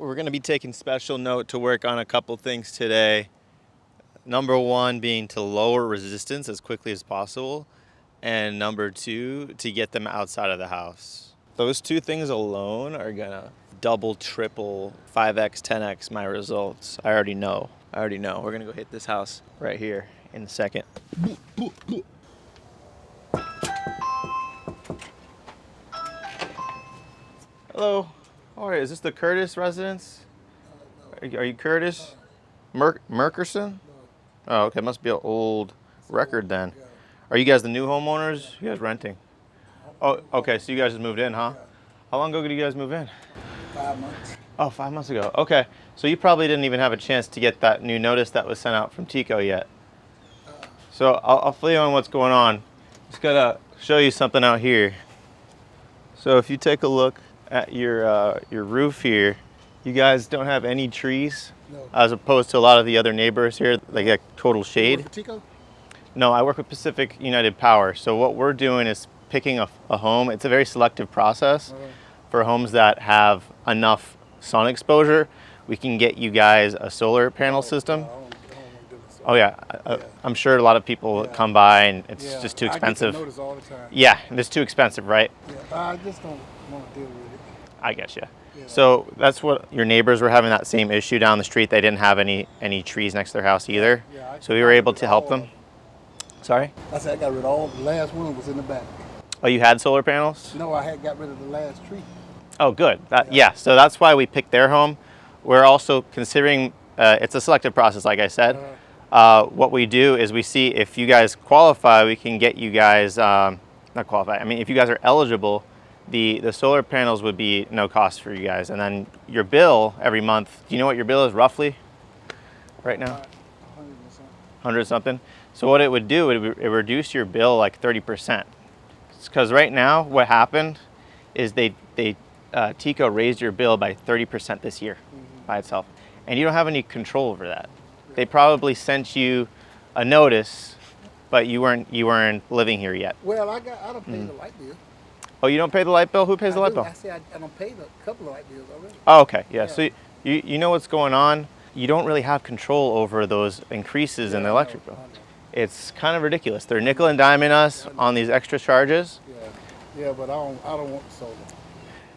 We're going to be taking special note to work on a couple things today. Number one being to lower resistance as quickly as possible. And number two, to get them outside of the house. Those two things alone are going to double, triple, 5x, 10x my results. I already know. We're going to go hit this house right here in a second. Hello. All right, is this the Curtis residence? Are you Curtis? Merkerson? Oh, okay, must be an old record then. Are you guys the new homeowners? You guys renting? Oh, okay, so you guys just moved in, huh? How long ago did you guys move in? 5 months. Oh, 5 months ago. Okay, so you probably didn't even have a chance to get that new notice that was sent out from Tico yet. So I'll fill you on what's going on. Just gotta show you something out here. So if you take a look at your roof here, you guys don't have any trees, No. as opposed to a lot of the other neighbors here. They get total You shade. work for Tico? No, I work with Pacific United Power. So what we're doing is picking a home. It's a very selective process for homes that have enough sun exposure. We can get you guys a solar panel system. I don't wanna do this. Oh yeah, I'm sure a lot of people come by and it's Yeah, just too I get expensive. the notice all the time. Yeah, it's too expensive, right? Yeah, I just don't want to deal with it. I get you. Yeah. So that's what your neighbors were having, that same issue down the street. They didn't have any trees next to their house either. Yeah, So we were able to help them. Sorry? I said I got rid of all. The last one was in the back. Oh, you had solar panels? No, I had got rid of the last tree. Oh, good. Yeah, so that's why we picked their home. We're also considering, it's a selective process, like I said. What we do is we see if you guys qualify, we can get you guys, not qualify, I mean, if you guys are eligible, the solar panels would be no cost for you guys. And then your bill every month, do you know what your bill is roughly right now? 100 something. So what it would do, it would reduce your bill like 30%. Because right now, what happened is Tico raised your bill by 30% this year by itself. And you don't have any control over that. They probably sent you a notice, but you weren't living here yet. Well, I don't pay the light bill. Oh, you don't pay the light bill? Who pays the light bill? I say I don't pay a couple of light bills already. Oh, okay, yeah. So you know what's going on. You don't really have control over those increases in the electric bill. It's kind of ridiculous. They're nickel and diming us on these extra charges. Yeah, but I don't want the solar.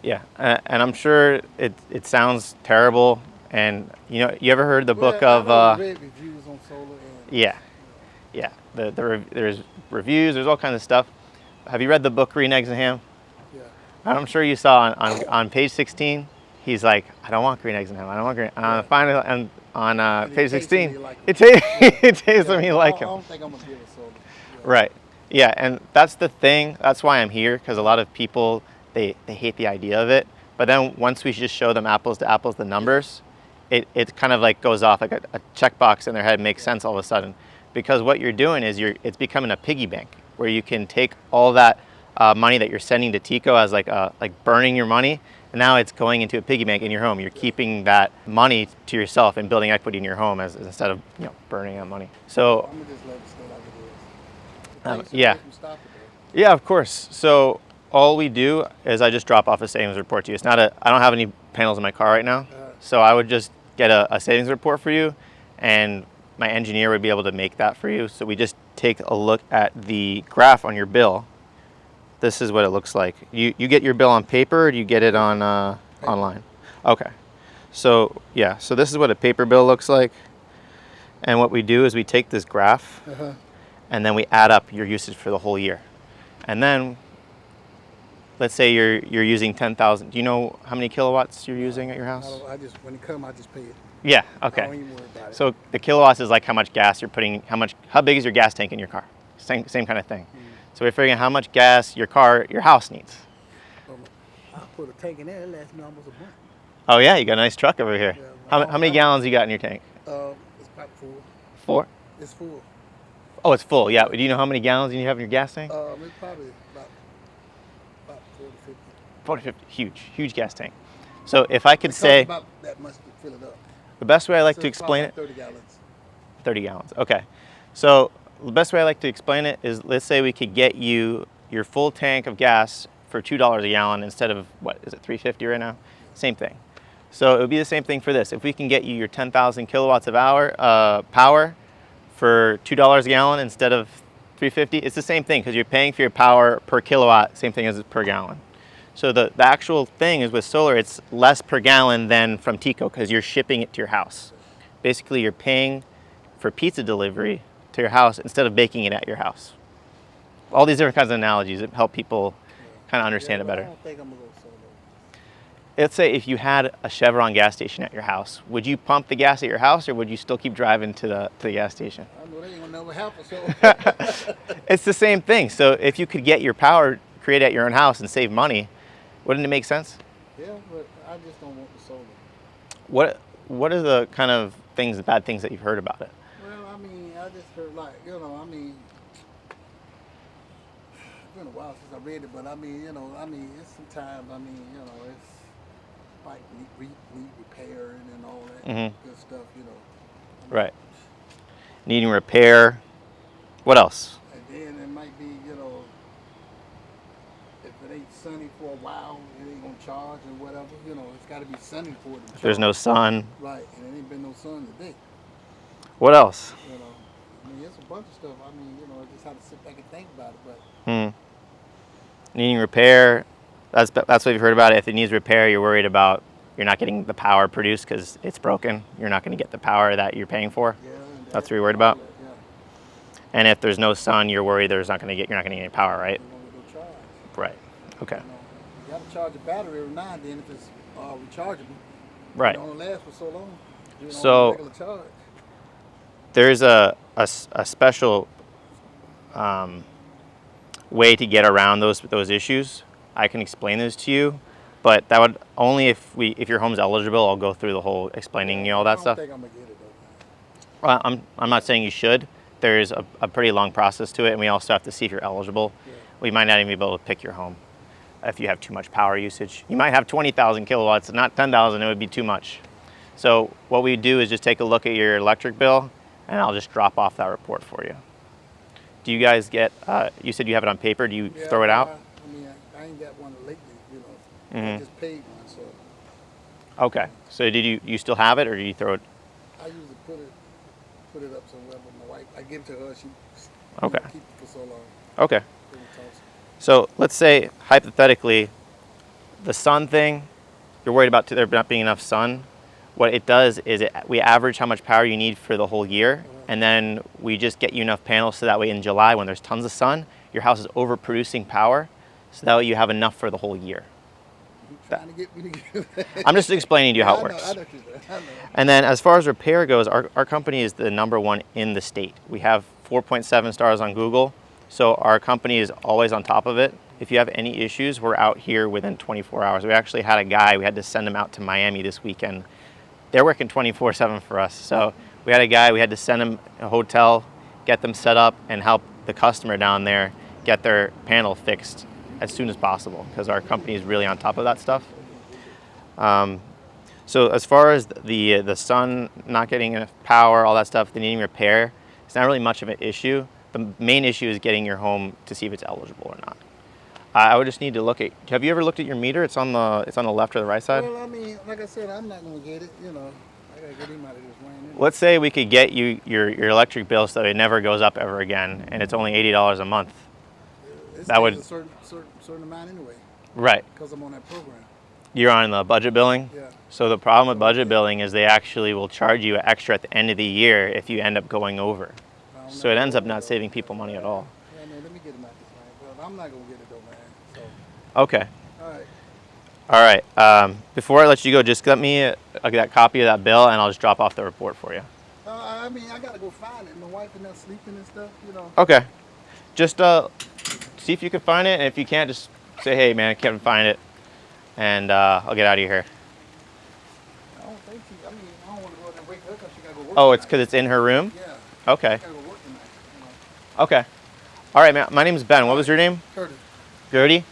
Yeah, and I'm sure it sounds terrible. And you ever heard the book of? I read reviews on solar. Yeah. There's reviews. There's all kinds of stuff. Have you read the book Green Eggs and Ham? Yeah. I'm sure you saw on page 16. He's like, I don't want green eggs and ham. I don't want green. Finally, on page 16, it tastes to me like him. I don't think I'm gonna deal with solar. Yeah. Right. Yeah, and that's the thing. That's why I'm here, because a lot of people they hate the idea of it. But then once we just show them apples to apples, the numbers, it kind of like goes off like a checkbox in their head, makes sense all of a sudden. Because what you're doing is it's becoming a piggy bank where you can take all that money that you're sending to Tico as like burning your money, and now it's going into a piggy bank in your home. You're keeping that money to yourself and building equity in your home instead of burning that money. So I'm gonna just let it stay like it is. yeah. Yeah, of course. So all we do is I just drop off a savings report to you. I don't have any panels in my car right now, so I would just get a savings report for you, and my engineer would be able to make that for you. So we just take a look at the graph on your bill. This is what it looks like. You get your bill on paper, or do you get it on online? Okay. So yeah, so this is what a paper bill looks like. And what we do is we take this graph and then we add up your usage for the whole year. And then let's say you're using 10,000. Do you know how many kilowatts you're using at your house? When it comes, I just pay it. Yeah, okay. I don't even worry about it. So the kilowatts is like how much gas you're putting, how big is your gas tank in your car? Same kind of thing. So we're figuring out how much gas your house needs. I put a tank in there, it lasts me almost a month. Oh yeah, you got a nice truck over here. Yeah, How many gallons you got in your tank? It's about 4. 4? It's full. Oh, it's full, yeah. Do you know how many gallons you have in your gas tank? It's probably about 40 to 50. 40, 50, huge gas tank. So if I could say, about that much to fill it up. the best way I like So to it's explain it, probably 30 gallons. 30 gallons, okay. So the best way I like to explain it is, let's say we could get you your full tank of gas for $2 a gallon instead of, what is it, $3.50 right now? Same thing. So it would be the same thing for this. If we can get you your 10,000 kilowatts of power for $2 a gallon instead of $3.50, it's the same thing because you're paying for your power per kilowatt, same thing as per gallon. So the actual thing is with solar, it's less per gallon than from Tico because you're shipping it to your house. Basically, you're paying for pizza delivery to your house instead of baking it at your house. All these different kinds of analogies that help people kind of understand it better. I don't think I'm gonna go solar. Let's say if you had a Chevron gas station at your house, would you pump the gas at your house or would you still keep driving to the gas station? I know that ain't gonna never happen. So It's the same thing. So if you could get your power created at your own house and save money, wouldn't it make sense? yeah, but I just don't want the solar. What are the kind of things, the bad things that you've heard about it? Well, I mean, I just heard like, I mean, it's been a while since I read it, but I mean, it's sometimes, it's like need repairing and all that good stuff, Right. Needing repair. What else? And then it might be, if it ain't sunny for a while, it ain't gonna charge or whatever. It's got to be sunny for it to charge. There's no sun. Right, and it ain't been no sun today. What else? I mean, it's a bunch of stuff. I mean, I just have to sit back and think about it. But Needing repair. That's what you've heard about it. If it needs repair, you're worried about you're not getting the power produced because it's broken. You're not going to get the power that you're paying for. yeah, That's what you're worried about. Yeah, And if there's no sun, you're worried you're not going to get any power, right? you're gonna go charge. Right. Okay. You have to charge the battery every now and then if it's rechargeable. Right. It only lasts for so long. So- regular charge. There's a special way to get around those issues. I can explain those to you, but that would only if your home's eligible. I'll go through the whole explaining all that stuff. I don't think I'm gonna get it though. Well, I'm not saying you should. There's a pretty long process to it, and we also have to see if you're eligible. Yeah. We might not even be able to pick your home if you have too much power usage. You might have 20,000 kilowatts, not 10,000. It would be too much. So what we do is just take a look at your electric bill, and I'll just drop off that report for you. Do you guys get? You said you have it on paper. Do you throw it out? I mean, I ain't got one lately. I just paid one, so Okay. So did you still have it, or do you throw it? I usually put it up somewhere. But my wife, I give it to her. She Okay. keep it for so long. Okay. Then we toss it. So let's say hypothetically, the sun thing, you're worried about there not being enough sun. What it does is we average how much power you need for the whole year, and then we just get you enough panels so that way in July when there's tons of sun, your house is overproducing power, so that way you have enough for the whole year. You trying to get me to get I'm just explaining to you how it I works. know what you're saying. I know. And then as far as repair goes, our company is the #1 in the state. We have 4.7 stars on Google, so our company is always on top of it. If you have any issues, we're out here within 24 hours. We actually had a guy, we had to send him out to Miami this weekend. They're working 24/7 for us. So we had a guy, we had to send him a hotel, get them set up, and help the customer down there get their panel fixed as soon as possible because our company is really on top of that stuff. So as far as the sun not getting enough power, all that stuff, the needing repair, it's not really much of an issue. The main issue is getting your home to see if it's eligible or not. I would just need to look at. Have you ever looked at your meter? It's on the left or the right side. Well, I mean, like I said, I'm not gonna get it. I gotta get him out of this rain. Let's say we could get you your electric bill so it never goes up ever again, and it's only $80 a month. It that would- stays a certain amount anyway, Right. because I'm on that program. You're on the budget billing. Yeah. So the problem with budget billing is they actually will charge you extra at the end of the year if you end up going over. I don't So know. it ends up not saving people money at all. Yeah, no, let me get him out this rain. But I'm not gonna get it though, man. So, Okay. all right. All right. Before I let you go, just get me that copy of that bill, and I'll just drop off the report for you. I mean, I gotta go find it. My wife and them sleeping and stuff. Okay. Just see if you can find it, and if you can't, just say, "Hey, man, I can't find it," and I'll get out of here. I don't think she. I mean, I don't want to go there and wake her up because she gotta go work. Oh, it's tonight. because it's in her room. Yeah. Okay. She gotta go work tonight. Okay. All right, man. My name's Ben. What was your name? Curtis. Gertie?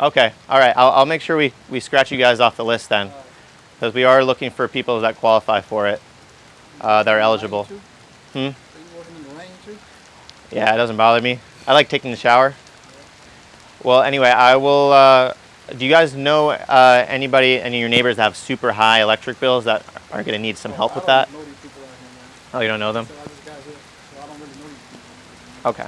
Okay. All right. I'll make sure we scratch you guys off the list then, because we are looking for people that qualify for it, that are eligible. Rain too? Hmm? So you working in the rain too? Yeah, it doesn't bother me. I like taking the shower. Well, anyway, I will. Do you guys know anybody, any of your neighbors that have super high electric bills that are going to need some help with that? I don't know these people out here, man. Oh, you don't know them? So I just got here, so I don't really know these people. Okay.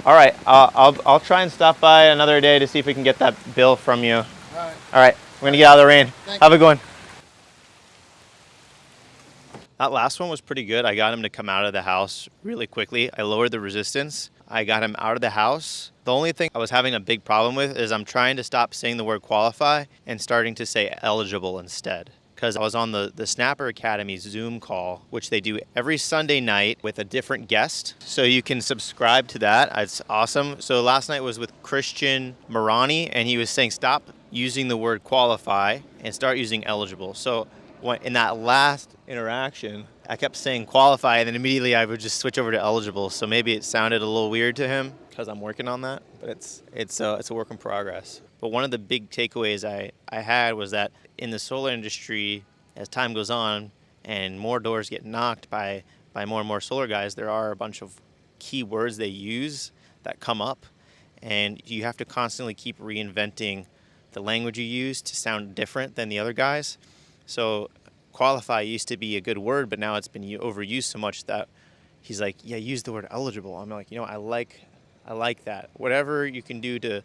All right. I'll try and stop by another day to see if we can get that bill from you. All right. All right. We're going to get out of the rain. Have a good one. That last one was pretty good. I got him to come out of the house really quickly. I lowered the resistance. I got him out of the house. The only thing I was having a big problem with is I'm trying to stop saying the word qualify and starting to say eligible instead. Because I was on the Snapper Academy Zoom call, which they do every Sunday night with a different guest. So you can subscribe to that. It's awesome. So last night was with Christian Marani, and he was saying stop using the word qualify and start using eligible. So in that last interaction, I kept saying qualify, and then immediately I would just switch over to eligible. So maybe it sounded a little weird to him because I'm working on that, but it's a work in progress. But one of the big takeaways I had was that in the solar industry, as time goes on and more doors get knocked by more and more solar guys, there are a bunch of key words they use that come up, and you have to constantly keep reinventing the language you use to sound different than the other guys. So qualify used to be a good word, but now it's been overused so much that he's like, yeah, use the word eligible. I'm like, I like that. Whatever you can do to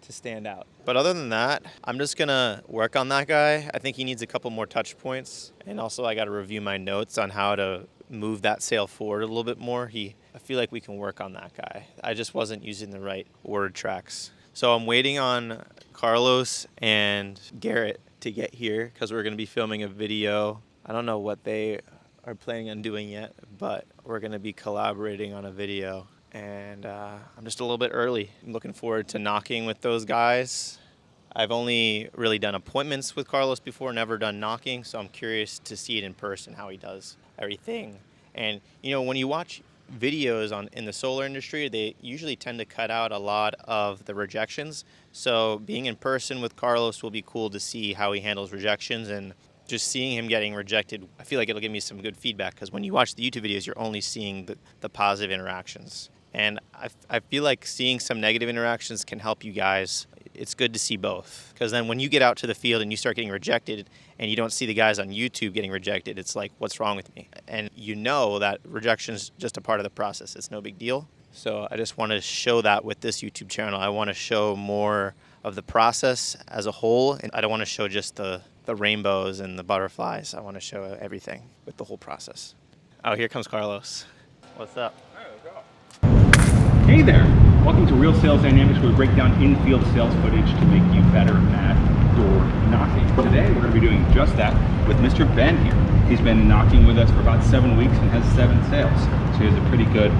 stand out. But other than that, I'm just gonna work on that guy. I think he needs a couple more touch points. And also I gotta review my notes on how to move that sale forward a little bit more. I feel like we can work on that guy. I just wasn't using the right word tracks. So I'm waiting on Carlos and Garrett to get here because we're gonna be filming a video. I don't know what they are planning on doing yet, but we're gonna be collaborating on a video. And I'm just a little bit early. I'm looking forward to knocking with those guys. I've only really done appointments with Carlos before, never done knocking, so I'm curious to see it in person, how he does everything. And when you watch videos in the solar industry, they usually tend to cut out a lot of the rejections. So being in person with Carlos will be cool to see how he handles rejections, and just seeing him getting rejected, I feel like it'll give me some good feedback, because when you watch the YouTube videos, you're only seeing the positive interactions. And I feel like seeing some negative interactions can help you guys. It's good to see both, because then when you get out to the field and you start getting rejected and you don't see the guys on YouTube getting rejected, it's like, what's wrong with me? And that rejection is just a part of the process. It's no big deal. So I just want to show that with this YouTube channel. I want to show more of the process as a whole, and I don't want to show just the rainbows and the butterflies. I want to show everything with the whole process. Oh, here comes Carlos. What's up? Hey there! Welcome to Real Sales Dynamics, where we break down in-field sales footage to make you better at door knocking. Today we're going to be doing just that with Mr. Ben here. He's been knocking with us for about 7 weeks and has 7 sales. So he has a pretty good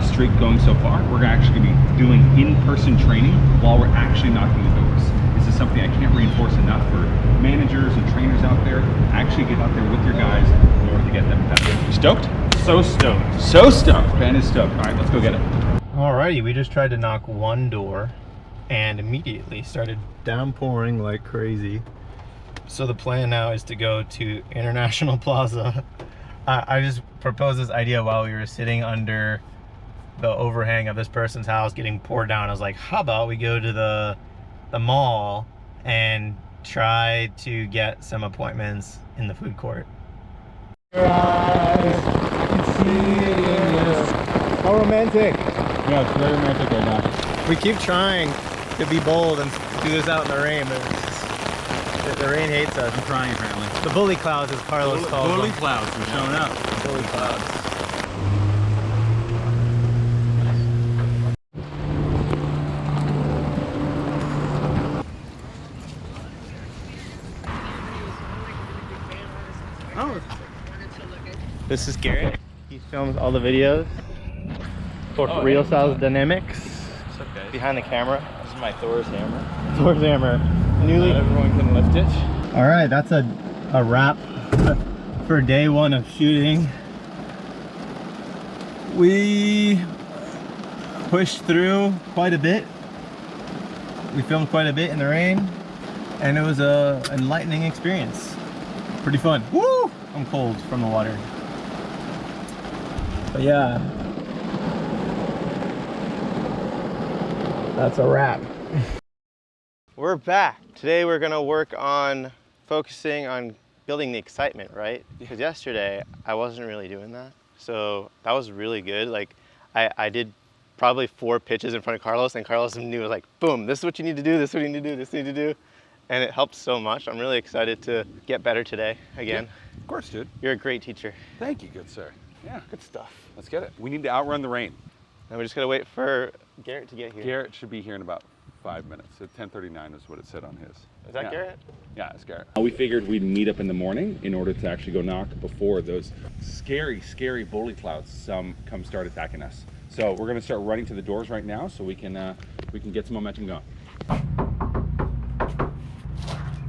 streak going so far. We're actually going to be doing in-person training while we're actually knocking the doors. This is something I can't reinforce enough for managers and trainers out there. Actually get out there with your guys in order to get them better. You stoked? So stoked. So stoked. Ben is stoked. All right, let's go get it. Alrighty, we just tried to knock one door and immediately started downpouring like crazy. So the plan now is to go to International Plaza. I just proposed this idea while we were sitting under the overhang of this person's house getting poured down. I was like, how about we go to the mall and try to get some appointments in the food court. I can see it in this. How romantic. Yeah, it's very romantic right now. We keep trying to be bold and do this out in the rain, but the rain hates us. I'm trying, apparently. The bully clouds, as Carlos calls them. Bully clouds are showing up. Bully clouds. Oh. This is Garrett. He films all the videos for Real Sales Dynamics. It's okay. Behind the camera. This is my Thor's hammer. Thor's hammer. Newly. Not everyone can lift it. All right, that's a wrap for day 1 of shooting. We pushed through quite a bit. We filmed quite a bit in the rain, and it was a enlightening experience. Pretty fun. Woo! I'm cold from the water. But yeah, that's a wrap. We're We're back. Today we're gonna work on focusing on building the excitement, right? Because yesterday I wasn't really doing that. So that was really good. Like I did probably 4 pitches in front of Carlos, and Carlos knew, was like, boom, this is what you need to do, this is what you need to do, this is what you need to do. And it helped so much. I'm really excited to get better today again. Yeah, of course, dude. You're a great teacher. Thank you, good sir. Yeah, Good stuff. let's get it. We need to outrun the rain. Now we just gotta wait for Garrett to get here. Garrett should be here in about 5 minutes. At 10:39 is what it said on his. Is that Yeah. Garrett? Yeah, it's Garrett. We figured we'd meet up in the morning in order to actually go knock before those scary, scary bully clouds come start attacking us. So we're gonna start running to the doors right now so we can get some momentum going.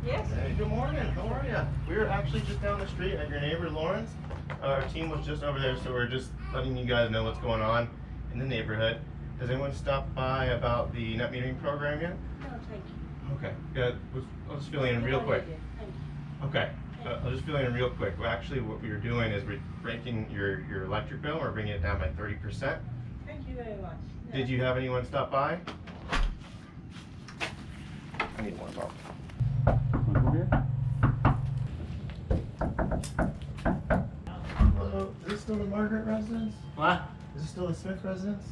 Yes. Hey, good morning. How are you? We were actually just down the street at your neighbor Lauren's. Our team was just over there, so we're just letting you guys know what's going on in the neighborhood. Does anyone stop by about the net metering program yet? No, thank you. Okay. Yeah, I'll just fill you in real quick. Thank you. Okay. I'll just fill you in real quick. Well, actually, what we were doing is we're breaking your electric bill. We're bringing it down by 30%. Thank you very much. Did you have anyone stop by? I need more bulb. Hello, is this still the Margaret residence? What? Is this still the Smith residence?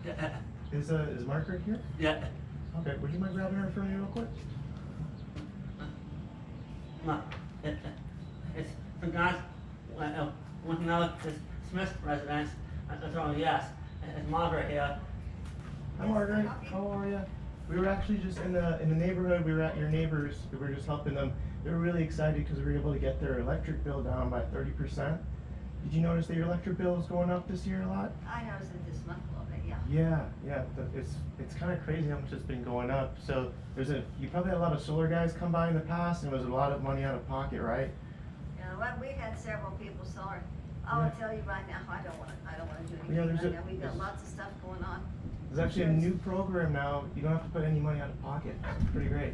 Yeah. Is Margaret here? Yeah. Okay, would you mind grabbing her for me real quick? No. It's the guys want to know if it's Smith residence. I told him yes. It's Margaret here. Hi Margaret, how are you? We were actually just in the neighborhood. We were at your neighbors. We were just helping them. They were really excited because we were able to get their electric bill down by 30%. Did you notice that your electric bill is going up this year a lot? I noticed it this month a little bit, yeah. Yeah. It's kind of crazy how much it's been going up. So you probably had a lot of solar guys come by in the past, and it was a lot of money out of pocket, right? You know what, we've had several people solar. I will tell you right now, I don't wanna do Yeah, anything right now. We've got lots of stuff going on. There's actually a new program now. You don't have to put any money out of pocket. It's pretty great.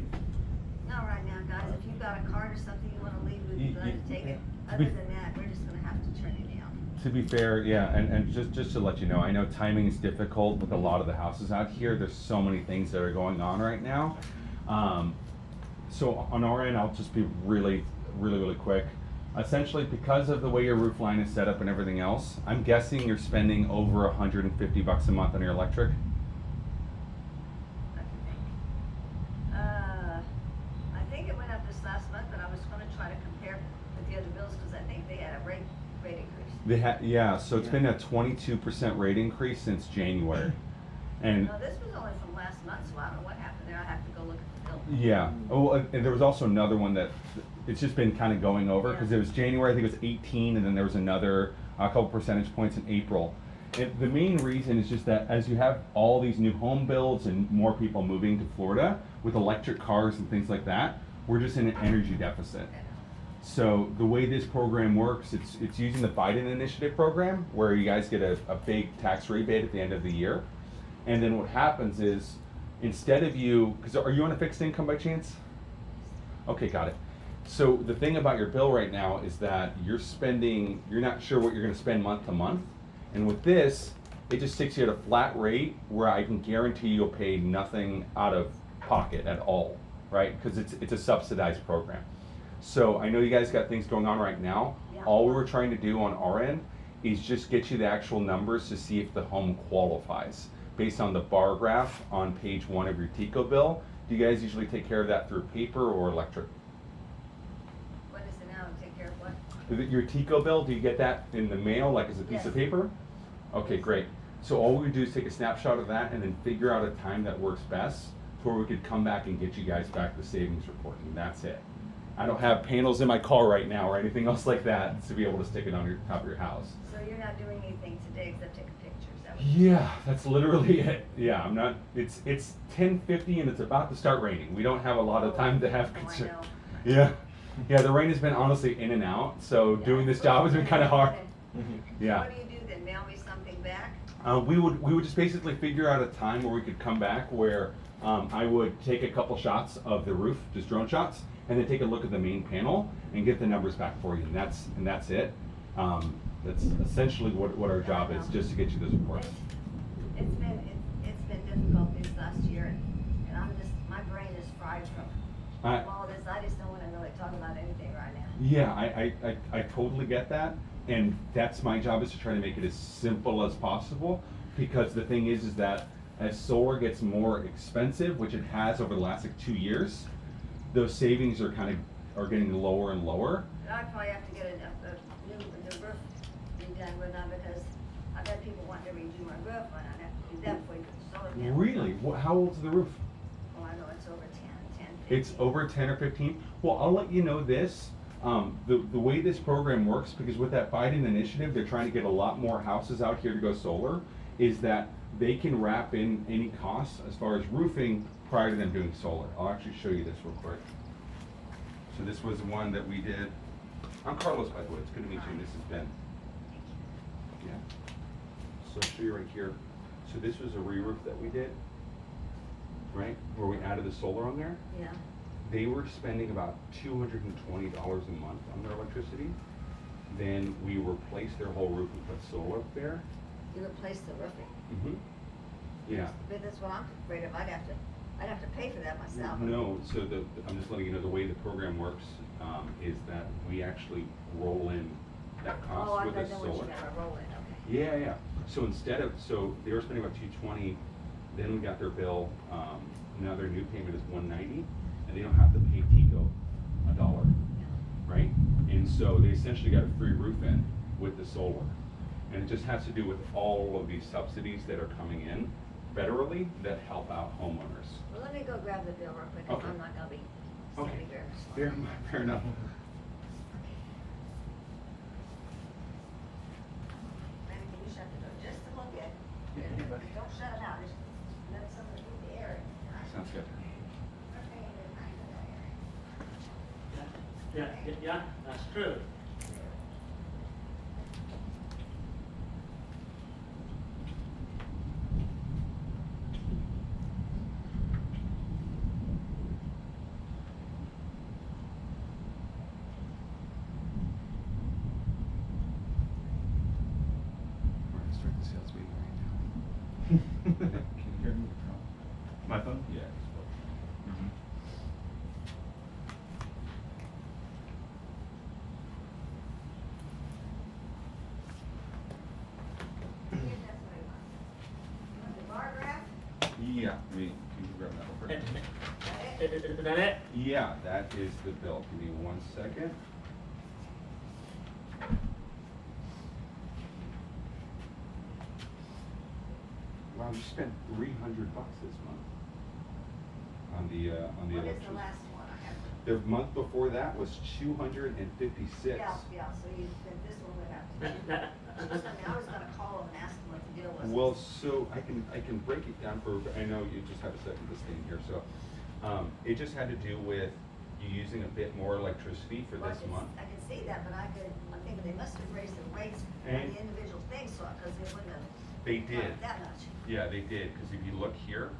No, right now, guys, if you've got a card or something you wanna leave, we'd be glad to take it. To Other be- than that, we're just gonna have to turn it down. To be fair, yeah, and just to let you know, I know timing is difficult with a lot of the houses out here. There's so many things that are going on right now. So on our end, I'll just be really quick. Essentially, because of the way your roof line is set up and everything else, I'm guessing you're spending over $150 a month on your electric. Let me think. I think it went up this last month, but I was gonna try to compare with the other bills, cause I think they had a rate increase. Yeah, so it's been a 22% rate increase since January. And No, this was only from last month, so I don't know what happened there. I have to go look at the bill. yeah, oh, and there was also another one that it's just been kind of going over because it was January, I think it was 18, and then there was another couple percentage points in April. And the main reason is just that as you have all these new home builds and more people moving to Florida with electric cars and things like that, we're just in an energy deficit. So the way this program works, it's using the Biden initiative program where you guys get a big tax rebate at the end of the year. And then what happens is instead of because are you on a fixed income by chance? Okay, got it. So the thing about your bill right now is that you're not sure what you're gonna spend month to month. And with this, it just sticks you at a flat rate where I can guarantee you'll pay nothing out of pocket at all, right? Because it's a subsidized program. So I know you guys got things going on right now. Yeah. All we were trying to do on our end is just get you the actual numbers to see if the home qualifies based on the bar graph on page 1 of your TICO bill. Do you guys usually take care of that through paper or electric? What is it now? Take care of what? Your TICO bill, do you get that in the mail, like as a piece of Yes. paper? Okay, great. So all we would do is take a snapshot of that and then figure out a time that works best to where we could come back and get you guys back the savings report, and that's it. I don't have panels in my car right now or anything else like that to be able to stick it on your top of your house. So you're not doing anything today except take a picture, is that what Yeah, that's literally it. Yeah, I'm not, it's 10:50 and it's about to start raining. We don't have a lot of time to have Oh, I concern. know. Yeah, yeah, the rain has been honestly in and out, so doing this job has been kind of hard. Yeah. What do you do then? Mail me something back? We would just basically figure out a time where we could come back where I would take a couple shots of the roof, just drone shots, and then take a look at the main panel and get the numbers back for you, and that's it. That's essentially what our job is, just to get you those reports. It's been difficult this last year, and my brain is fried. pride from I- all this. I just don't wanna really talk about anything right now. Yeah, I totally get that, and that's my job, is to try to make it as simple as possible, because the thing is that as solar gets more expensive, which it has over the last like 2 years, those savings are getting lower and lower. But I'd probably have to get a new roof redone with that, because I've had people wanting to redo my roof, and I'd have to do that before you put the solar panels. Really? How old's the roof? Oh, I know, it's over 10, 15. It's over 10 or 15? Well, I'll let you know this. The way this program works, because with that Biden initiative, they're trying to get a lot more houses out here to go solar, is that they can wrap in any costs as far as roofing prior to them doing solar. I'll actually show you this real quick. So this was one that we did. I'm Carlos, by the way. It's good to meet you. And this is Ben. Yeah. So I'll show you right here. So this was a re-roof that we did, right? Where we added the solar on there. Yeah. They were spending about $220 a month on their electricity. Then we replaced their whole roof and put solar up there. You replace the roofing. Mm-hmm. Yeah. But that's what I'm afraid of. I'd have to pay for that myself. No, so I'm just letting you know the way the program works is that we actually roll in that Oh, cost I with don't the know what you solar. gotta roll in, okay. Yeah. So so they were spending about $220, then we got their bill, now their new payment is $190, and they don't have to pay Tico $1, right? And so they essentially got a free roof in with the solar. And it just has to do with all of these subsidies that are coming in federally that help out homeowners. Well, let me go grab the bill real quick, 'cause Okay. I'm not gonna be Okay. standing very much longer. Fair enough. Maybe can you shut the door just a little bit? Don't shut it out, just let somebody get the air in. Sounds good. Yeah, that's true. We're gonna start the sales meeting right now. Can you hear me? My phone? Yeah. Margaret? Yeah, can you grab that over? Is that it? Yeah, that is the bill. Give me 1 second. Wow, you spent $300 this month on the What is the electricity. last one? I have to. The month before that was 256. Yeah, so you, then this one would have to. I was gonna call them and ask them what the deal was. Well, so I can break it down for, I know you just have a second this thing here, so, it just had to do with you using a bit more electricity for Well, this month. I can see that, but I'm thinking they must have raised the rates on And- the individual things, so, because they wouldn't have. They did. gone That much. Yeah, they did, because if you look here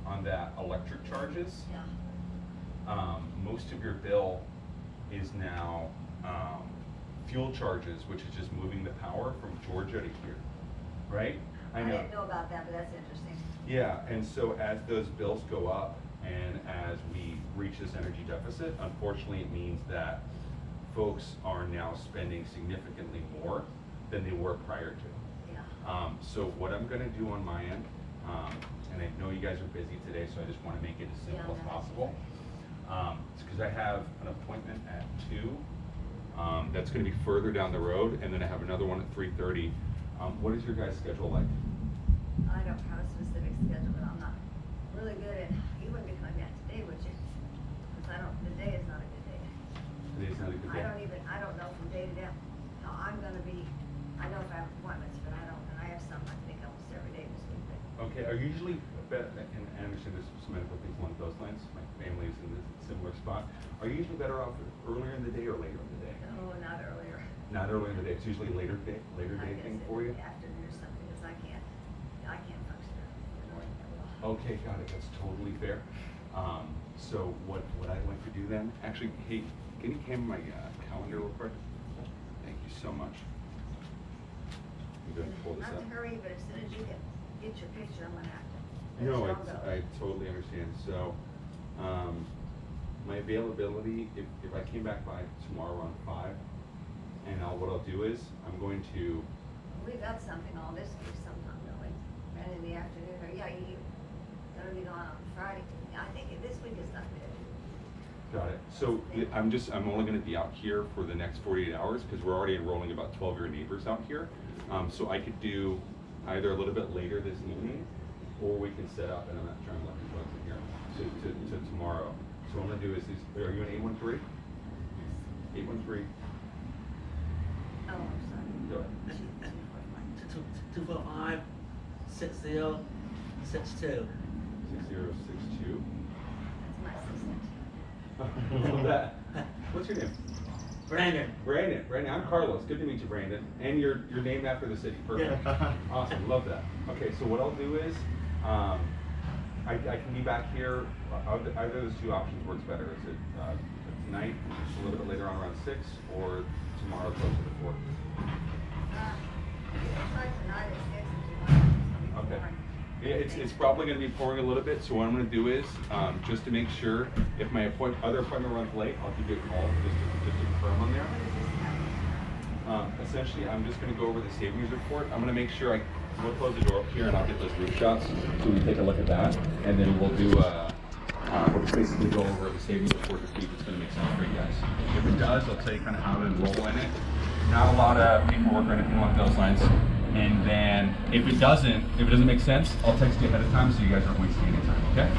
on that electric charges, Yeah. most of your bill is now, fuel charges, which is just moving the power from Georgia to here, right? I didn't know about that, but that's interesting. Yeah, and so as those bills go up and as we reach this energy deficit, unfortunately it means that folks are now spending significantly more than they were prior to. Yeah. So what I'm gonna do on my end, and I know you guys are busy today, so I just wanna make it as simple as Yeah, possible. It's because I have an appointment at 2, that's gonna be further down the road, and then I have another one at 3:30. What is your guys' schedule like? I don't have a specific schedule, but I'm not really good at, you wouldn't be coming back today, would you? Because the day is not a good day. Today's not a good day. I don't know from day to day how I'm gonna be, I know if I have appointments, but I don't, and I have some, I think almost every day this week, but. Okay, are you usually, and I understand there's some medical things along those lines, my family is in a similar spot. Are you usually better off earlier in the day or later in the day? No, not earlier. Not earlier in the day, it's usually later day I thing guess for you? Afternoon or something, because I can't function in the morning that well. Okay, got it, that's totally fair. So what I'd like to do then, actually, hey, can you camera my calendar real quick? Thank you so much. I'm gonna pull this Not up. to hurry, but as soon as you get your picture, I'm gonna have to. No, let it all go. I totally understand. So, My availability, if I came back by tomorrow around 5, and what I'll do is I'm going to. We got something all this week sometime, don't we? And in the afternoon, or yeah, you gotta be gone on Friday. I think this week is not good. Got it. So I'm only going to be out here for the next 48 hours because we're already enrolling about 12 of your neighbors out here. So I could do either a little bit later this evening, or we can set up, and I'm not trying to let you folks in here, to tomorrow. So what I'm going to do is, are you an 813? 813. Oh, I'm sorry. Go ahead. 245 6062. 6062. That's my assistant. Love that. What's your name? Brandon. Brandon, I'm Carlos. Good to meet you, Brandon. And you're named after the city. Perfect. Yeah. Awesome. Love that. Okay, so what I'll do is, I can be back here. Either of those two options works better. Is it tonight, a little bit later on around 6, or tomorrow closer to 4? Try tonight at 6 if you want. Okay. Yeah, it's probably going to be pouring a little bit, so what I'm going to do is, just to make sure, if my other appointment runs late, I'll give you a call just to confirm on there. Essentially, I'm just going to go over the savings report. I'm going to make sure we'll close the door up here and I'll get those roof shots so we can take a look at that, and then we'll do we'll just basically go over the savings report to see if it's going to make sense for you guys. If it does, I'll tell you kind of how to enroll in it. Not a lot of paperwork or anything along those lines. And then if it doesn't make sense, I'll text you ahead of time so you guys aren't wasting any time, okay?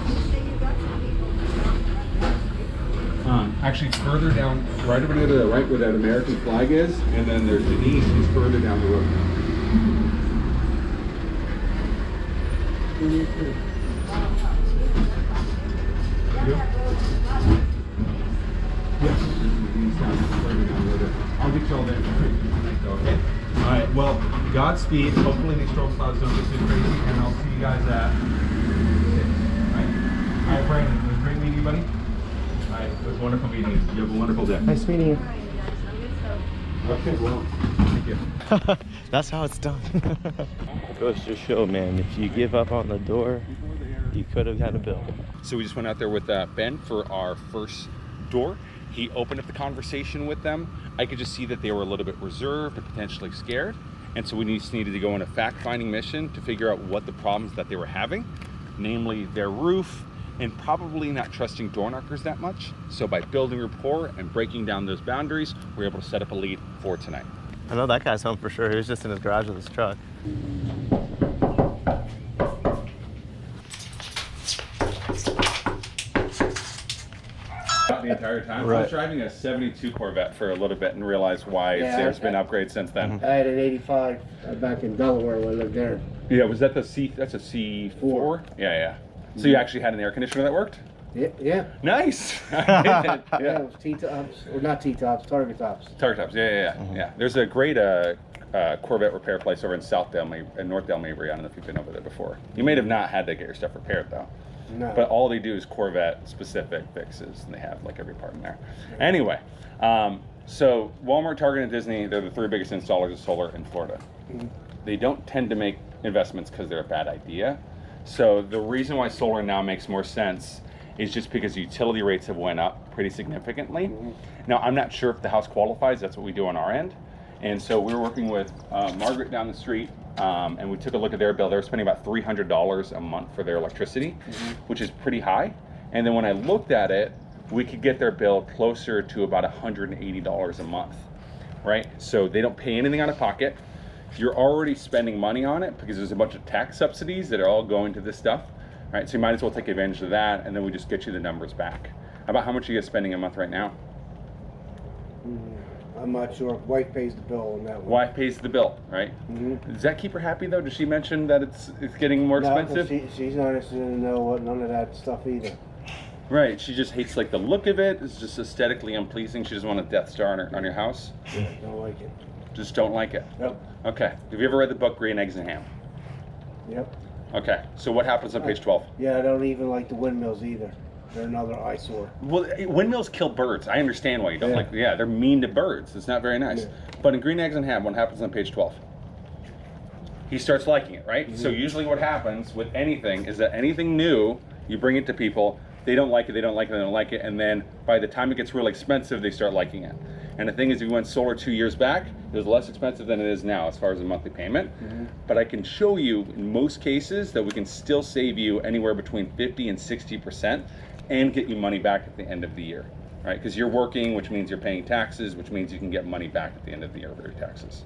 Actually further down, right over to the right where that American flag is, and then there's Denise, who's further down the road now. Yes. Denise down further down the road. I'll get you all there. Okay? All right, well, Godspeed. Hopefully these storm clouds don't get too crazy, and I'll see you guys at 6. All right, Brandon, it was great meeting you, buddy. All right, it was wonderful meeting you. You have a wonderful day. Nice meeting you. Okay, well, thank you. That's how it's done. Goes to show, man, if you give up on the door, you could have had a bill. So we just went out there with Ben for our first door. He opened up the conversation with them. I could just see that they were a little bit reserved and potentially scared. And so we just needed to go on a fact-finding mission to figure out what the problems that they were having, namely their roof and probably not trusting door knockers that much. So by building rapport and breaking down those boundaries, we were able to set up a lead for tonight. I know that guy's home for sure. He was just in his garage with his truck. The entire time. Right. I was driving a 72 Corvette for a little bit and realized why there's been upgrades since then. I had an 85 back in Delaware when I lived there. Yeah, was that the C? That's a C4. Yeah. So you actually had an air conditioner that worked? Yeah. Nice. Yeah, it was T-tops, or not T-tops, target tops. Target tops. Yeah. There's a great Corvette repair place over in North Del Mabry. I don't know if you've been over there before. You may have not had to get your stuff repaired though. No. But all they do is Corvette specific fixes, and they have like every part in there. Anyway, so Walmart, Target, and Disney, they're the 3 biggest installers of solar in Florida. Mm-hmm. They don't tend to make investments because they're a bad idea. So the reason why solar now makes more sense is just because utility rates have went up pretty significantly. Mm-hmm. Now, I'm not sure if the house qualifies. That's what we do on our end. And so we're working with Margaret down the street, and we took a look at their bill. They were spending about $300 a month for their electricity, which is pretty high. And then when I looked at it, we could get their bill closer to about $180 a month, right? So they don't pay anything out of pocket. You're already spending money on it because there's a bunch of tax subsidies that are all going to this stuff, right? So you might as well take advantage of that, and then we just get you the numbers back. About how much are you guys spending a month right now? I'm not sure. Wife pays the bill on that one. Wife pays the bill, right? Mm-hmm. Does that keep her happy though? Does she mention that it's getting more expensive? She's not interested in none of that stuff either. Right. She just hates like the look of it. It's just aesthetically unpleasing. She doesn't want a Death Star on your house. Yeah, don't like it. Just don't like it. Yep. Okay. Have you ever read the book Green Eggs and Ham? Yep. Okay. So what happens on page 12? Yeah, I don't even like the windmills either. They're another eyesore. Well, windmills kill birds. I understand why you don't like. Yeah, they're mean to birds. It's not very nice. Yeah. But in Green Eggs and Ham, what happens on page 12? He starts liking it, right? So usually what happens with anything is that anything new, you bring it to people, they don't like it, they don't like it, they don't like it, and then by the time it gets really expensive, they start liking it. And the thing is, if you went solar 2 years back, it was less expensive than it is now as far as the monthly payment. But I can show you in most cases that we can still save you anywhere between 50 and 60% and get you money back at the end of the year, right? Because you're working, which means you're paying taxes, which means you can get money back at the end of the year for your taxes.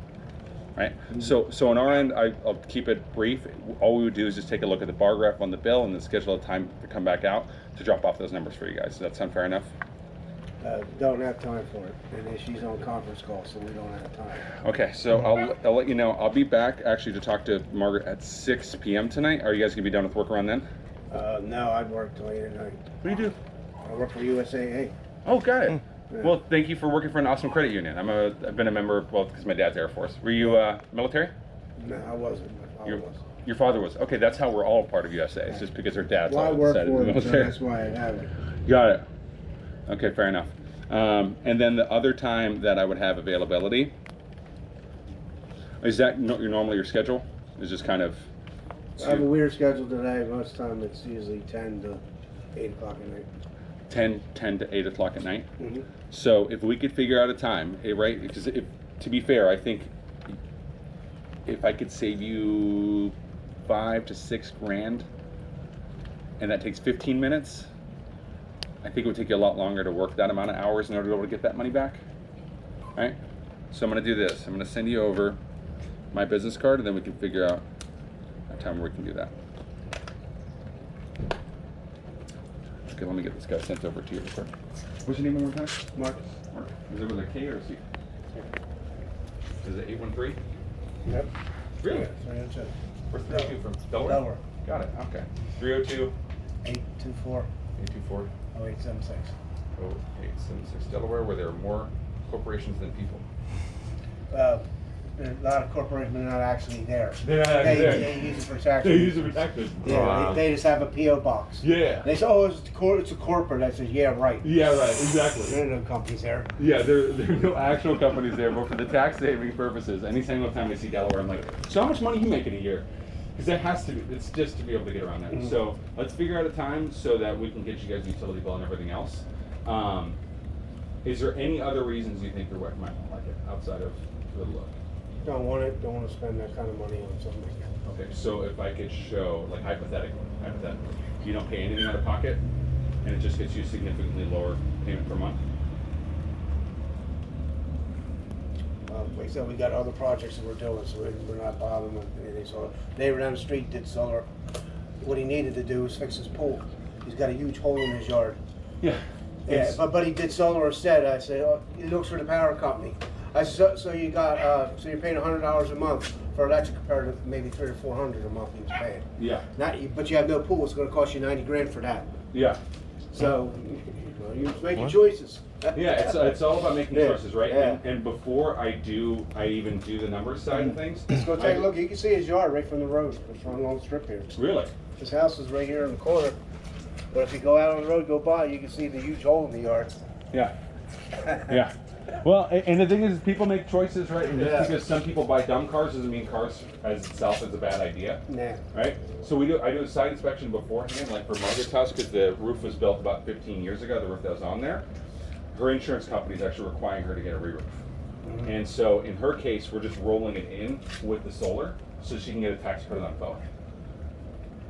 Right? So on our end, I'll keep it brief. All we would do is just take a look at the bar graph on the bill and then schedule a time to come back out to drop off those numbers for you guys. Does that sound fair enough? Don't have time for it. And she's on conference call, so we don't have time. Okay, so I'll let you know. I'll be back actually to talk to Margaret at 6 p.m. tonight. Are you guys gonna be done with work around then? No, I work till 8 at night. What do you do? I work for USAA. Oh, got it. Yeah. Well, thank you for working for an awesome credit union. I've been a member, well, because my dad's Air Force. Were you military? No, I wasn't. My father was. Your father was. Okay, that's how we're all part of USA. It's just because our dad's Well, I all work decided for to be him, so military. that's why I have it. Got it. Okay, fair enough. And then the other time that I would have availability, is that normally your schedule? Is just kind of... I have a weird schedule today. Most of the time it's usually 10 to 8 o'clock at night. 10 to 8 o'clock at night? Mm-hmm. So if we could figure out a time, right? Because to be fair, I think if I could save you 5 to 6 grand, and that takes 15 minutes, I think it would take you a lot longer to work that amount of hours in order to be able to get that money back. Right? So I'm going to do this. I'm going to send you over my business card, and then we can figure out a time where we can do that. Okay, let me get this guy sent over to you real quick. What's your name one more time? Mark? Mark. Is it with a K or a C? Is it 813? Yep. Really? Yeah, 302. Where's 302 from? Delaware? Delaware. Got it. Okay. 302 824 824 0876. 0876 Delaware, where there are more corporations than people. A lot of corporations are not actually there. They're not actually there. They use it for tax. They use it for taxes. Yeah, Wow. they just have a P.O. box. Yeah. They say, oh, it's a corporate. I said, yeah, right. Yeah, right. Exactly. There are no companies there. Yeah, there are no actual companies there, but for the tax saving purposes, any single time I see Delaware, I'm like, so how much money you make in a year? Because that has to be, it's just to be able to get around that. Mm-hmm. So let's figure out a time so that we can get you guys utility bill and everything else. Is there any other reasons you think your wife might not like it outside of the look? Don't want it. Don't want to spend that kind of money on something like that. Okay, so if I could show, like hypothetically, you don't pay anything out of pocket, and it just gets you significantly lower payment per month. Like I said, we got other projects that we're doing, so we're not bothering with anything. So neighbor down the street did solar. What he needed to do was fix his pool. He's got a huge hole in his yard. Yeah. Yeah, but he did solar instead. I said, oh, he looks for the power company. I said, so you got so you're paying $100 a month for electric compared to maybe $300 or $400 a month he was paying. Yeah. But you have no pool. It's going to cost you 90 grand for that. Yeah. So you're making choices. Yeah, it's all about making Yeah, choices, right? yeah. And before I even do the numbers side of things. Let's go take a look. You can see his yard right from the road. It's on a long strip here. Really? His house is right here in the corner. But if you go out on the road, go by, you can see the huge hole in the yard. Yeah. Yeah. Well, and the thing is, people make choices, right? And just because some people buy dumb cars doesn't mean cars as itself is a bad idea. Nah. Right? So I do a side inspection beforehand, like for Margaret's house, because the roof was built about 15 years ago, the roof that was on there. Her insurance company is actually requiring her to get a re-roof. Mm-hmm. And so in her case, we're just rolling it in with the solar so she can get a tax credit on both.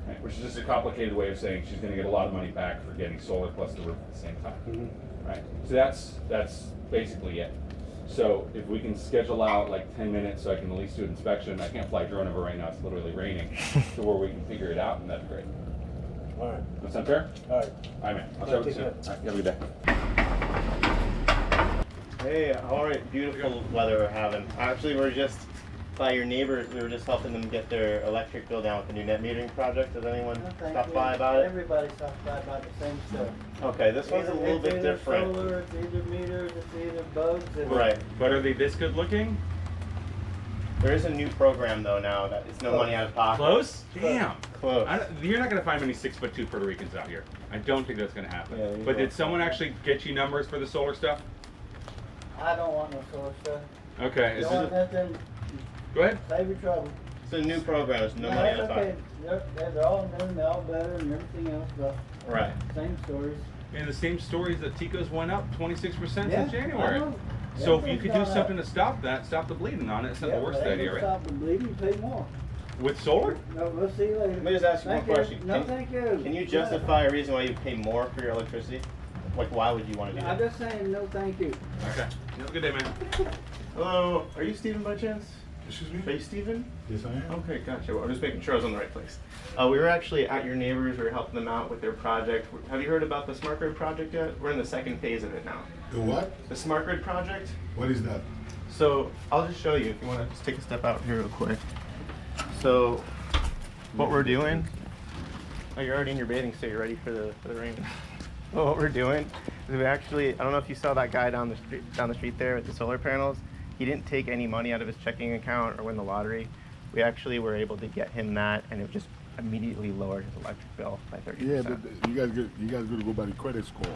Right? Which is just a complicated way of saying she's going to get a lot of money back for getting solar plus the roof at the same time. Mm-hmm. Right? So that's basically it. So if we can schedule out like 10 minutes so I can at least do an inspection. I can't fly drone over right now, it's literally raining, to where we can figure it out, and that's great. All right. Does that sound fair? All right. All right, man. I'll talk to you soon. All right, you have a good day. Hey, all right, beautiful weather we're having. Actually, we're just by your neighbors. We were just helping them get their electric bill down with the new net metering project. Has anyone stopped by about it? Everybody stops by about the same stuff. Okay, this one's a little bit different. It's either solar, it's either meters, it's either bugs. Right. But are they this good looking? There is a new program though now that it's no money out of pocket. Close? Damn. Close. You're not going to find many 6'2" Puerto Ricans out here. I don't think that's going to happen. Yeah, but did someone actually get you numbers for the solar stuff? I don't want no solar stuff. Okay. Don't want nothing. Go ahead. Save your trouble. It's a new program. There's no money out of That's pocket. okay. They're all new and they're all better and everything else, but Right. Same stories. And the same stories that Tico's went up 26% Yeah, since January. I know. So if you Everything's could do gone something up. to stop that, stop the bleeding on it, it's not the worst but idea, ain't right? Stop the bleeding, pay more. With solar? No, we'll see you later. Let me just ask you one Thank question. No, thank you. Can you justify a reason why you pay more for your electricity? Like, why would you want to do I'm that? just saying, no, thank you. Okay. Have a good day, man. Hello, are you Steven by chance? Excuse me? Are you Steven? Yes, I am. Okay, gotcha. Well, I'm just making sure I was on the right place. We were actually at your neighbors. We were helping them out with their project. Have you heard about the Smart Grid project yet? We're in the second phase of it now. The what? The Smart Grid project? What is that? So I'll just show you if you want to just take a step out here real quick. So what we're doing, oh, you're already in your bathing suit. You're ready for the rain. Well, what we're doing is we actually, I don't know if you saw that guy down the street there with the solar panels. He didn't take any money out of his checking account or win the lottery. We actually were able to get him that, and it just immediately lowered his electric bill by 30%. Yeah, but you guys got to go by the credit score.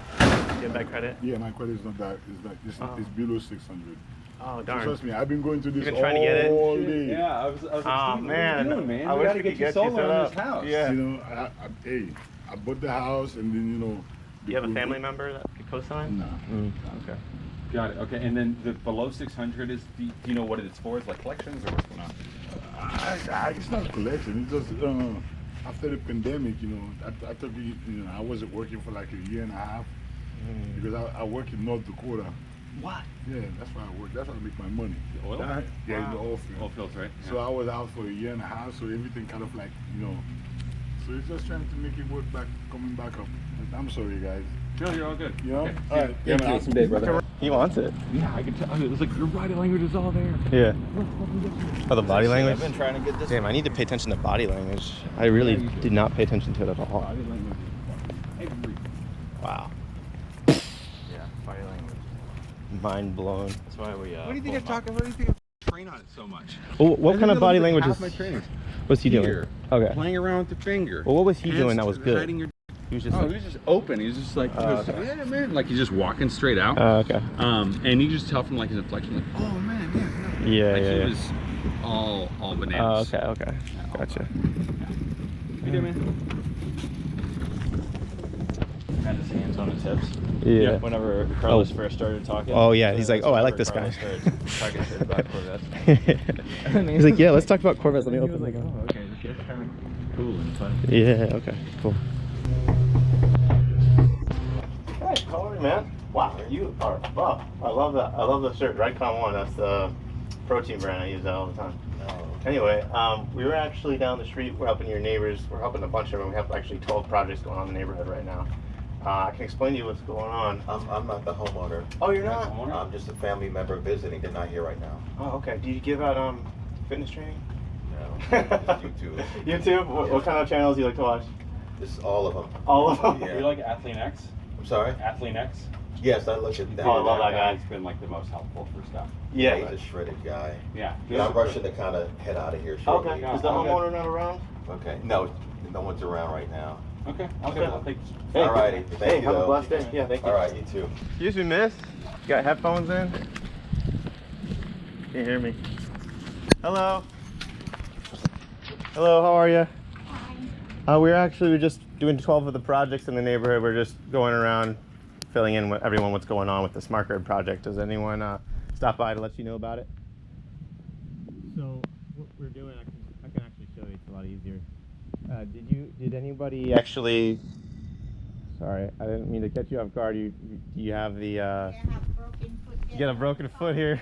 Get that credit? Yeah, my credit is not that. It's below 600. Oh, So darn. trust me, I've been going to this You've been trying to get it? all day. Yeah, I was like, Oh, Steve, man. what are you doing, man? I We wish gotta we get could you get you solar set on up. this house. Yeah. You know, hey, I bought the house and then Do you have a family member that could co-sign? No. Okay. Got it. Okay, and then the below 600 is, do you know what it's for? Is like collections or what's going on? It's not a collection. It's just after the pandemic, I took I wasn't working for like a year and a half because I work in North Dakota. What? Yeah, that's why I work. That's how I make my money. The oil? Yeah, in the oil field. Oil fields, right? So I was out for a year and a half, so everything kind of like, so it's just trying to make it work back, coming back up. I'm sorry, guys. No, you're all good. You know? Okay. All right. Yeah, man, some day, brother. He wants it. Yeah, I can tell. It was like your body language is all there. Yeah. Oh, the body language? I've been trying to get this. Damn, I need to pay attention to body language. I really did not pay attention to it at all. Body language. Every. Wow. Yeah, body language. Mind blown. That's why we. What do you think I'm talking? What do you think I train on it so much? Well, what kind of body language Half is? my training. What's he doing? Here. Okay. Playing around with the finger. Well, what was he Hands doing that was good? hiding your- He was just. Oh, like, he was just open. He was just like, okay. yeah, man. Like he's just walking straight out. Okay. And you just tell from like his inflection, like, oh man, yeah. Yeah, Like yeah, he yeah. was all Oh, bananas. okay. Gotcha. You do, man. Had his hands on his hips. Yeah. Whenever Carlos first started talking. Oh, yeah, he's like, oh, I like this Carlos guy. started talking shit about Corvettes. He's like, yeah, let's talk about Corvettes. Let me He open was the like, door. oh, okay, this guy's kind of cool and fun. Yeah. Okay. Cool. Hey, how are you, man? Wow, you are buff. I love that. I love the shirt. Dricon One. That's the protein brand. I use that all the time. Anyway, we were actually down the street. We're helping your neighbors. We're helping a bunch of them. We have actually 12 projects going on in the neighborhood right now. I can explain to you what's going on. I'm not the homeowner. Oh, you're not? I'm just a family member visiting. They're not here right now. Oh, okay. Do you give out fitness training? No. Just YouTube. YouTube? What kind of channels do you like to watch? This is all of them. All of them? Yeah. You like Athlete X? I'm sorry? Athlete X? Yes, I look at that. Oh, I love that guy. He's been like the most helpful for stuff. Yeah. He's a shredded guy. Yeah. But I'm rushing to kind of head out of here shortly. Okay. Is the homeowner not around? Okay. No one's around right now. Okay. Okay. I'll take Hey, Alrighty. Thank hey, you, have a though. blessed day. Yeah, thank you. All right, you too. Excuse me, miss. You got headphones in? Can't hear me. Hello. Hello, how are you? Hi. We're just doing 12 of the projects in the neighborhood. We're just going around filling in with everyone what's going on with the Smart Grid project. Does anyone stop by to let you know about it? So what we're doing, I can actually show you. It's a lot easier. Did anybody actually? Sorry, I didn't mean to catch you off guard. Do you have the? You got a broken foot here.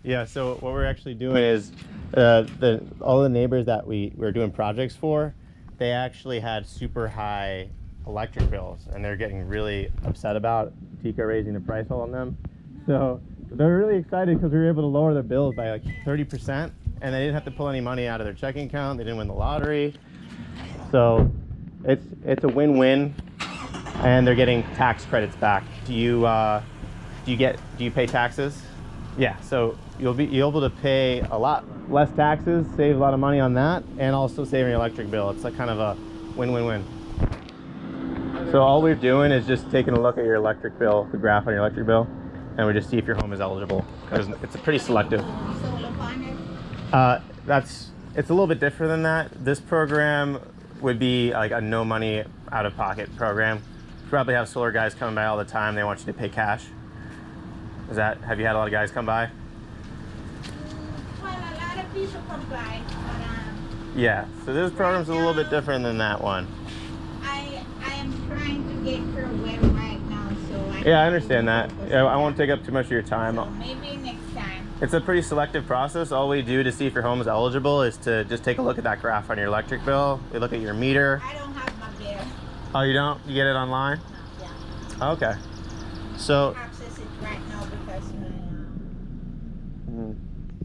Yeah. So what we're actually doing is, all the neighbors that we're doing projects for, they actually had super high electric bills, and they're getting really upset about Tika raising the price on them. So they're really excited because we were able to lower their bills by like 30%, and they didn't have to pull any money out of their checking account. They didn't win the lottery. So it's a win-win, and they're getting tax credits back. Do you pay taxes? Yeah, so you'll be able to pay a lot less taxes, save a lot of money on that, and also saving your electric bill. It's like kind of a win-win-win. So all we're doing is just taking a look at your electric bill, the graph on your electric bill, and we just see if your home is eligible. Because it's pretty selective. It's a little bit different than that. This program would be like a no money out-of-pocket program. You probably have solar guys coming by all the time. They want you to pay cash. Have you had a lot of guys come by? Well, a lot of people come by, but Yeah, so this program's a little bit different than that one. I am trying to get her well right now, so I Yeah, I understand that. Yeah, I won't take up too much of your time. So maybe next time. It's a pretty selective process. All we do to see if your home is eligible is to just take a look at that graph on your electric bill. We look at your meter. I don't have my bill. Oh, you don't? You get it online? No, yeah. Okay. So, Access it right now because my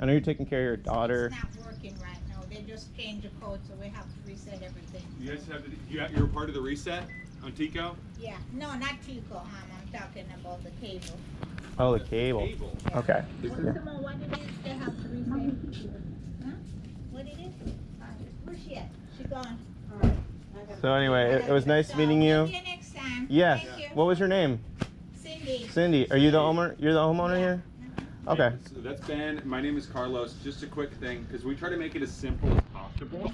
I know you're taking care of your daughter. it's not working right now. They just changed the code, so we have to reset everything. You guys have you're part of the reset on Tico? Yeah, no, not Tico. I'm talking about the cable. Oh, the cable. Okay. What it is they have to reset? Huh? What it is? Where's she at? She gone. All right. So anyway, it was nice meeting you. See you next time. Yes. Thank you. What was your name? Cindy. Cindy. Are you the owner? You're the homeowner here? Okay. So that's Ben. My name is Carlos. Just a quick thing, because we try to make it as simple as possible.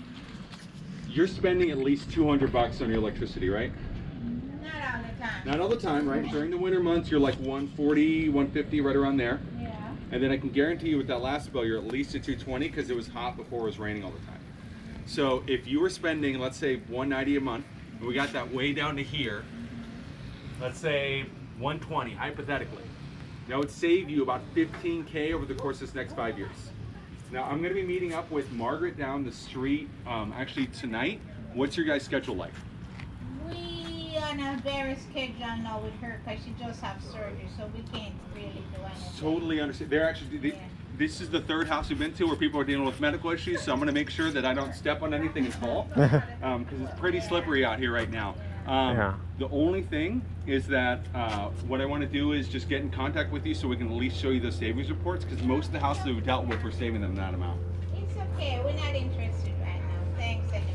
You're spending at least $200 on your electricity, right? Not all the time. Not all the time, right? During the winter months, you're like 140, 150, right around there. Yeah. And then I can guarantee you with that last bill, you're at least at 220 because it was hot before it was raining all the time. So if you were spending, let's say 190 a month, and we got that way down to here, let's say 120, hypothetically. That would save you about 15K over the course of this next 5 years. Now I'm gonna be meeting up with Margaret down the street, actually tonight. What's your guys' schedule like? We on a very schedule now with her because she just have surgery, so we can't really do anything. Totally understand. They're actually, this is the third house we've been to where people are dealing with medical issues, so I'm gonna make sure that I don't step on anything and fall, because it's pretty slippery out here right now. The only thing is that what I want to do is just get in contact with you so we can at least show you those savings reports, because most of the houses we've dealt with, we're saving them that amount. It's okay. We're not interested right now. Thanks anyways.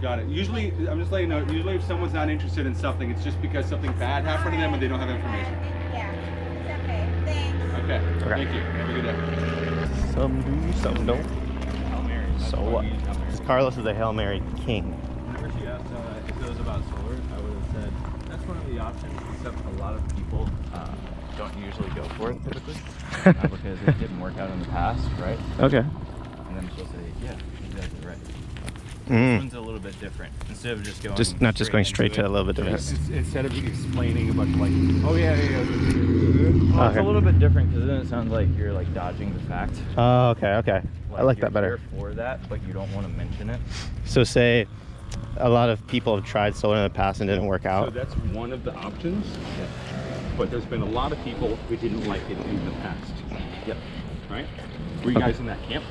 Got it. Usually, I'm just letting you know, usually if someone's not interested in something, it's just because something bad happened to them and they don't have information. Yeah, it's okay. Thanks. Okay. Thank you. Have a good day. Some do, some don't. Hail Mary. So what? Carlos is a Hail Mary king. Whenever she asked if it was about solar, I would have said that's one of the options, except a lot of people don't usually go for it typically because it didn't work out in the past, right? Okay. And then she'll say, yeah, exactly right. This Mm. one's a little bit different. Instead of just going Not just going straight to a little bit different. Instead of explaining a bunch of like, oh yeah. Well, it's Okay. a little bit different because then it sounds like you're like dodging the fact. Oh, okay, okay. I like that you're better. here for that, but you don't want to mention it. So say a lot of people have tried solar in the past and didn't work So out. that's one of the options. But there's been a lot of people who didn't like it in the past. Yep. Right? Were you guys in that camp?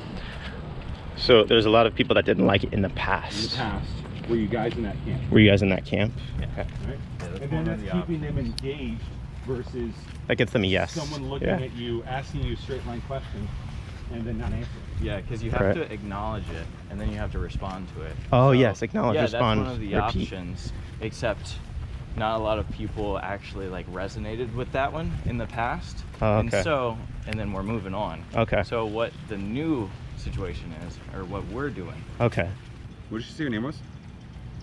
So there's a lot of people that didn't like it in the In the past. past. Were you guys in that camp? Were you guys in that camp? Right? Yeah, that's And one then of that's the keeping them engaged versus That gets them a yes. someone looking Yeah. at you, asking you straight line questions, and then not answering. Yeah, because you have Right. to acknowledge it, and then you have to respond to it. Oh, yes, acknowledge, yeah, respond, that's one of the repeat. options, except not a lot of people actually like resonated with that one in the past. Oh, okay. And then we're moving on. Okay. So what the new situation is, or what we're doing. Okay. What did you say your name was?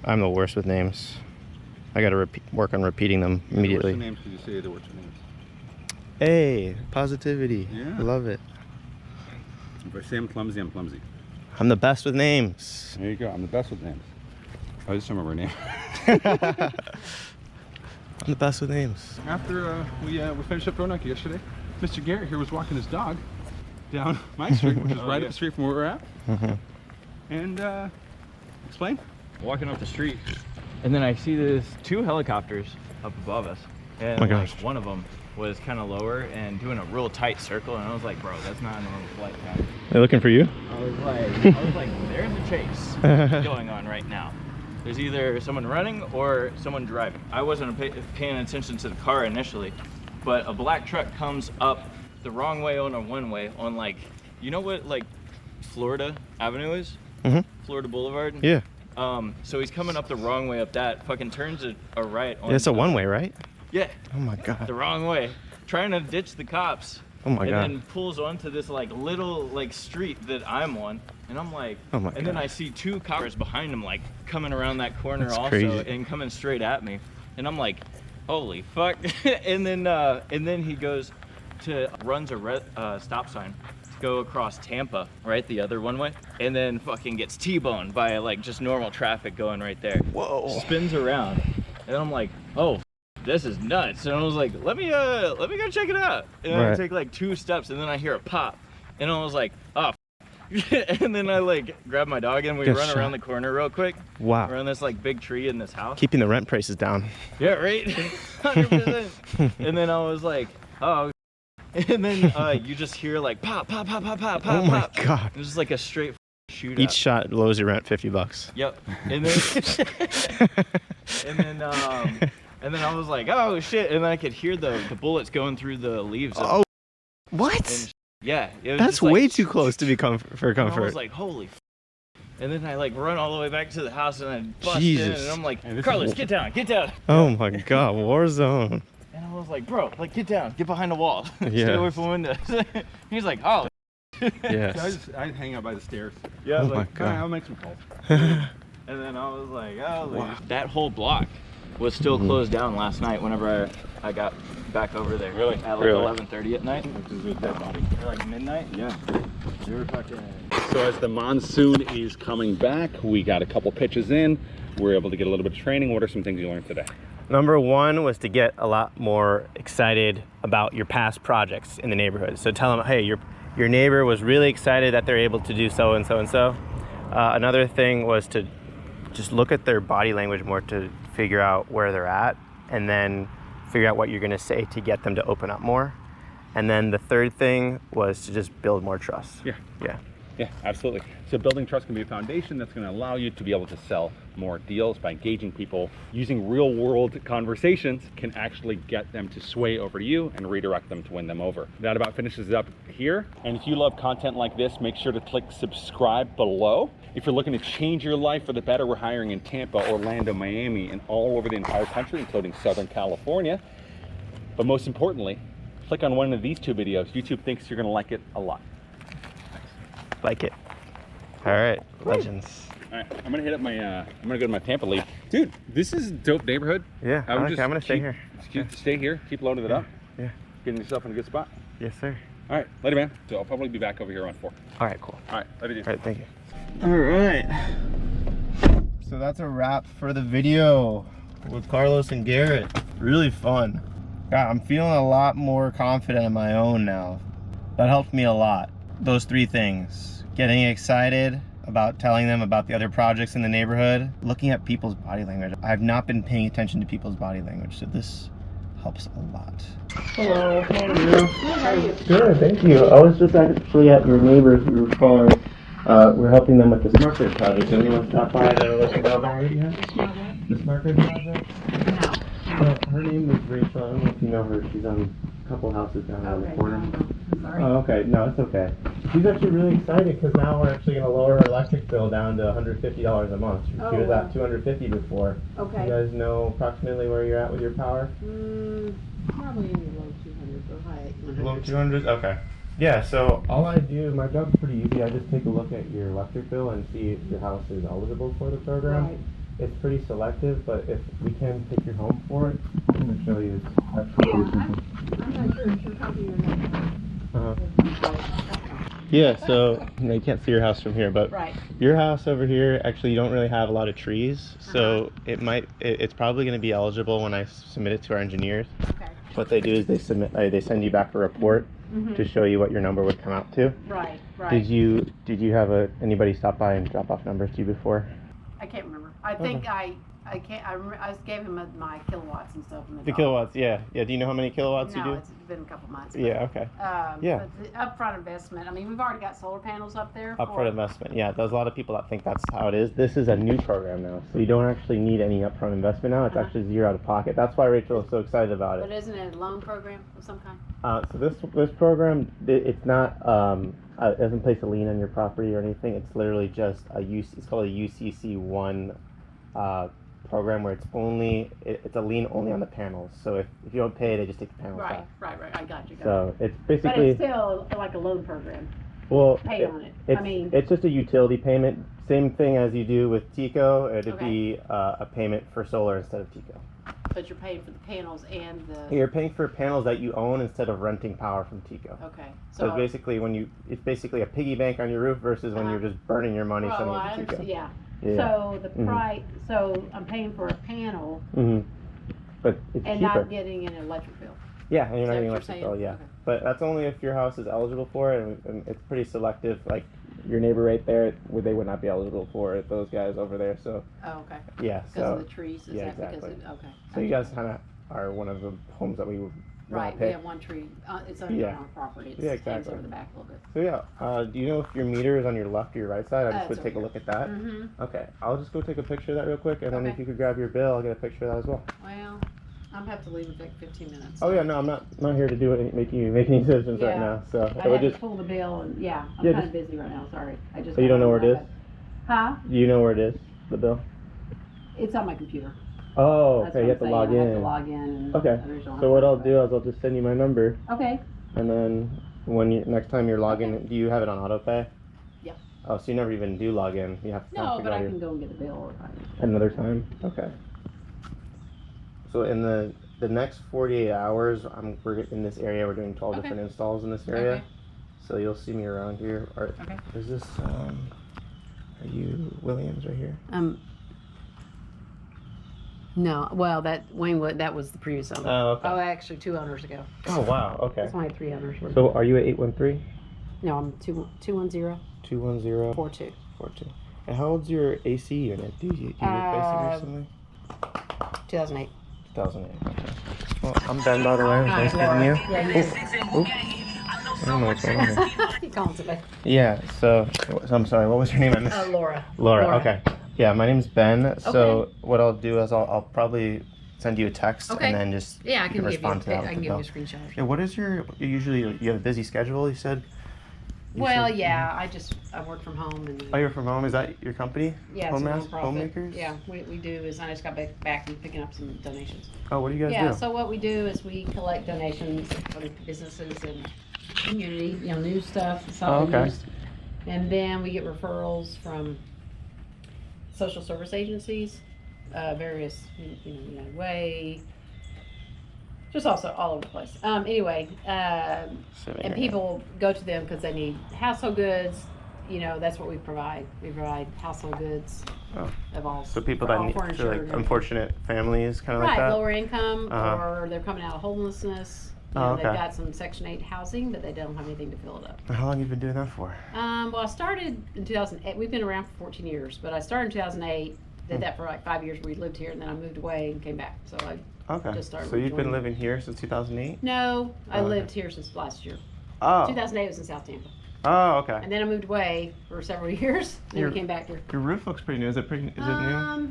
I'm the worst with names. I got to work on repeating them immediately. What's the names? Did you say the what's your names? Hey, positivity. Yeah. I love it. If I say I'm clumsy, I'm clumsy. I'm the best with names. There you go. I'm the best with names. I just remember her name. I'm the best with names. After we finished up Roanoke yesterday, Mr. Garrett here was walking his dog down my street, which is right up the street from where we're at. And explain. Walking up the street, and then I see this 2 helicopters up above us, and Oh my like, gosh. one of them was kind of lower and doing a real tight circle, and I was like, bro, that's not a normal flight path. They're looking for you? I was like, there's a chase going on right now. There's either someone running or someone driving. I wasn't paying attention to the car initially, but a black truck comes up the wrong way on a one-way on, like, you know what like Florida Avenue is? Florida Boulevard? Yeah. So he's coming up the wrong way up that, fucking turns a right on Yeah, it's a one-way, right? Yeah, Oh my god. the wrong way. Trying to ditch the cops Oh my God. And then pulls onto this like little like street that I'm on, and I'm like, Oh my and then God. I see two cops behind him like coming around that corner That's also crazy. and coming straight at me, and I'm like, holy fuck. and then he goes to runs a stop sign to go across Tampa, right, the other one way, and then fucking gets T-boned by like just normal traffic going right there. Whoa. Spins around, and I'm like, oh, this is nuts. And I was like, let me go check it out. And I take like 2 steps, and then I hear a pop, and I was like, oh. And then I like grab my dog and we Get run shot. around the corner real quick. Wow. Around this like big tree in this house. Keeping the rent prices down. Yeah, right. 100%. And then I was like, oh. And then you just hear like pop, pop, pop, pop, pop, pop. Oh my pop. God. It was just like a straight shootout. Each shot lowers your rent $50. Yep. And then and then I was like, oh shit, and then I could hear the bullets going through the leaves. Oh, what? And yeah, it was That's just, like, way too close to be for and comfort. I was like, holy f. And then I like run all the way back to the house and I bust Jesus. in and I'm like, Carlos, get down, get down. Oh my God, war zone. And I was like, bro, like get down, get behind the wall. Yeah. Stay away from windows. He's like, oh. Yes. So I hang out by the stairs. Yeah, I Oh was my like, God. I'll make some calls. and then I was like, oh, that whole block was still closed down last night whenever I got back over there. Really? At like 11:30 at night. Which is a dead body. Or like midnight. Yeah. You're fucking. So as the monsoon is coming back, we got a couple pitches in. We're able to get a little bit of training. What are some things you learned today? Number one was to get a lot more excited about your past projects in the neighborhood. So tell them, hey, your neighbor was really excited that they're able to do so and so and so. Another thing was to just look at their body language more to figure out where they're at, and then figure out what you're gonna say to get them to open up more. And then the third thing was to just build more trust. Yeah. Yeah. Yeah, absolutely. So building trust can be a foundation that's going to allow you to be able to sell more deals by engaging people. Using real world conversations can actually get them to sway over to you and redirect them to win them over. That about finishes it up here. And if you love content like this, make sure to click subscribe below. If you're looking to change your life for the better, we're hiring in Tampa, Orlando, Miami, and all over the entire country, including Southern California. But most importantly, click on one of these 2 videos. YouTube thinks you're going to like it a lot. Like it. All right, legends. All right, I'm gonna hit up my. I'm gonna go to my Tampa league, dude. This is a dope neighborhood. Yeah, I would I'm gonna stay here. Stay here. Keep loading it up. Yeah. Getting yourself in a good spot. Yes, sir. All right, later, man. So I'll probably be back over here around 4. All right, cool. All right, later, dude. All right, thank you. All right. So that's a wrap for the video with Carlos and Garrett. Really fun. God, I'm feeling a lot more confident in my own now. That helped me a lot. Those 3 things. Getting excited about telling them about the other projects in the neighborhood. Looking at people's body language. I've not been paying attention to people's body language, so this helps a lot. Hello, how are you? Good, thank you. I was just actually at your neighbor's farm. We're helping them with the Smart Grid project. Did anyone stop by to let you know about it yet? The Smart Grid project? No. Her name is Rachel. I don't know if you know her. She's on a couple houses down on the corner. Oh, okay. No, it's okay. She's actually really excited because now we're actually going to lower her electric bill down to $150 a month. She was at $250 before. Okay. You guys know approximately where you're at with your power? Probably in the low 200s or high 100s. Low 200s? Okay. Yeah, so all I do, my job's pretty easy. I just take a look at your electric bill and see if your house is eligible for the program. Right. It's pretty selective, but if we can pick your home for it, I'm going to show you. It's actually pretty simple. I'm not sure. She'll probably your Yeah, so you can't see your house from here, but Right. your house over here, actually you don't really have a lot of trees, so it's probably going to be eligible when I submit it to our engineers. Okay. What they do is they send you back a report to show you what your number would come out to. Right, right. Did you have anybody stop by and drop off numbers to you before? I can't remember. I think I gave him my kilowatts and stuff. The kilowatts, yeah. Do you know how many kilowatts you do? No, it's been a couple months. Yeah, okay. Yeah. But the upfront investment, I mean, we've already got solar panels up there. Upfront investment, yeah. There's a lot of people that think that's how it is. This is a new program now, so you don't actually need any upfront investment now. It's actually zero out of pocket. That's why Rachel is so excited about it. But isn't it a loan program of some kind? So this program, it's not, it doesn't place a lien on your property or anything. It's literally just it's called a UCC1 program where it's a lien only on the panels. So if you don't pay, they just take the panels Right, off. right. I got you. So it's But basically it's still like a loan program. well, Pay on it. it's just a utility payment. Same thing as you do with Tico. It'd Okay. be a payment for solar instead of Tico. But you're paying for the panels and the. You're paying for panels that you own instead of renting power from Tico. Okay. So it's basically it's basically a piggy bank on your roof versus when Uh-huh. you're just burning your money Well, sending I it to Tico. understand. Yeah. Yeah. So the Mhm. price. So I'm paying for a panel But it's and cheaper. not getting an electric bill. Yeah, and you're Is not that getting what electric you're bill, saying? yeah. Okay. But that's only if your house is eligible for it, and it's pretty selective. Like your neighbor right there, they would not be eligible for it. Those guys over there, so Oh, okay. yeah. Because So of the trees. Is yeah, that exactly. because of, okay. So you guys kind of are one of the homes that we would Right. want to We pick. have one tree. It's under Yeah. our property. It's Yeah, hangs exactly. over the back a little bit. So yeah, do you know if your meter is on your left or your right side? I just it's would over take a here. look at that. Mhm. Okay, I'll just go take a picture of that real quick, and then Okay. if you could grab your bill, I'll get a picture of that as well. Well, I'm have to leave in 15 minutes. Oh yeah, no, I'm not here to do it, make any decisions right Yeah. now. So I I would had just. to pull the bill and yeah, I'm Yeah, kind of just- busy right now. Sorry. I just. Oh, you don't know where it is? Huh? Do you know where it is? The bill. It's on my computer. Oh, That's okay. what You have to I'm log saying. I have in. to log in. And Okay. others don't So have what to. I'll do is I'll just send you my number, Okay. and then next time you're logging, do you have it on autopay? Yeah. Oh, so you never even do log in. You have to No, figure but out I can go and get the bill if I. another time. Okay. So in the next 48 hours, we're in this area. We're doing 12 Okay. different installs in this area. Okay. So you'll see me around here. Okay. Is this are you Williams right here? No, well, that Waynewood, that was the previous owner. Oh, okay. Oh, actually, 2 owners ago. Oh wow. Okay. That's only 3 owners. So are you at 813? No, I'm 210 210 42. 42. And how old's your AC unit? Do you replace it recently? 2008. 2008. Okay. Well, I'm Ben, by the way. It was nice meeting you. Yeah, Oop. I don't know what's going on here. you calling today? Yeah, so I'm sorry, what was your name? I missed. Laura. Laura, okay. Yeah, my name's Ben. So what I'll do is I'll probably send you a text Okay. and then just Yeah, I you can give you respond to that. I can give you a screenshot. Yeah, what is you have a busy schedule, you said? Well, yeah, I work from home and. Oh, you're from home? Is that your company? Yeah, it's a nonprofit. Homemakers? Yeah, we do is I just got back from picking up some donations. Oh, what do you guys Yeah, do? so what we do is we collect donations from businesses and community, new stuff. It's all okay. used. And then we get referrals from social service agencies, various, United Way, just also all over the place. Anyway, and people go to them because they need household goods. That's what we provide. We provide household goods of all. So people for that all need, furniture for like and- unfortunate families, kind of right, like that? lower income, Uh-huh. or they're coming out of homelessness. Oh, They've okay. got some Section 8 housing, but they don't have anything to fill it up. How long have you been doing that for? Well, I started in 2008. We've been around for 14 years, but I started in 2008. Did that for like 5 years. We lived here, and then I moved away and came back. So I Okay. just started. So you've been rejoining. living here since 2008? No, I Oh, okay. lived here since last year. Oh. 2008 was in South Tampa, Oh, okay. and then I moved away for several years. Then Your- we came back here. Your roof looks pretty new. Is it new? I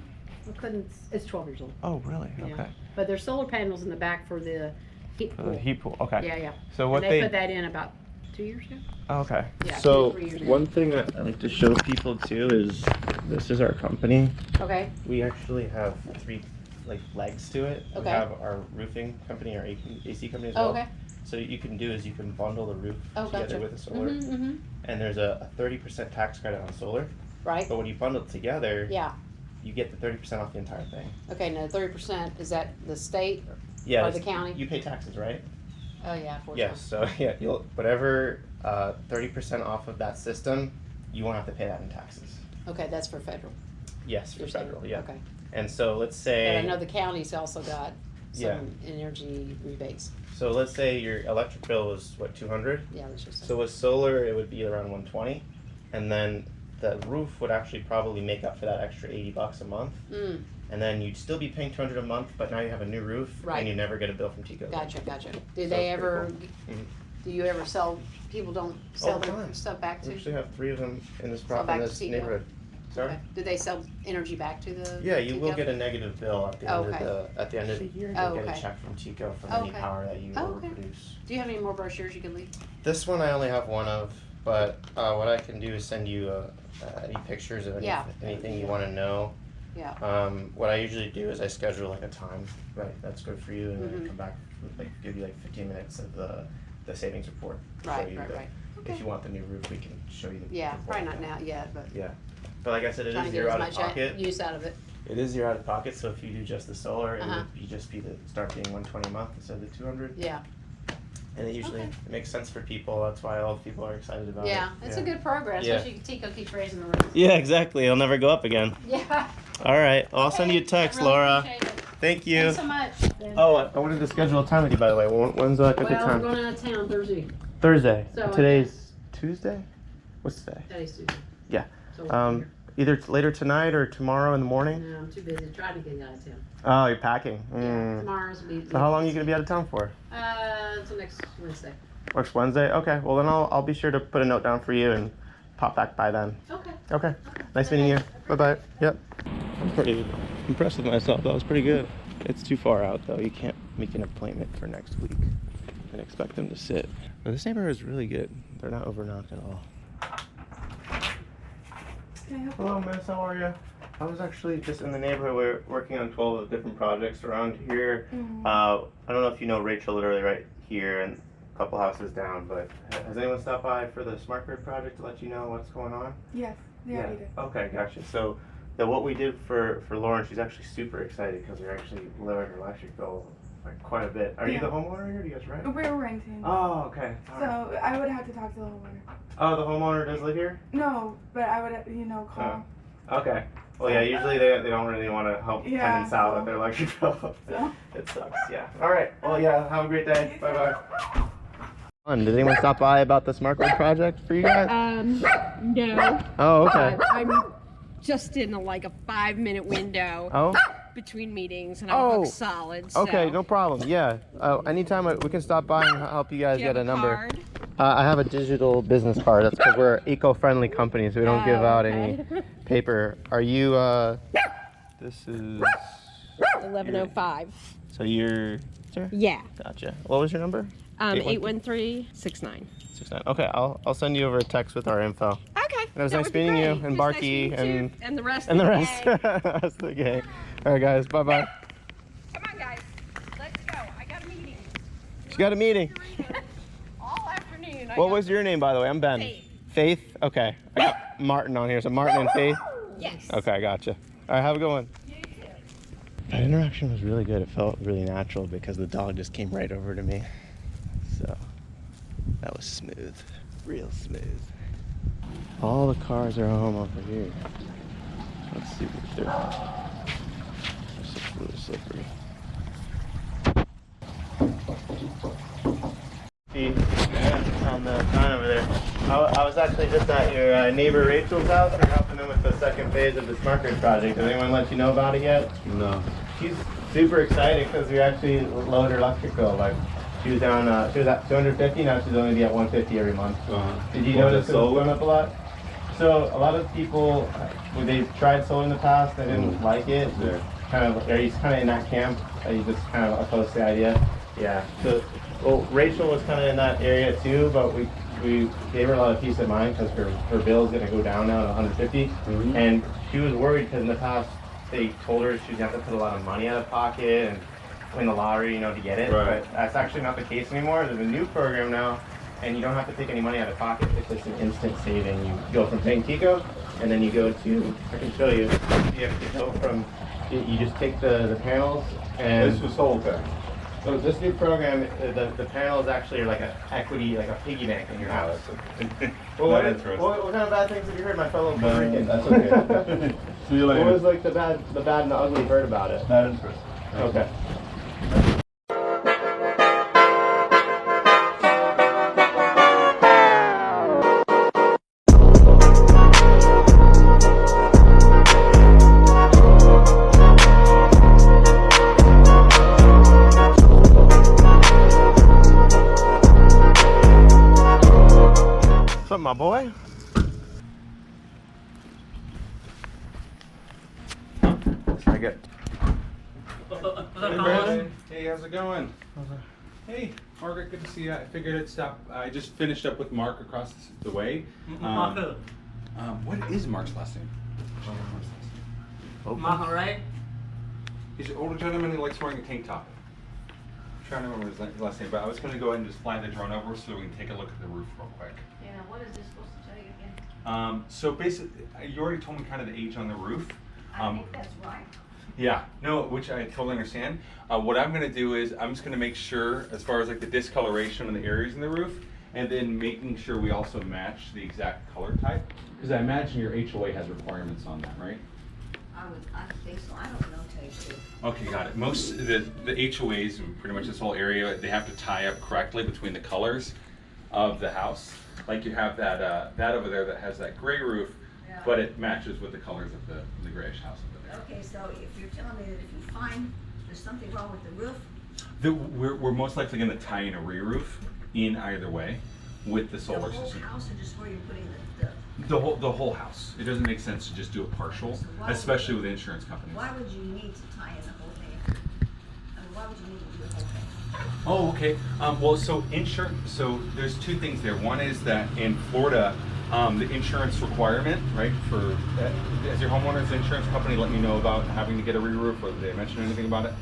couldn't. It's 12 years old. Oh, really? Yeah. Okay. But there's solar panels in the back for the heat For pool. the heat pool. Okay. Yeah, yeah. So what and they put that in about 2 years ago. Oh, okay. Yeah, So 2 or 3 years ago. one thing that I like to show people too is this is our company. Okay. We actually have 3 legs to it. We Okay. have our roofing company, our AC company as Oh, well. okay. So what you can do is you can bundle the roof together Gotcha. with the solar, Mm-hmm. and there's a 30% tax credit on solar. Right. But when you bundle it together, Yeah. you get the 30% off the entire thing. Okay. Now 30%, is that the state Yeah. or the county? You pay taxes, right? Oh yeah. Yes. So yeah, you'll whatever 30% off of that system, you won't have to pay that in taxes. Okay, that's for federal. Yes, for You're saying? federal. Yeah. Okay. And so let's But say. I know the county's also got some Yeah. energy rebates. So let's say your electric bill was what 200. Yeah, let's just say. So with solar, it would be around 120, and then the roof would actually probably make up for that extra $80 a month. Mm, And then you'd still be paying 200 a month, but now you have a new roof, Right. and you never get a bill from Tico. gotcha. Do So they it's pretty ever? cool. Mhm. Do you ever sell? People don't sell All the their time. stuff back We to. actually have 3 of them in this Sell back to Tico? neighborhood. Sorry. Okay. Do they sell energy back to the? Yeah, you will Tico? get a negative bill at the end Okay. at the end of the year. Oh, You'll get okay. a check from Tico from Okay. any power that you Oh, okay. overproduce. Do you have any more brochures you can leave? This one I only have one of, but what I can do is send you any pictures of Yeah. anything you want to know. Yeah. What I usually do is I schedule like a time, right? That's good for you, and then I come back with like give you like 15 minutes of the savings report. To Right, show you right, the, right. If you want the new roof, we can show you the. Yeah, report. probably not now yet, but Yeah, but like I said, it trying is to get zero as out of much pocket. use out of it. It is zero out of pocket, so if you do just the solar, it Uh-huh. would be just be the start being 120 a month instead of the 200. Yeah. And it usually Okay. it makes sense for people. That's why all the people are excited about it. Yeah, it's a good program, Yeah. especially Tico keeps raising the roof. Yeah, exactly. It'll never go up again. Yeah. All right. Well, I'll send you a text, I really Laura. appreciate it. Thank you. Thanks so much. Ben. Oh, I wanted to schedule a time with you, by the way. When's a good Well, we're time? going out of town Thursday. Thursday. So, Today's Tuesday? What's today? Today's Tuesday. Yeah. So Either later tonight or tomorrow in the morning? no, I'm too busy trying to get out of town. Oh, you're packing. Yeah, tomorrow's will be. So how long are you going to be out of town for? Until next Wednesday. Next Wednesday? Okay. Well, then I'll be sure to put a note down for you and pop back by then. Okay. Okay. Nice meeting you. Bye-bye. Yep. I'm pretty impressed with myself. That was pretty good. It's too far out, though. You can't make an appointment for next week and expect them to sit. But this neighborhood is really good. They're not overknocked at all. Hello, miss. How are you? I was actually just in the neighborhood. We're working on 12 different projects around here. I don't know if you know Rachel, literally right here and a couple houses down, but has anyone stopped by for the smart grid project to let you know what's going on? Yes, they already did. Okay, gotcha. So what we did for Lauren, she's actually super excited because we're actually lowering her electric bill like quite a bit. Are you the homeowner here? Do you guys rent? We're renting. Oh, okay. All So right. I would have to talk to the homeowner. Oh, the homeowner does live here? No, but I would, call. Okay. Well, yeah, usually they don't really want to help tenants out with their electric bill. It sucks, yeah. All right. Well, yeah, have a great day. Bye-bye. Did anyone stop by about the smart grid project for you guys? No. Oh, okay. I'm just in like a 5-minute window between meetings, and I'm booked solid. So. Okay, no problem. Yeah. Anytime we can stop by and help you guys get a number. Card? I have a digital business card. That's because we're an eco-friendly company, so we don't give out any paper. Are you, this is... 1105. So you're... Sir? Yeah. Gotcha. What was your number? 813-69. 69. Okay, I'll send you over a text with our info. Okay. And it was nice meeting you, and Barky, and the rest and of the the rest. gang. Rest of the gang. All right, guys. Bye-bye. Come on, guys. Let's go. I got a meeting. She got a meeting. All afternoon. What was your name, by the way? I'm Ben. Faith. Faith? Okay. I got Martin on here, so Martin and Faith? Yes. Okay, gotcha. All right, have a good one. That interaction was really good. It felt really natural because the dog just came right over to me. So that was smooth, real smooth. All the cars are home over here. Let's see if they're just really slippery. On the sign over there. I was actually just at your neighbor Rachel's house. We're helping them with the second phase of the smart grid project. Did anyone let you know about it yet? No. She's super excited because we actually lowered her electric bill. Like she was down, she was at 250. Now she's only be at 150 every month. Did you notice it was going up a lot? So a lot of people, when they've tried solar in the past, they didn't like it. He's kind of in that camp. He's just kind of opposed to the idea. Yeah. So, well, Rachel was kind of in that area too, but we gave her a lot of peace of mind because her bill is going to go down now to 150, and she was worried because in the past they told her she'd have to put a lot of money out of pocket and win the lottery, to get it. Right. But that's actually not the case anymore. There's a new program now, and you don't have to take any money out of pocket. It's just an instant saving. You go from paying Tico, and then you go to, I can show you. You have to go from, you just take the panels and. This was sold there. So this new program, the panels actually are like an equity, like a piggy bank in your house. Well, what kind of bad things have you heard, my fellow Puerto Rican? That's okay. See you later. What was like the bad and the ugly heard about it? Not interesting. Okay. What's up, my boy? I get. Hey, Brandon. Hey, how's it going? Hey, Margaret, good to see you. I figured I'd stop. I just finished up with Mark across the way. What is Mark's last name? Margaret, right? He's an older gentleman. He likes wearing a tank top. I'm trying to remember his last name, but I was going to go ahead and just fly the drone over so we can take a look at the roof real quick. Yeah, what is this supposed to tell you again? So basically, you already told me kind of the age on the roof. I think that's right. Yeah, no, which I totally understand. What I'm going to do is I'm just going to make sure, as far as like the discoloration on the areas in the roof, and then making sure we also match the exact color type. Because I imagine your HOA has requirements on that, right? I think so. I don't know, tell you the truth. Okay, got it. Most of the HOAs, and pretty much this whole area, they have to tie up correctly between the colors of the house. Like you have that that over there that has that gray roof, Yeah. but it matches with the colors of the grayish house over there. Okay, so if you're telling me that if you find there's something wrong with the roof, We're most likely going to tie in a re-roof in either way with the solar the whole system. house or just where you're putting the The whole house. It doesn't make sense to just do a partial, especially with insurance companies. why would you need to tie in the whole thing? I mean, why would you need to do the whole thing? Oh, okay. Well, so insurance. So there's two things there. One is that in Florida, the insurance requirement, right, for as your homeowner's insurance company let you know about having to get a re-roof, or did they mention anything about it?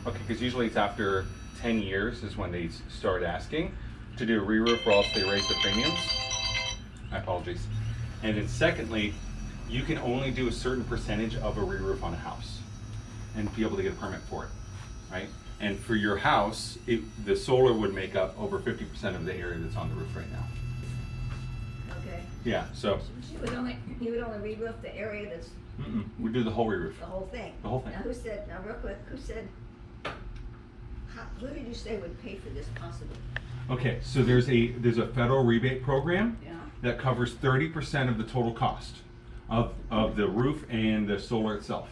Okay, because usually it's after 10 years is when they start asking to do a re-roof, or else they raise the premiums. My apologies. And then secondly, you can only do a certain percentage of a re-roof on a house and be able to get a permit for it, right? And for your house, the solar would make up over 50% of the area that's on the roof right now. Okay. Yeah, so You would only re-roof the area that's we do the whole re-roof. the whole thing. The whole thing. Now real quick, who did you say would pay for this possibly? Okay, so there's a federal rebate program Yeah. that covers 30% of the total cost of the roof and the solar itself.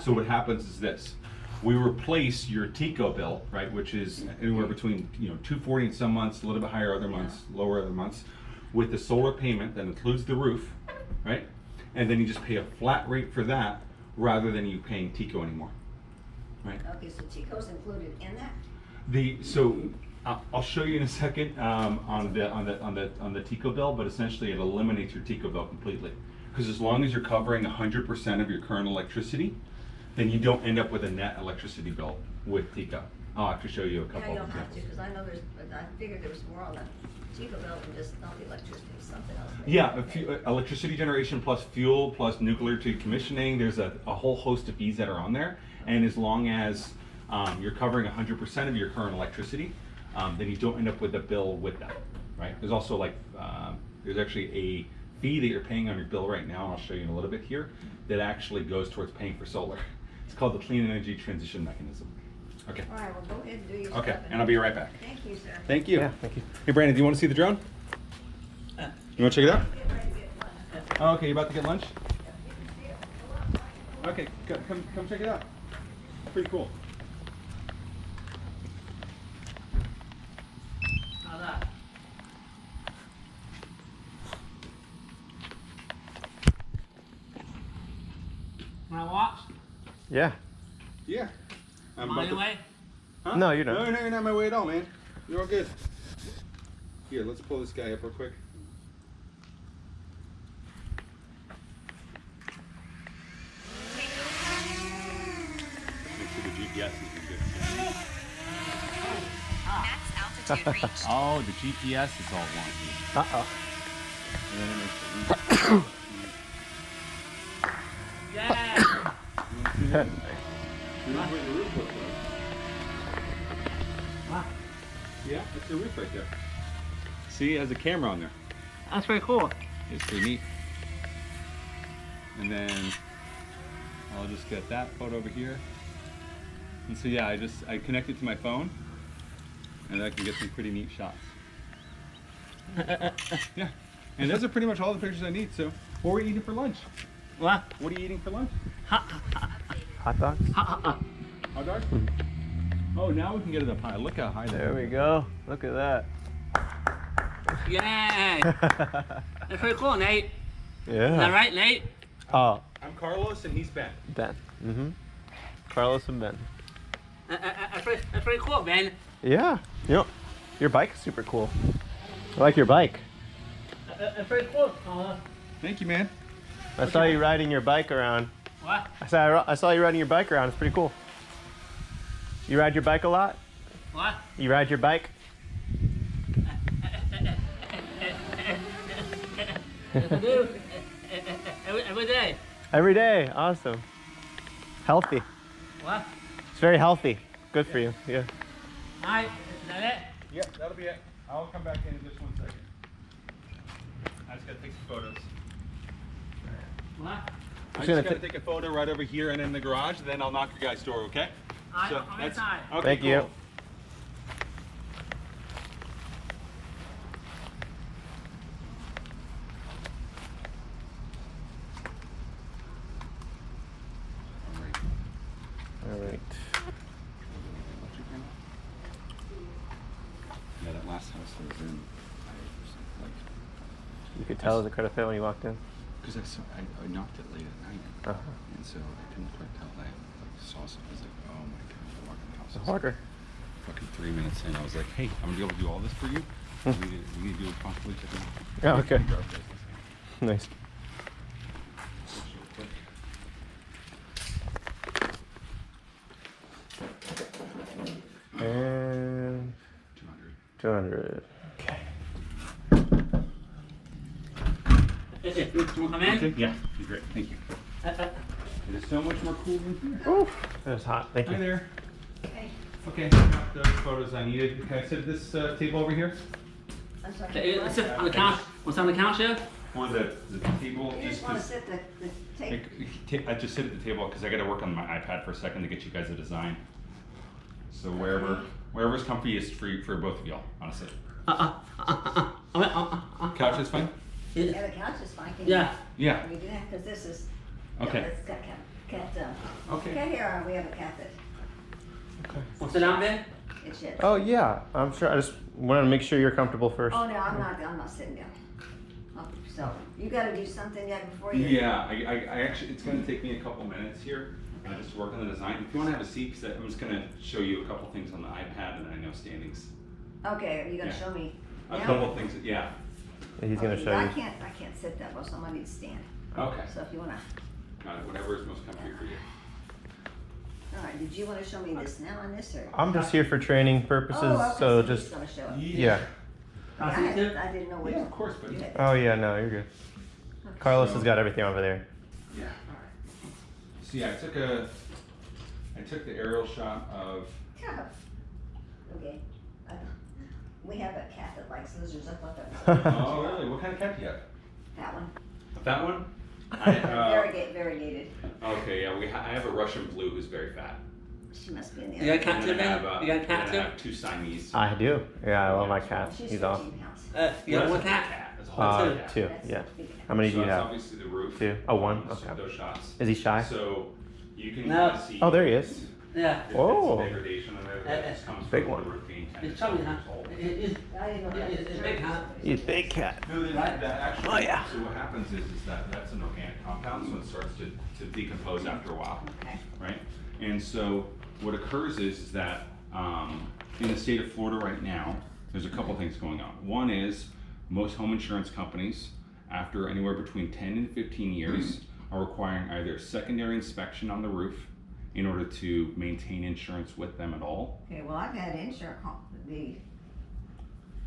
So what happens is this: we replace your TICO bill, right, which is anywhere between $240 in some months, a little bit higher other months, lower other months, with the solar payment that includes the roof, right? And then you just pay a flat rate for that rather than you paying TICO anymore, right? Okay, so Tico's included in that? I'll show you in a second on the TICO bill, but essentially it eliminates your TICO bill completely. Because as long as you're covering 100% of your current electricity, then you don't end up with a net electricity bill with TICO. I'll have to show you a couple Yeah, of you'll have to, examples. because I know I figured there was more on the Tico bill than just not the electricity, something else. Yeah, electricity generation plus fuel plus nuclear decommissioning. There's a whole host of fees that are on there, and as long as you're covering 100% of your current electricity, then you don't end up with a bill with that, right? There's also there's actually a fee that you're paying on your bill right now, and I'll show you in a little bit here, that actually goes towards paying for solar. It's called the Clean Energy Transition Mechanism. Okay. All right, well, go ahead and do your stuff. Okay, and I'll be right back. Thank you, sir. Thank you. Yeah, thank you. Hey, Brandon, do you want to see the drone? You want to check it out? Oh, okay, you about to get lunch? Okay, come check it out. Pretty cool. How's that? Wanna watch? Yeah. Yeah. I'm On about your to- way? Huh? No, you're not. No, you're not on my way at all, man. You're all good. Here, let's pull this guy up real quick. Make sure the GPS is good. Max altitude reached. Oh, the GPS is all wonky. Uh-oh. And then it makes Yeah! the what the roof looks like. Wow. Yeah, that's the roof right there. See, it has a camera on there. That's pretty cool. It's pretty neat. And then I'll just get that photo over here. And so yeah, I connect it to my phone, and I can get some pretty neat shots. Yeah, and those are pretty much all the pictures I need. So, what are we eating for lunch? What? What are you eating for lunch? Hot dogs? Hot dog? Oh, now we can get it up high. Look how high that There is. we go. Look at that. Yay! That's pretty cool, Nate. Yeah. Is that right, Nate? Oh, I'm Carlos, and he's Ben. Ben. Mm-hmm. Carlos and Ben. That's pretty cool, Ben. Yeah. Your bike is super cool. I like your bike. That's pretty cool. Thank you, man. I saw you riding your bike around. What? I saw you riding your bike around. It's pretty cool. You ride your bike a lot? What? You ride your bike? I do. Every day. Every day. Awesome. Healthy. What? It's very healthy. Good for you. Yeah. Alright, is that it? Yep, that'll be it. I'll come back in just 1 second. I just gotta take some photos. What? I just gotta take a photo right over here and in the garage, then I'll knock your guy's door, okay? I'm inside. Okay, Thank you. cool. All right. Yeah, that last house I was in, You could tell it was a credit fit when you walked in. because I knocked it late at night, and so I didn't quite tell. I saw something. I was like, oh my god, I walked in the house. It's harder. Fucking 3 minutes in, I was like, hey, I'm gonna be able to do all this for you. we need to do it properly today. Oh, okay. Nice. And 200. Okay. You come in? Okay, yeah, you're great. Thank you. It is so much more cool in here. Ooh, that's hot. Thank you. Hi there. Okay, I got those photos I needed. Can I sit at this table over here? I'm sorry. It's on the couch. What's on the couch here? On the table. You just want to sit the tape. I just sit at the table because I got to work on my iPad for a second to get you guys a design. So wherever's comfy is for both of y'all, honestly. Couch is fine. Yeah, the couch is fine. Can Yeah. Yeah. We do that because this is. Okay. Yeah, it's got cat. Okay. Cat here. We have a cat that. What's it on there? It's shit. Oh yeah, I'm sure. I just wanted to make sure you're comfortable first. Oh no, I'm not sitting down. Oh, so you got to do something yet before you. Yeah, I actually, it's going to take me a couple minutes here just to work on the design. If you want to have a seat, because I'm just going to show you a couple things on the iPad and I know standings. Okay, are you gonna show me? A now? couple things, yeah. He's going to show I you. can't sit that well, so I need to stand. Okay. So if you wanna. Got it, whatever is most comfy for you. All right. Did you want to show me this now on this or? I'm just here for training purposes, Oh, okay, so you're just gonna show it. yeah. I didn't know what. Yeah, of course, buddy. Oh yeah, no, you're good. Carlos has got everything over there. Yeah. So yeah, I took the aerial shot of. Okay. We have a cat that likes lizards. I thought that was. Oh really? What kind of cat do you have? That one. That one? Variegated. Okay, yeah, I have a Russian blue who's very fat. She must be in the You got a other. cat too, man? You got a cat I too? have 2 Siamese. I do. Yeah, I love my cat. She's He's 15 awesome. pounds. You got one That's a cat? That's a whole cat. 2. Yeah. How many do you So that's have? obviously the roof. 2. Oh, 1. So Okay. those shots. Is he shy? So you can No. kind of see. Oh, there he is. Yeah. There's Whoa. some degradation in there that just comes Big from one. the roof being 10 It's chubby, huh? years old. It's big, huh? He's a big cat. No, that actually. Oh, yeah. So what happens is that that's an organic compound, so it starts to decompose after a while. Okay. Right? And so what occurs is that in the state of Florida right now, there's a couple things going on. One is most home insurance companies, after anywhere between 10 and 15 years, are requiring either a secondary inspection on the roof in order to maintain insurance with them at all. Okay. Well, I've had insurance.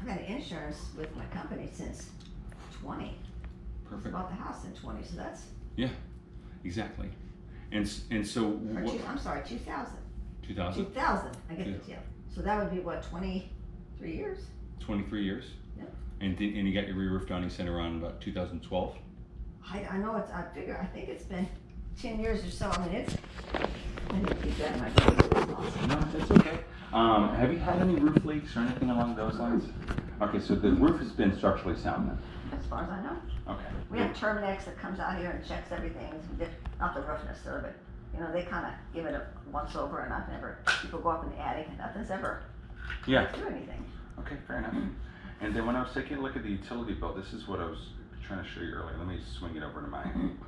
I've had insurance with my company since 20. Perfect. Bought the house in 20, so that's. Yeah, exactly. And so what? I'm sorry, 2000. 2000? 2000. I get the deal. So that would be what, 23 years? 23 years. Yep. And you got your re-roof done, you said around about 2012? I know it's. I think it's been 10 years or so. I mean, it's. I need to keep that in my brain. No, that's okay. Have you had any roof leaks or anything along those lines? Okay, so the roof has been structurally sound then? As far as I know. Okay. We have Terminex that comes out here and checks everything. Not the roof necessarily, but you know, they kind of give it a once over, and I've never. People go up in the attic and nothing's ever. Yeah. Do anything. Okay, fair enough. And then when I was taking a look at the utility bill, this is what I was trying to show you earlier. Let me swing it over to mine.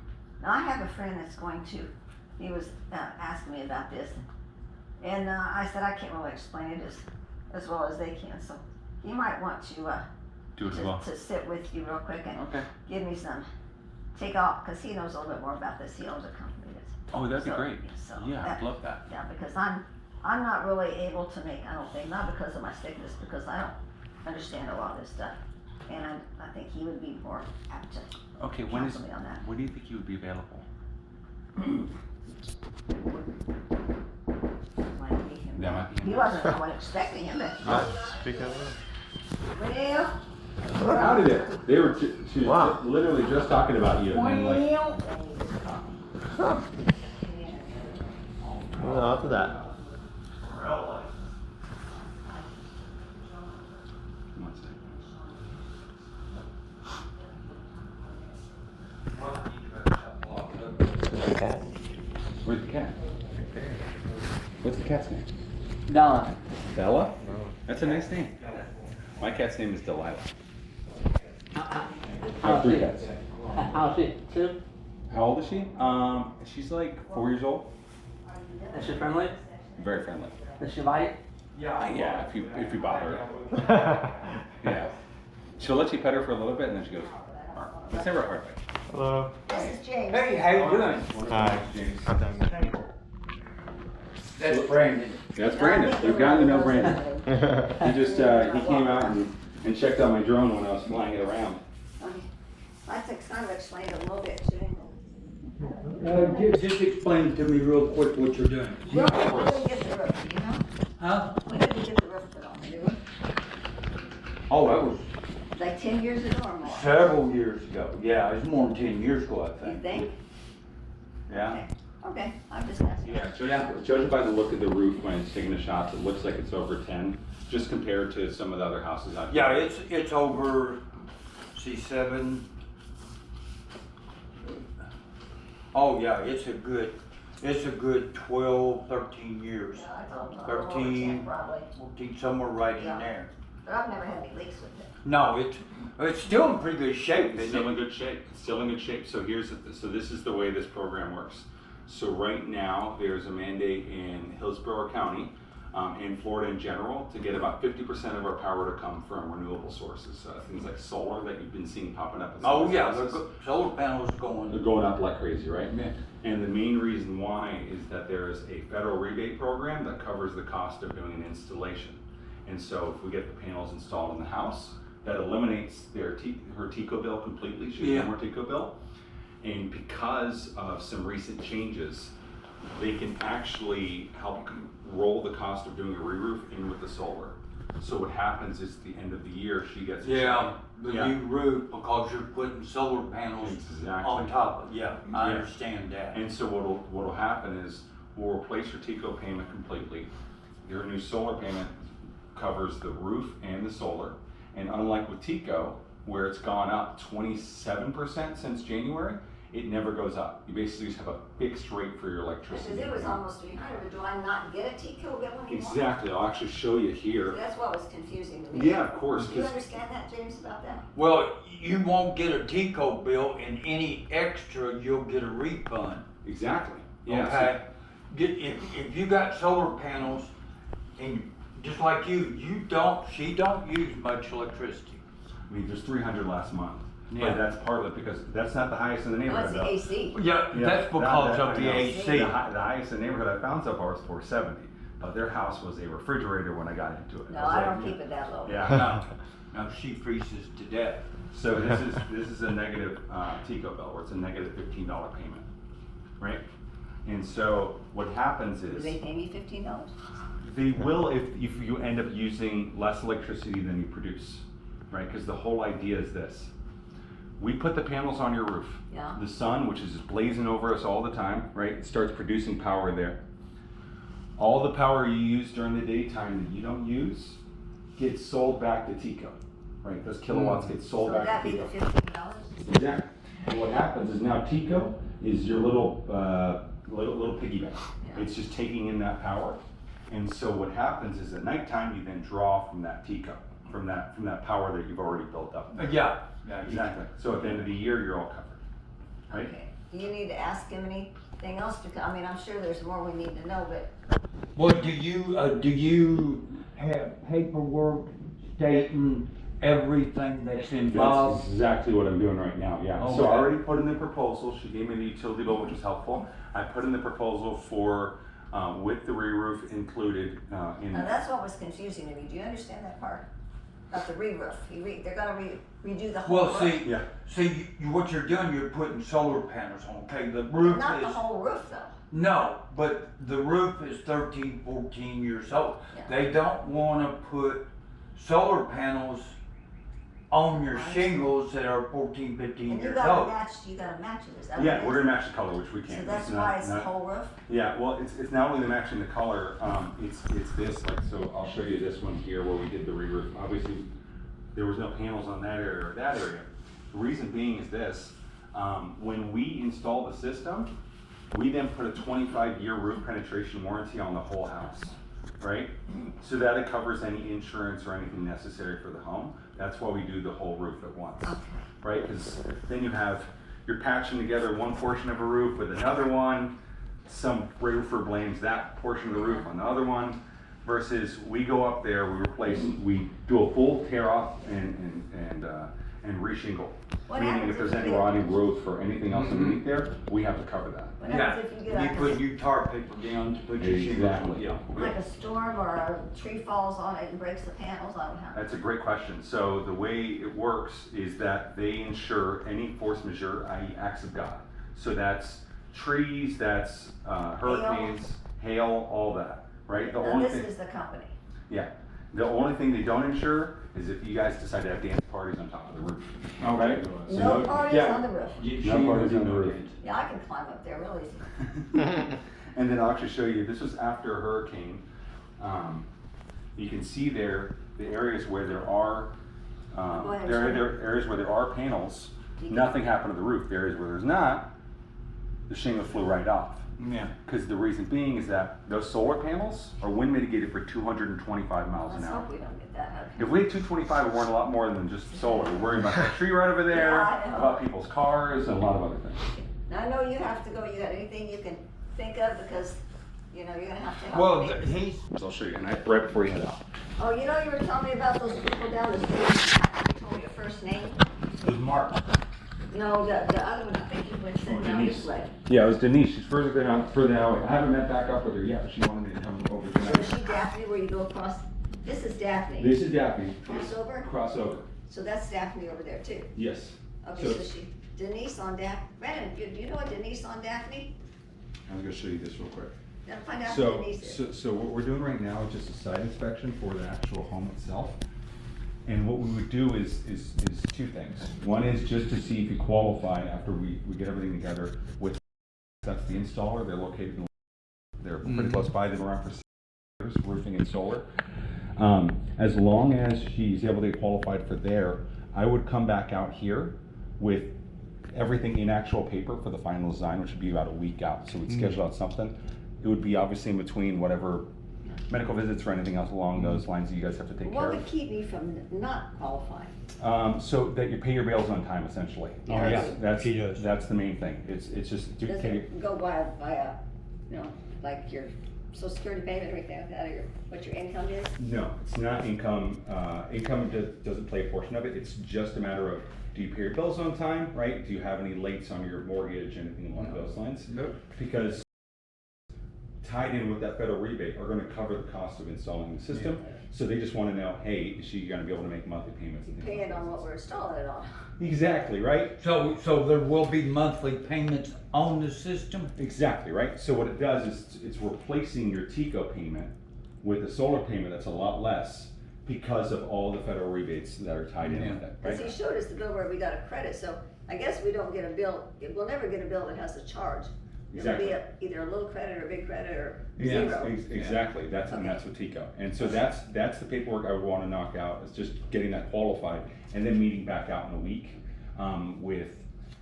Now I have a friend that's going to. He was asking me about this, and I said I can't really explain it as well as they can. So he might want to do it as well. To sit with you real quick and okay. give me some take off because he knows a little bit more about this. He owns a company that's. Oh, that'd be So- great. so Yeah, I'd love that. Yeah, because I'm not really able to make, I don't think, not because of my sickness, because I don't understand a lot of this stuff. And I think he would be more apt to Okay, counsel me on that. when do you think he would be available? Might be him. That might be him. He wasn't the one expecting him, but. Speak of it. Well. How did it? They were she was literally just talking about you, and then like. Well, after that. One second. Cat. Where's the cat? What's the cat's name? Donna. Bella? That's a nice name. My cat's name is Delilah. I have 3 cats. How's she? 2? How old is she? She's like 4 years old. Is she friendly? Very friendly. Does she bite? Yeah, if you bother her. Yeah. She'll let you pet her for a little bit and then she goes, "Arr." It's never a hard bite. Hello. This is James. Hey, how you doing? Hi. James. That's Brandon. That's Brandon. We've gotten to know Brandon. He just he came out and checked out my drone when I was flying it around. Okay. I'd kind of explain it a little bit to him. Just explain to me real quick what you're doing. When did we get the roof, do you know? Huh? When did we get the roof put on? Did we? Oh, that was Like 10 years ago or more? several years ago. Yeah, it was more than 10 years ago, I You think. think? Yeah. Okay, I'm just asking. Yeah, judging by the look of the roof when it's taking the shots, it looks like it's over 10, just compared to some of the other houses I've Yeah, it's over, see, 7. Oh, yeah, it's a good 12, 13 years. I don't know, 13, 10 probably. 14, somewhere right in Yeah. there. But I've never had any leaks with it. No, it's still in pretty good shape, It's isn't still it? in good shape. It's still in good shape. So this is the way this program works. So right now there's a mandate in Hillsborough County, and Florida in general, to get about 50% of our power to come from renewable sources. Things like solar that you've been seeing popping up. In some Oh, of yeah, the houses. solar panels They're going. going up like crazy, right? Yeah. And the main reason why is that there is a federal rebate program that covers the cost of doing an installation. And so if we get the panels installed in the house, that eliminates her TECO bill completely. She has no more TECO bill. And because of some recent changes, they can actually help roll the cost of doing a re-roof in with the solar. So what happens is at the end of the year, she gets a Yeah, check. the new roof, because you're putting solar panels Exactly. on top of, I Yeah. understand that. And so what'll happen is we'll replace your TECO payment completely. Your new solar payment covers the roof and the solar. And unlike with TECO, where it's gone up 27% since January, it never goes up. You basically just have a fixed rate for your electricity. Because it was almost 300, but do I not get a TECO bill anymore? Exactly. I'll actually show you here. That's what was confusing to me. Yeah, of course. Do you 'Cause understand that, James, about that? Well, you won't get a TECO bill, and any extra, you'll get a refund. Exactly. Yeah. Okay? If you got solar panels, and just like she don't use much electricity. I mean, there's 300 last month. Yeah. But that's partly because that's not the highest in the neighborhood. That's the though. AC. Yeah, that's because of the I know. AC. The highest in the neighborhood I found so far is 470, but their house was a refrigerator when I got into it. No, was I like, don't keep it that low. Yeah. No, she freezes to death. So this is a negative TECO bill, where it's a negative $15 payment, right? And so what happens Do is they pay me $15? they will if you end up using less electricity than you produce, right? Because the whole idea is this. We put the panels on your roof. Yeah. The sun, which is just blazing over us all the time, right? It starts producing power there. All the power you use during the daytime that you don't use gets sold back to TECO, right? Those kilowatts get sold So would back that to be the TECO. $15? Exactly. And what happens is now TECO is your little piggy bank. Yeah. It's just taking in that power. And so what happens is at nighttime you then draw from that TECO, from that power that you've already built up. Yeah. Exactly. So at the end of the year you're all covered, right? Okay. Do you need to ask him anything else? Because, I mean, I'm sure there's more we need to know, but Well, do you have paperwork stating everything that's That's involved? exactly what I'm doing right now, yeah. So I Okay. already put in the proposal, she gave me the utility bill, which was helpful. I put in the proposal for, with the re-roof included, in. Now, that's what was confusing to me. Do you understand that part? About the re-roof. They're gonna redo the whole Well, roof. see, Yeah. what you're doing, you're putting solar panels on, okay, the roof is. Not the whole roof, though. No, but the roof is 13, 14 years old. Yeah. They don't wanna put solar panels on your shingles that are 14, 15 And you years gotta old. match, you gotta match it, is that what Yeah, it we're is? gonna match the color, which we can't. So that's It's why not- it's the not- whole roof? Yeah, well, it's not only the matching the color, it's this, like, so I'll show you this one here where we did the re-roof. Obviously, there was no panels on that area or that area. The reason being is this, when we install the system, we then put a 25-year roof penetration warranty on the whole house, right? So that it covers any insurance or anything necessary for the home. That's why we do the whole roof at once, right? Because then you're patching together one portion of a roof with another one. Some roofer blames that portion of the roof on the other one, versus we go up there, we do a full tear off and re-shingle. What Meaning happens if there's if any you- rotting growth or anything else underneath there, we have to cover that. What happens if you get You put new tar paper down to put your shingles on, Exactly. yeah. like a storm or a tree falls on it and breaks the panels? I don't know. That's a great question. So the way it works is that they insure any force majeure, i.e. acts of God. So that's trees, that's hurricanes, hail, all that, right? The Now, only this thing, is the company. yeah. The only thing they don't insure is if you guys decide to have dance parties on top of the roof. Right? So No parties on the roof. No parties on the roof. Yeah, I can climb up there real easy. And then I'll actually show you, this was after a hurricane. You can see there, the areas where there are, Go ahead, there show me. are areas where there are panels, nothing happened to the roof. The areas where there's not, the shingle flew right off. Yeah. Because the reason being is that those solar panels are wind mitigated for 225 miles an Let's hour. hope we don't get that happen. If we had 225, we're worrying a lot more than just solar. We're worrying about that tree right over there, Yeah, I know. about people's cars, and a lot of other things. Now, I know you have to go. You got anything you can think of, because, you know, you're gonna have to help Well, me. I'll show you, and right before you head out. Oh, you know, you were telling me about those people down the street. You told me your first name. It was Mark. No, the other one, I think you went sitting down this way. Yeah, it was Denise. She's further down. I haven't met back up with her yet, but she wanted me to come over So is tonight. she Daphne, where you go across? This is Daphne. This is Daphne. Crossover? Crossover. So that's Daphne over there too. Yes. Okay, So- so she, Denise on Daphne. Brandon, do you know what Denise on Daphne? I was gonna show you this real quick. Gotta find out who So, Denise is. so what we're doing right now is just a site inspection for the actual home itself. And what we would do is two things. One is just to see if you qualify after we get everything together with, that's the installer, they're located in, they're pretty close by, they've been around for 6 years, roofing and solar. As long as she's able to get qualified for there, I would come back out here with everything in actual paper for the final design, which would be about a week out. So we'd schedule out something. It would be obviously in between whatever medical visits or anything else along those lines that you guys have to take care What of. would keep me from not qualifying? So that you pay your bills on time, essentially. Oh, yeah. That's the main thing. It's just, Does it go by you know, like your social security payment or anything like that, or what your income is? no, it's not income. Income doesn't play a portion of it. It's just a matter of, do you pay your bills on time, right? Do you have any lates on your mortgage, anything along those lines? Nope. Because tied in with that federal rebate are going to cover the cost of installing the system. So they just want to know, hey, is she going to be able to make monthly payments and things like Paying that? on what we're installing it on. Exactly, right? So there will be monthly payments on the system? Exactly, right? So what it does is it's replacing your TICO payment with a solar payment that's a lot less because of all the federal rebates that are tied in with it, Because right? he showed us the bill where we got a credit, so I guess we don't get a bill, we'll never get a bill that has a charge. It'll be Exactly. either a little credit or a big credit or Yes, zero. exactly. That's and that's what TICO. And so that's the paperwork I would want to knock out, is just getting that qualified and then meeting back out in a week with,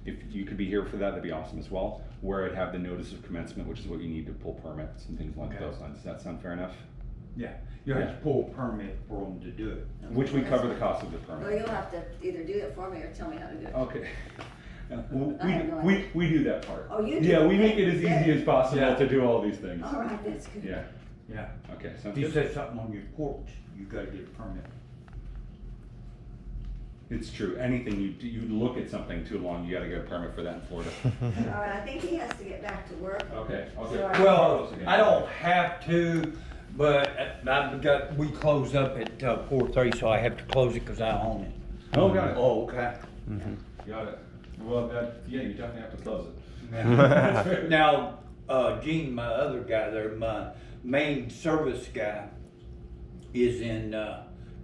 if you could be here for that, that'd be awesome as well. Where I'd have the notice of commencement, which is what you need to pull permits and things along those lines. Does that sound fair enough? Yeah. You have to pull a permit for them to do it. Which we cover the cost of the Well, permit. you'll have to either do it for me or tell me how to do it. Okay. I have no idea. We do that part. Oh, you do? Yeah, we make it as easy as possible Yeah. to do all these things. All right, that's good. Yeah. Yeah. Okay. Sounds If you good. set something on your porch, you gotta get a permit. It's true. Anything you look at something too long, you got to get a permit for that in Florida. All right, I think he has to get back to work. Okay. Well, I don't have to, but we close up at 4:30, so I have to close it because I own it. Oh, got it. Oh, okay. Got it. Well, yeah, you definitely have to close it. Now, Gene, my other guy there, my main service guy, is in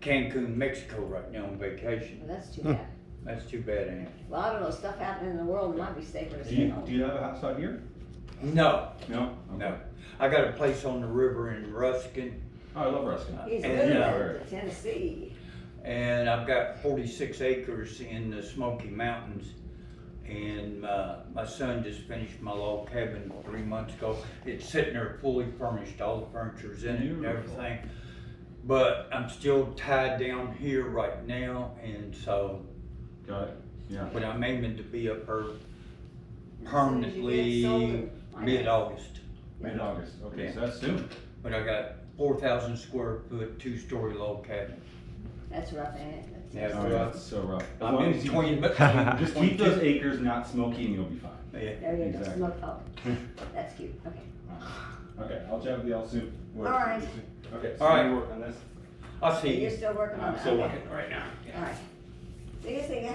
Cancun, Mexico right now on vacation. Well, that's too bad. That's too bad, ain't it? Well, I don't know, stuff happening in the world might be safer to Do stay you home. have a house out here? No. No. No. I got a place on the river in Ruskin. Oh, I love Ruskin. He's And, moving uh, to Tennessee. And I've got 46 acres in the Smoky Mountains. And my son just finished my log cabin 3 months ago. It's sitting there fully furnished, all the furniture's in it and everything. But I'm still tied down here right now, and so. Got it. Yeah. But I'm aiming to be up here As permanently soon as you get sold, mid-August. Mid-August. Okay, Yeah. so that's soon. But I got 4,000 square foot, 2-story log cabin. That's rough, ain't it? Yeah, Oh, yeah, that's so rough. As I'm long in as you between, but just keep those acres not smoky and you'll be fine. Yeah. There you Exactly. go, smoke, oh, that's cute, okay. Okay, I'll chat with y'all soon. All right. Okay, so All right. you work on this. I'll see You're you. still working on I'm that? still Okay. working right now. All right. See ya.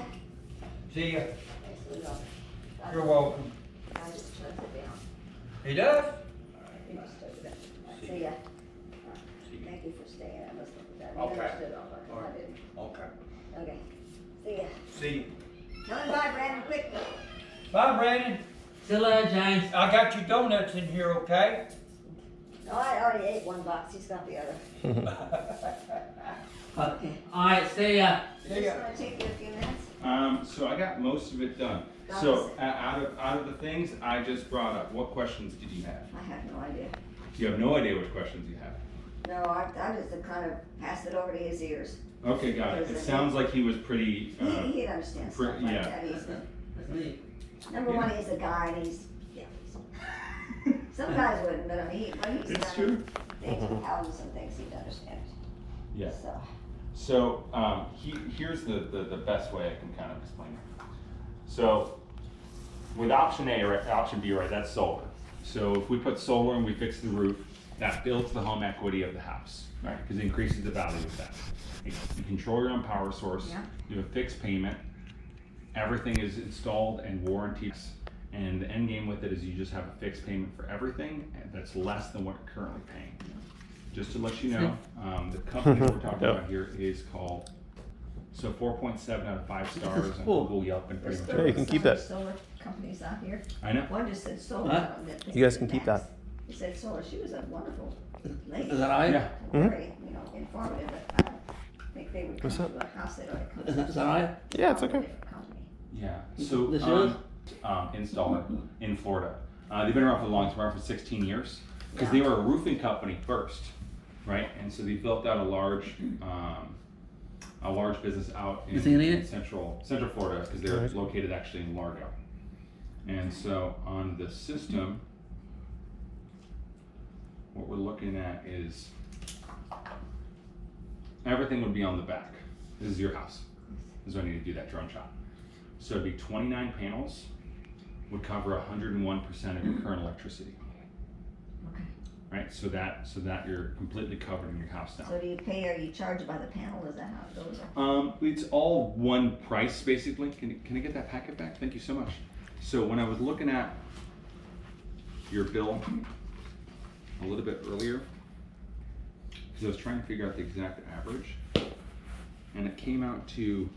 See ya. Thanks for the help. You're welcome. I just shut it down. He does? You just shut it down. See ya. Thank you for staying, I must have that. You Okay. understood all that, All right. I didn't. Okay. Okay. See ya. See you. Tell him bye, Brandon, quick. Bye, Brandon. See you later, James. I got your donuts in here, okay? Oh, I already ate one box, he's got the other. Okay. All right, see ya. Is this gonna take you a few minutes? So I got most of it done. That So was- out of the things I just brought up, what questions did you have? I have no idea. You have no idea which questions you have. No, I just kind of passed it over to his ears. Okay, got it. It sounds like he was pretty. He'd understand stuff like yeah. that easily. That's me. Number one, he's a guy and he's, yeah. Some guys wouldn't, but I mean, when he's It's done true. things with houses and things, he'd understand. Yeah. So, So here's the best way I can kind of explain it. So with option A or option B, right, that's solar. So if we put solar and we fix the roof, that builds the home equity of the house, right? Because it increases the value of that. You control your own power source, Yeah. you have a fixed payment, everything is installed and warranted. And the end game with it is you just have a fixed payment for everything that's less than what you're currently paying. Just to let you know, the company that we're talking about here is called, so 4.7 out of 5 stars on Google, Yelp, and pretty there's much Yeah, you still can keep some that. solar companies out here. I know. One just said solar. Huh? You guys can keep that. He said solar, she was a wonderful lady. Is that all right? Yeah. Very, informative, but I don't think they would come What's to up? a house that already comes. Is that all right? Yeah, it's okay. Yeah, so This is? installer in Florida. They've been around for the longest, been around for 16 years. Because they were a roofing company first, right? And so they built out a large business out You seen in it? central Florida, because they're located actually in Largo. And so on the system, what we're looking at is everything would be on the back. This is your house. This is why I need to do that drone shot. So it'd be 29 panels, would cover 101% of your current electricity. Okay. Right, so that you're completely covered in your house now. So do you pay or you charge by the panel? Is that how it goes? It's all one price basically. Can I get that packet back? Thank you so much. So when I was looking at your bill a little bit earlier, because I was trying to figure out the exact average, and it came out to,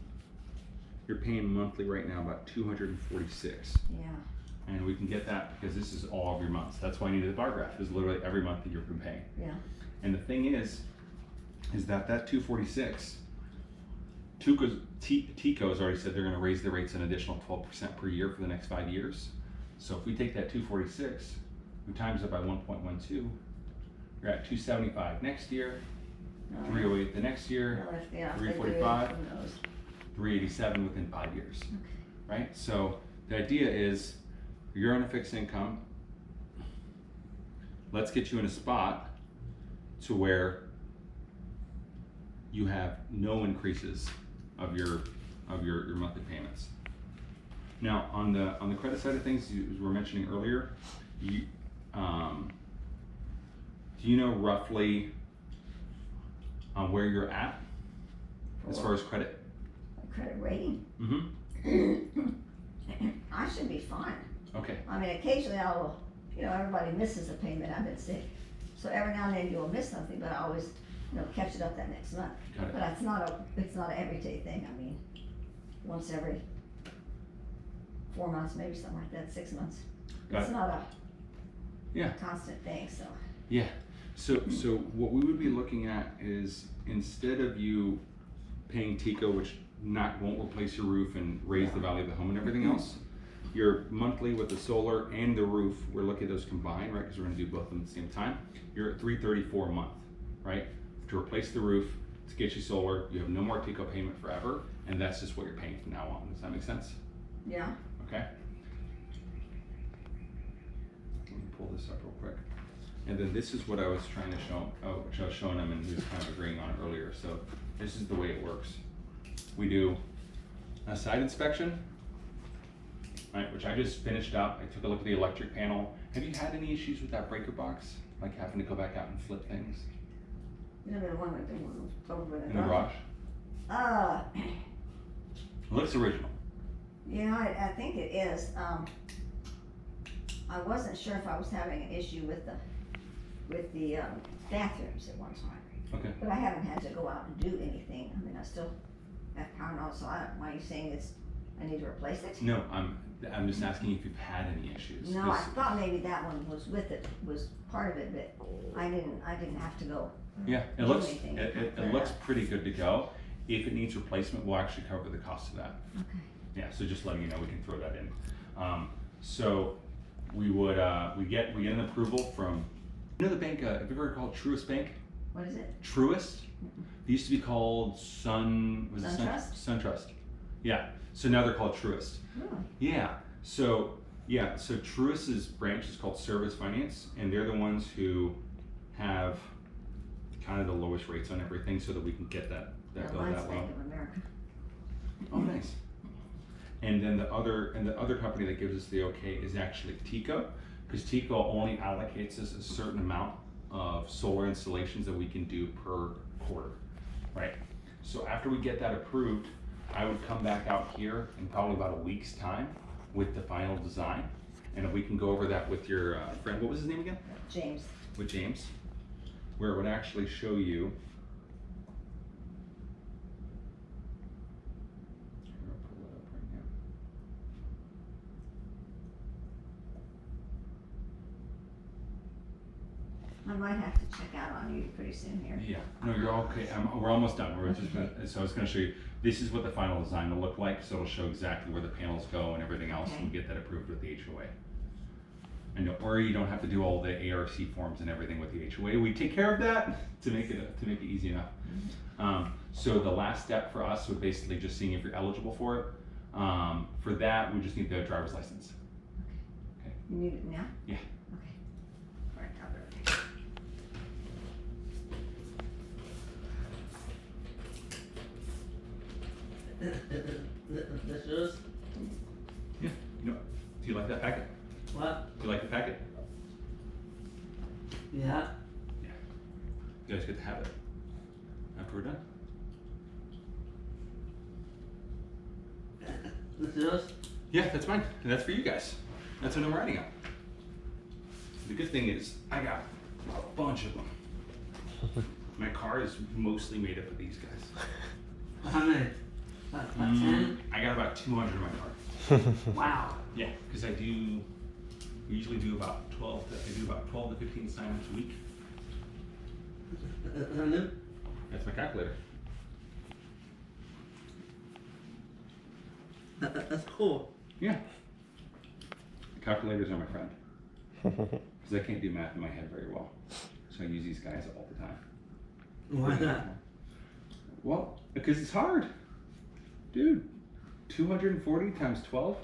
you're paying monthly right now about $246. Yeah. And we can get that because this is all of your months. That's why I needed the bar graph. It's literally every month that you've been paying. Yeah. And the thing is that 246, TECO has already said they're going to raise the rates an additional 12% per year for the next 5 years. So if we take that 246, we times it by 1.12, you're at 275 next year, 308 the next year, Well, if they do it, 345, who knows? 387 within 5 years, right? So the idea is you're on a fixed income. Let's get you in a spot to where you have no increases of your of your monthly payments. Now, on the credit side of things, you were mentioning earlier, do you know roughly where you're at as far as credit? Credit rating? Mm-hmm. I should be fine. Okay. I mean, occasionally I will, everybody misses a payment. I've been sick. So every now and then you'll miss something, but I always, catch it up that next month. Got it. But it's not an everyday thing. I mean, once every 4 months, maybe something like that, 6 months. Got It's it. not a constant thing, so. Yeah. So what we would be looking at is, instead of you paying TICO, which won't replace your roof and raise the value of the home and everything else, your monthly with the solar and the roof, we're looking at those combined, right? Because we're going to do both of them at the same time. You're at $334 a month, right? To replace the roof, to get you solar, you have no more TICO payment forever, and that's just what you're paying from now on. Does that make sense? Yeah. Okay. Let me pull this up real quick. And then this is what I was trying to show, which I was showing him, and he was kind of agreeing on earlier. So this is the way it works. We do a site inspection, right, which I just finished up. I took a look at the electric panel. Have you had any issues with that breaker box? Like having to go back out and flip things? The one with the over In the garage? It looks original. Yeah, I think it is. I wasn't sure if I was having an issue with the bathrooms at one time. Okay. But I haven't had to go out and do anything. I mean, I still have power on, so why are you saying I need to replace it? No, I'm just asking if you've had any issues. No, I thought maybe that one was was part of it, but I didn't have to go. Yeah, it do looks anything. it looks pretty good to go. If it needs replacement, we'll actually cover the cost of that. Okay. Yeah, so just letting you know, we can throw that in. So we would we get an approval from the bank. Have you ever heard called Truist Bank? What is it? Truist. They used to be called SunTrust. Yeah. So now they're called Truist. Really? Yeah. So Truist's branch is called Service Finance, and they're the ones who have kind of the lowest rates on everything, so that we can get that bill Mine's that low. Bank of America. Oh, nice. And then the other company that gives us the okay is actually TICO, because TICO only allocates us a certain amount of solar installations that we can do per quarter, right? So after we get that approved, I would come back out here in probably about a week's time with the final design, and if we can go over that with your friend, what was his name again? James. With James, where it would actually show you. I'll pull it up right now. I might have to check out on you pretty soon here. Yeah, no, you're okay. We're almost done. We're just so I was going to show you. This is what the final design will look like. So it'll show exactly where the panels go and everything else, Okay. and get that approved with the HOA. And or you don't have to do all the ARC forms and everything with the HOA. We take care of that to make it easy enough. So the last step for us would basically just seeing if you're eligible for it. For that, we just need the driver's license. Okay. You need it now? Yeah. Okay. All right, I'll do it. This is? Yeah. Do you like that packet? What? Do you like the packet? Yeah. Yeah. You guys get to have it after we're done. This is? Yeah, that's mine. And that's for you guys. That's what I'm writing on. The good thing is, I got a bunch of them. My car is mostly made up of these guys. How many? About 10? I got about 200 in my car. Wow. Yeah, because we usually do about 12 to 15 sign-ups a week. That's my calculator. That's cool. Yeah. Calculators are my friend. Because I can't do math in my head very well. So I use these guys all the time. Why not? Well, because it's hard. Dude, 240 times 12?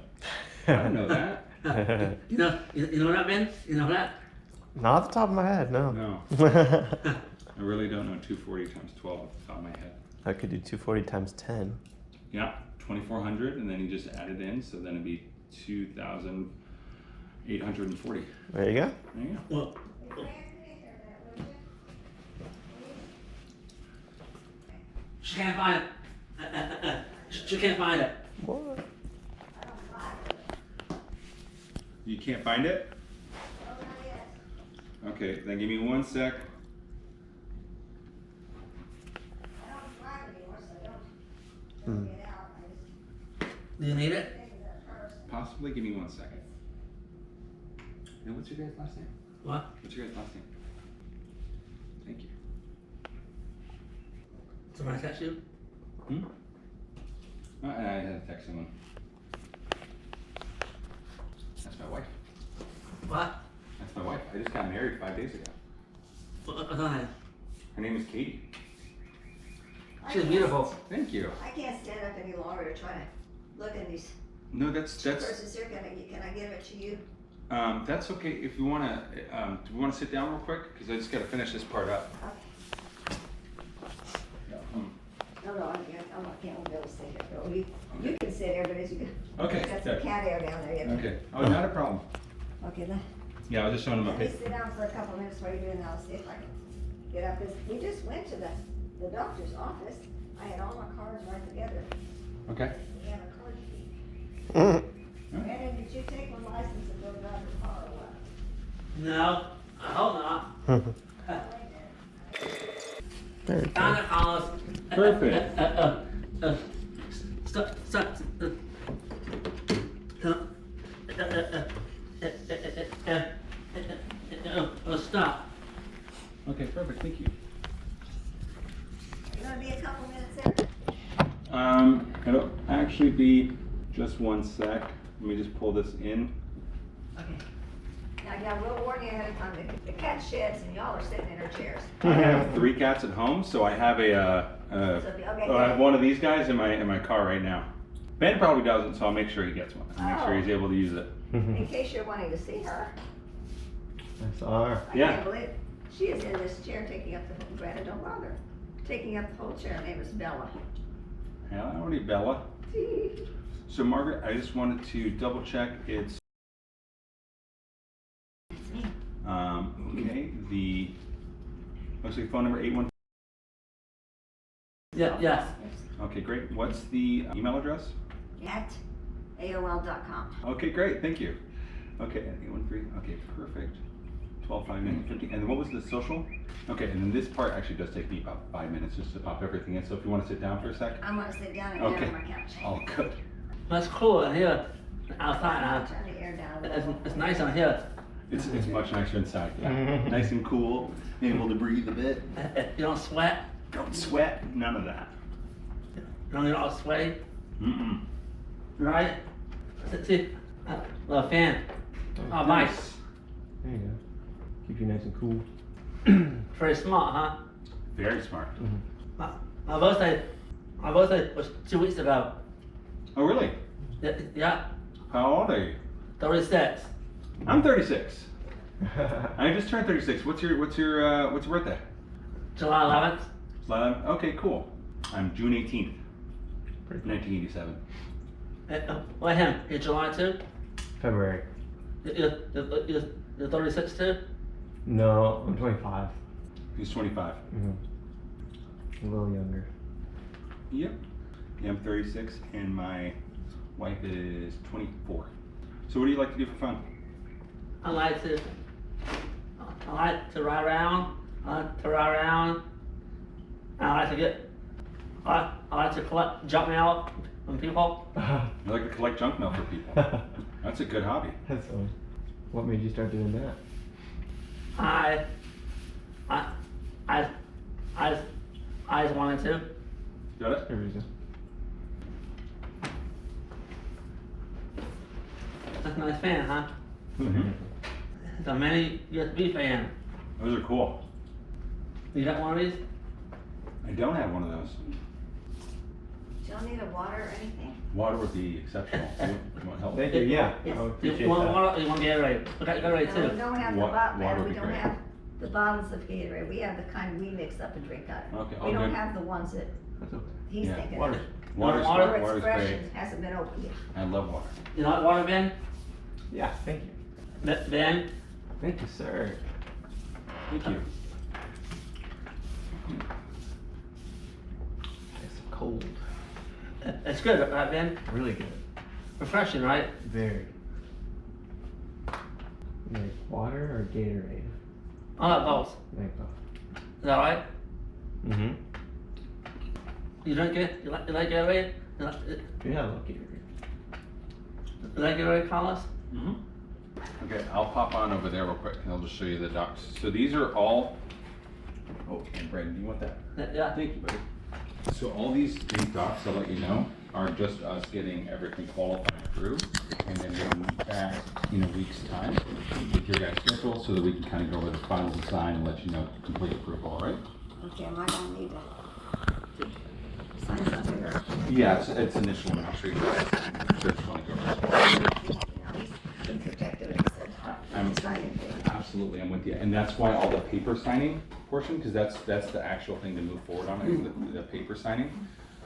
I don't know that. You know that, Ben? You know that? Not off the top of my head, no. No. I really don't know 240 times 12 off the top of my head. I could do 240 times 10. Yeah, 2,400, and then you just add it in, so then it'd be 2,840. There you go. There you go. Well, she can't find it. She can't find it. What? You can't find it? Okay, then give me 1 sec. Do you need it? Possibly. Give me 1 second. And what's your guys' last name? What? What's your guys' last name? Thank you. Somebody text you? I had to text someone. That's my wife. What? That's my wife. I just got married 5 days ago. What's her name? Her name is Katie. She's beautiful. Thank you. I can't stand up any longer to try to look at these No, that's verses here. Can I give it to you? that's okay. If you wanna, do we wanna sit down real quick? Because I just gotta finish this part up. No, I can't be able to sit here. You can sit here, but as you can. Okay, Got some good. cat air down there. Okay. Oh, not a problem. Okay, then. Yeah, I was just showing them a Let me pic. sit down for a couple minutes while you're doing that. I'll see if I can get up. We just went to the doctor's office. I had all my cards right together. Okay. We have a card sheet. Brandon, did you take my license and go drive the car or what? No, I hope not. Very Found it, Carlos. Perfect. Stop. Stop. Okay, perfect. Thank you. You gonna be a couple minutes there? It'll actually be just 1 sec. Let me just pull this in. Okay. Now, we'll warn you ahead of time. The cat sheds and y'all are sitting in her chairs. I have 3 cats at home, so I have I have one of these guys in my car right now. Ben probably doesn't, so I'll make sure he gets one. I'll make sure he's able to use it. In case you're wanting to see her. I saw her. I can't believe it. She is in this chair taking up the whole, Brandon, don't bother. Taking up the whole chair. Her name is Bella. Howdy, Bella. So Margaret, I just wanted to double check it's okay, the looks like phone number 81. Yeah, yes. Okay, great. What's the email address? At AOL.com. Okay, great. Thank you. Okay, 813. Okay, perfect. 125950. And then what was the social? Okay, and then this part actually does take me about 5 minutes just to pop everything in. So if you want to sit down for a sec. I'm gonna sit down and get on my couch. Oh, good. That's cool in here. Outside, Turn the air down a it's, little. it's nice on here. It's much nicer inside. Yeah. Nice and cool. Able to breathe a bit. You don't sweat. Don't sweat. None of that. You're not sweaty. Mm-mm. Right? See, little fan. Oh, nice. There you go. Keep you nice and cool. Very smart, huh? Very smart. My birthday was 2 weeks ago. Oh, really? Yeah. How old are you? 36. I'm 36. I just turned 36. What's your birthday? July 11th. 11. Okay, cool. I'm June 18th, 1987. What him? You're July 2? February. You're 36 too? No, I'm 25. He's 25. A little younger. Yep. Yeah, I'm 36, and my wife is 24. So what do you like to do for fun? I like to ride around. I like to collect junk mail from people. You like to collect junk mail for people. That's a good hobby. That's funny. What made you start doing that? I just wanted to. Got it? Good reason. That's a nice fan, huh? Mm-hmm. It's a mini USB fan. Those are cool. You got one of these? I don't have one of those. You don't need a water or anything? Water would be exceptional. You want help? Thank you. Yeah. I You appreciate want that. water or you want Gatorade? We got Gatorade No, we too. don't have the Water bottle, would we be don't great. have the bottles of Gatorade. We have the kind we mix up and drink out of. Okay, We I'll don't get- have the ones that That's okay. he's Yeah, thinking Water's, of. Water's, water? water's Fresh great. and hasn't been opened yet. I love water. You like water, Ben? Yeah, thank you. Ben? Thank you, sir. Thank you. It's cold. It's good, right, Ben? Really good. Refreshing, right? Very. You like water or Gatorade? I like both. Like both. Is that right? Mm-hmm. You drink it? You like Gatorade? Yeah, I love Gatorade. You like Gatorade, Carlos? Mm-hmm. Okay, I'll pop on over there real quick and I'll just show you the docks. So these are all, oh, and Brandon, do you want that? Yeah. Thank you, buddy. So all these docks, I'll let you know, are just us getting everything qualified through and then getting back in a week's time with your guys' schedule so that we can kind of go over the final design and let you know complete approval, all right? Okay, am I gonna need to sign something or? Yeah, it's initial, and I'll show you guys. Just want to go over this. Been protected, and said, signing thing. Absolutely, I'm with you, and that's why all the paper signing portion, because that's the actual thing to move forward on, is the paper signing.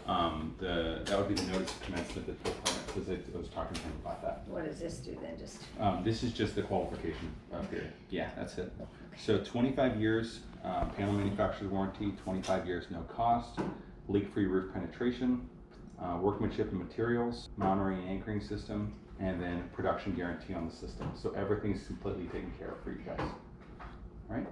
That would be the notice of commencement that full permit, because I was talking to him about that. What does this do then, just? This is just the qualification period. Yeah, that's it. So 25 years, panel manufacturer's warranty, 25 years, no cost, leak-free roof penetration, workmanship and materials, mounting and anchoring system, and then production guarantee on the system. So everything's completely taken care of for you guys. All right.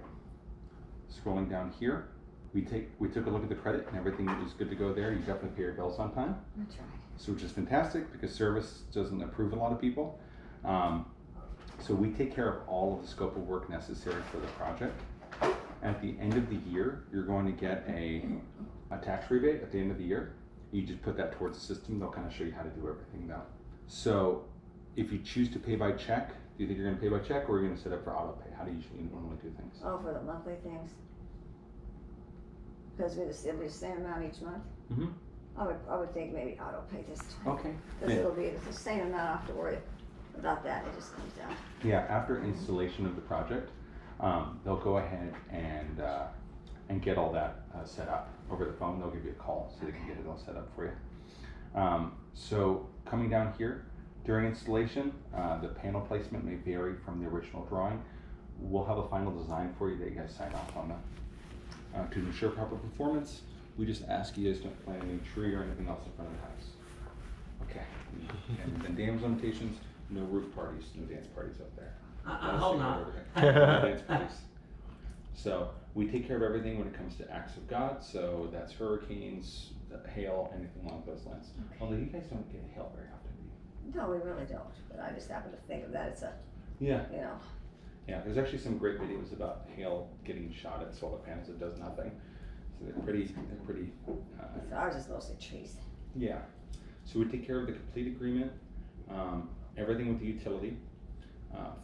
Scrolling down here, we took a look at the credit and everything is good to go there. You definitely pay your bills on time. That's right. So which is fantastic because service doesn't approve a lot of people. So we take care of all of the scope of work necessary for the project. At the end of the year, you're going to get a tax rebate at the end of the year. You just put that towards the system. They'll kind of show you how to do everything though. So if you choose to pay by check, do you think you're going to pay by check or are you going to set up for auto pay? How do you usually normally do things? Oh, for the monthly things? Because it'll be the same amount each month? Mm-hmm. I would think maybe auto pay this time. Okay. Because it'll be the same amount, I don't have to worry about that, it just comes down. Yeah, after installation of the project, they'll go ahead and get all that set up over the phone. They'll give you a call so they can get it all set up for you. So coming down here, during installation, the panel placement may vary from the original drawing. We'll have a final design for you that you guys sign off on that. To ensure proper performance, we just ask you guys don't plant any tree or anything else in front of the house. Okay. And then dams limitations, no roof parties, no dance parties up there. I hope not. No dance parties. So we take care of everything when it comes to acts of God. So that's hurricanes, hail, anything along those lines. Okay. Although you guys don't get hail very often, do you? No, we really don't, but I just happen to think of that, it's a, Yeah. you know. Yeah, there's actually some great videos about hail getting shot at solar panels. It does nothing. So they're pretty. Ours is mostly trees. Yeah. So we take care of the complete agreement, everything with the utility.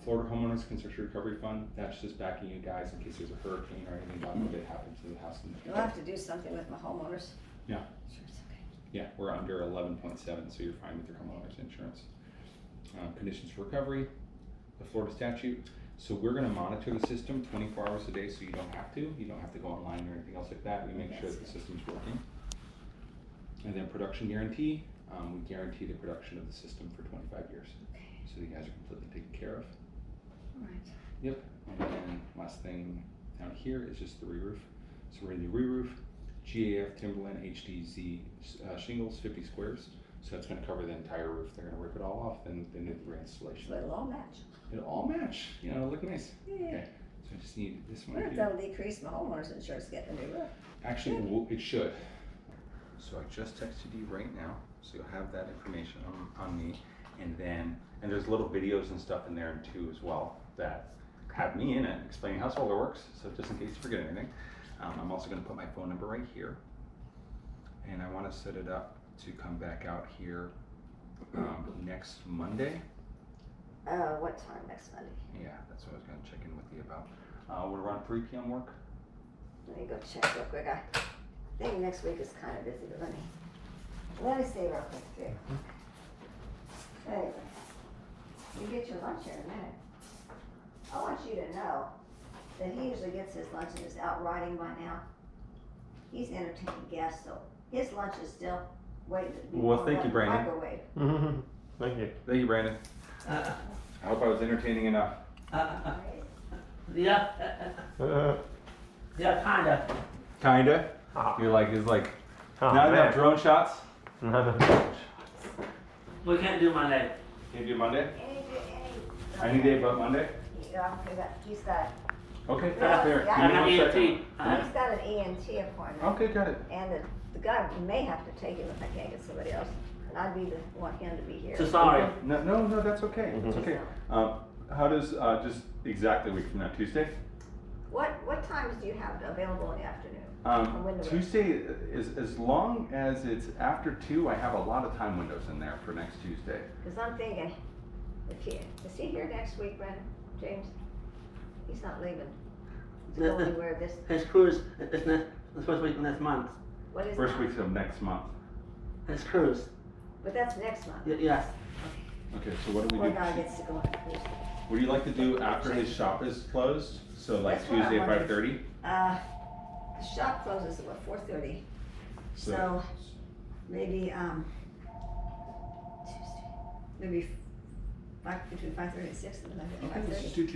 Florida Homeowners Construction Recovery Fund, that's just backing you guys in case there's a hurricane or anything that happens to the house. You'll have to do something with my homeowners. Yeah. Sure, it's okay. Yeah, we're under 11.7, so you're fine with your homeowners insurance. Conditions for recovery, the Florida statute. So we're going to monitor the system 24 hours a day, so you don't have to. You don't have to go online or anything else like that. We make sure that the system's working. And then production guarantee. We guarantee the production of the system for 25 years. Okay. So you guys are completely taken care of. All right. Yep. And then last thing down here is just the re-roof. So we're going to do re-roof, GAF Timberland HDZ shingles, 50 squares. So that's going to cover the entire roof. They're going to rip it all off, then do the reinstallation. So it'll all match. It'll all match. You know, it'll look nice. Yeah. Okay. So I just need this I one wonder if here. that'll decrease my homeowner's insurance getting a new roof. Actually, it should. So I just texted you right now, so you'll have that information on me. And there's little videos and stuff in there too as well that have me in it explaining how solar works. So just in case you forget anything, I'm also going to put my phone number right here. And I want to set it up to come back out here next Monday. What time next Monday? Yeah, that's what I was going to check in with you about. Would around 3 p.m. work? Let me go check real quick. I think next week is kind of busy, but let me see real quick. Anyway, you get your lunch here in a minute. I want you to know that he usually gets his lunch and is out riding by now. He's entertaining guests, so his lunch is still Wait. Well, thank you, Brandon. Microwave. Thank you. Thank you, Brandon. I hope I was entertaining enough. Yeah. Yeah, kinda. Kinda. You're like, it's like, not enough drone shots. We can't do Monday. Can't do Monday? Any day but Monday? Yeah, he's got. Okay, Yeah, fair. yeah. Give me 1 second. He's got an ENT appointment. Okay, got it. And the guy may have to take him if I can't get somebody else. And I'd be want him to be here. So sorry. No, that's okay. It's okay. How does just exactly a week from now, Tuesday? What times do you have available in the afternoon? From when to when? Tuesday is as long as it's after 2. I have a lot of time windows in there for next Tuesday. Because I'm thinking, is he here next week, Brandon? James? He's not leaving. He's going anywhere this. His cruise is the first week of next month. What is First that? week of next month. His cruise. But that's next month. Yes. Okay, so what do we Poor do? guy gets to go on a cruise. Would you like to do after his shop is closed? So like That's what I Tuesday at wanted. 5:30? The shop closes at 4:30. So maybe Tuesday. Maybe between 5:30 and 6 and then Okay, let's just 5:30. do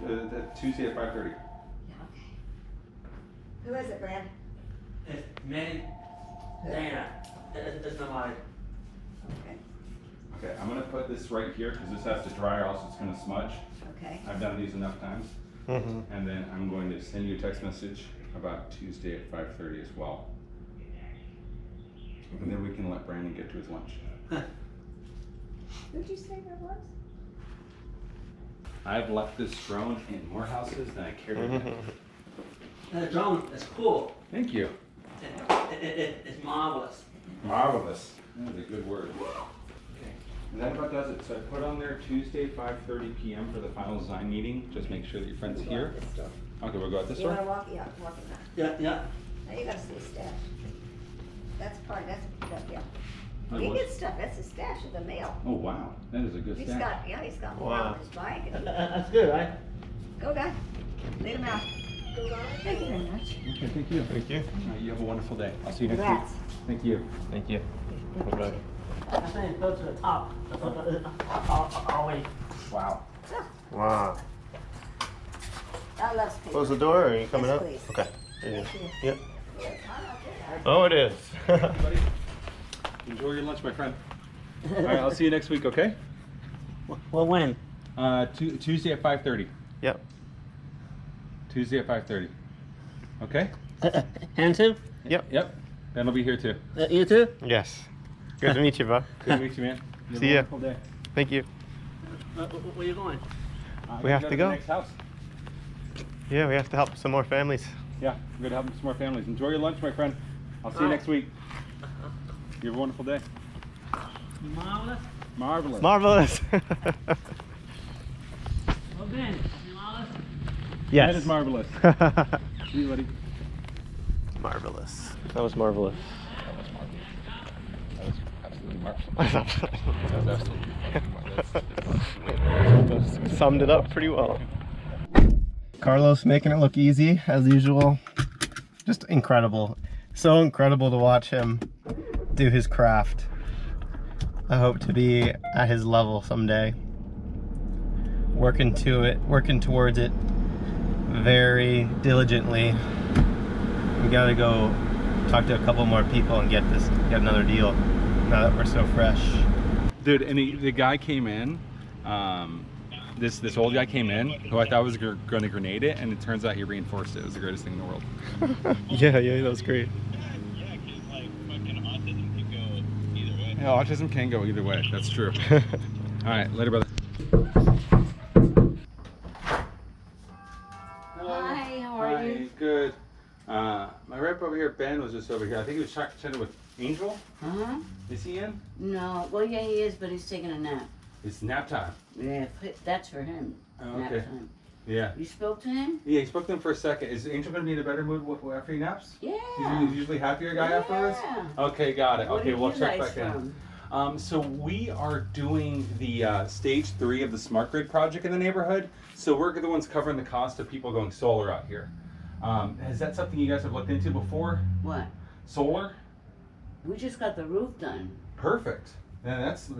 2:30. Tuesday at 5:30. Yeah, okay. Who is it, Brand? It's me, Dana. It's nobody. Okay. Okay, I'm gonna put this right here because this has to dry or else it's gonna smudge. Okay. I've done these enough times. And then I'm going to send you a text message about Tuesday at 5:30 as well. And then we can let Brandon get to his lunch. Who'd you say that was? I've left this drone in more houses than I care to admit. The drone is cool. Thank you. It's marvelous. Marvelous. That is a good word. Okay. And that about does it. So I put on there Tuesday 5:30 p.m. for the final design meeting. Just make sure that your friend's here. Okay, we'll go out this You way. want to walk? Yeah, walk in that. Yeah. Now you gotta see stash. That's yeah. Oh, He what? gets stuff, that's his stash of the mail. Oh wow, that is a good He's stash. got more on his bike. That's good, right? Go, guy. Lead him out. Thank you very much. Okay, thank you. Thank you. All right, you have a wonderful day. I'll see you next Congrats. week. Thank you. Thank you. Bye-bye. I think go to the top. All way. Wow. Wow. I love speakers. Close the door, or are you coming Yes, up? please. Okay. There you Thank go. you. Yep. Oh, it is. Buddy, enjoy your lunch, my friend. All right, I'll see you next week, okay? Well, when? Tuesday at 5:30. Yep. Tuesday at 5:30. Okay? Him too? Yep. Ben will be here too. You too? Yes. Good to meet you, Bob. Good to meet you, man. You have See a ya. wonderful day. Thank you. Where are you going? We have to the go. next house. Yeah, we have to help some more families. Yeah, we're gonna help some more families. Enjoy your lunch, my friend. I'll see you next week. You have a wonderful day. Marvelous. Marvelous. Marvelous. Well, Ben, marvelous. Yes. That is marvelous. See you, buddy. Marvelous. That was marvelous. That was absolutely marvelous. Summed it up pretty well. Carlos making it look easy as usual. Just incredible. So incredible to watch him do his craft. I hope to be at his level someday. Working towards it very diligently. We gotta go talk to a couple more people and get another deal now that we're so fresh. Dude, and the guy came in, this old guy came in who I thought was going to grenade it, and it turns out he reinforced it. It was the greatest thing in the world. Yeah, that was great. Yeah, autism can go either way. That's true. All right, later, brother. Hi, how are you? Good. My rep over here, Ben, was just over here. I think he was chatting with Angel. Uh-huh. Is he in? No, well, yeah, he is, but he's taking a nap. It's nap time. Yeah, that's for him. Oh, Nap okay. time. Yeah. You spoke to him? Yeah, he spoke to him for a second. Is Angel going to be in a better mood after he naps? Yeah. He's usually happier guy afterwards? Yeah. Okay, got it. What Okay, did we'll you check guys back in. from? So we are doing the stage 3 of the smart grid project in the neighborhood. So we're the ones covering the cost of people going solar out here. Is that something you guys have looked into before? What? Solar? We just got the roof done. Perfect. And that's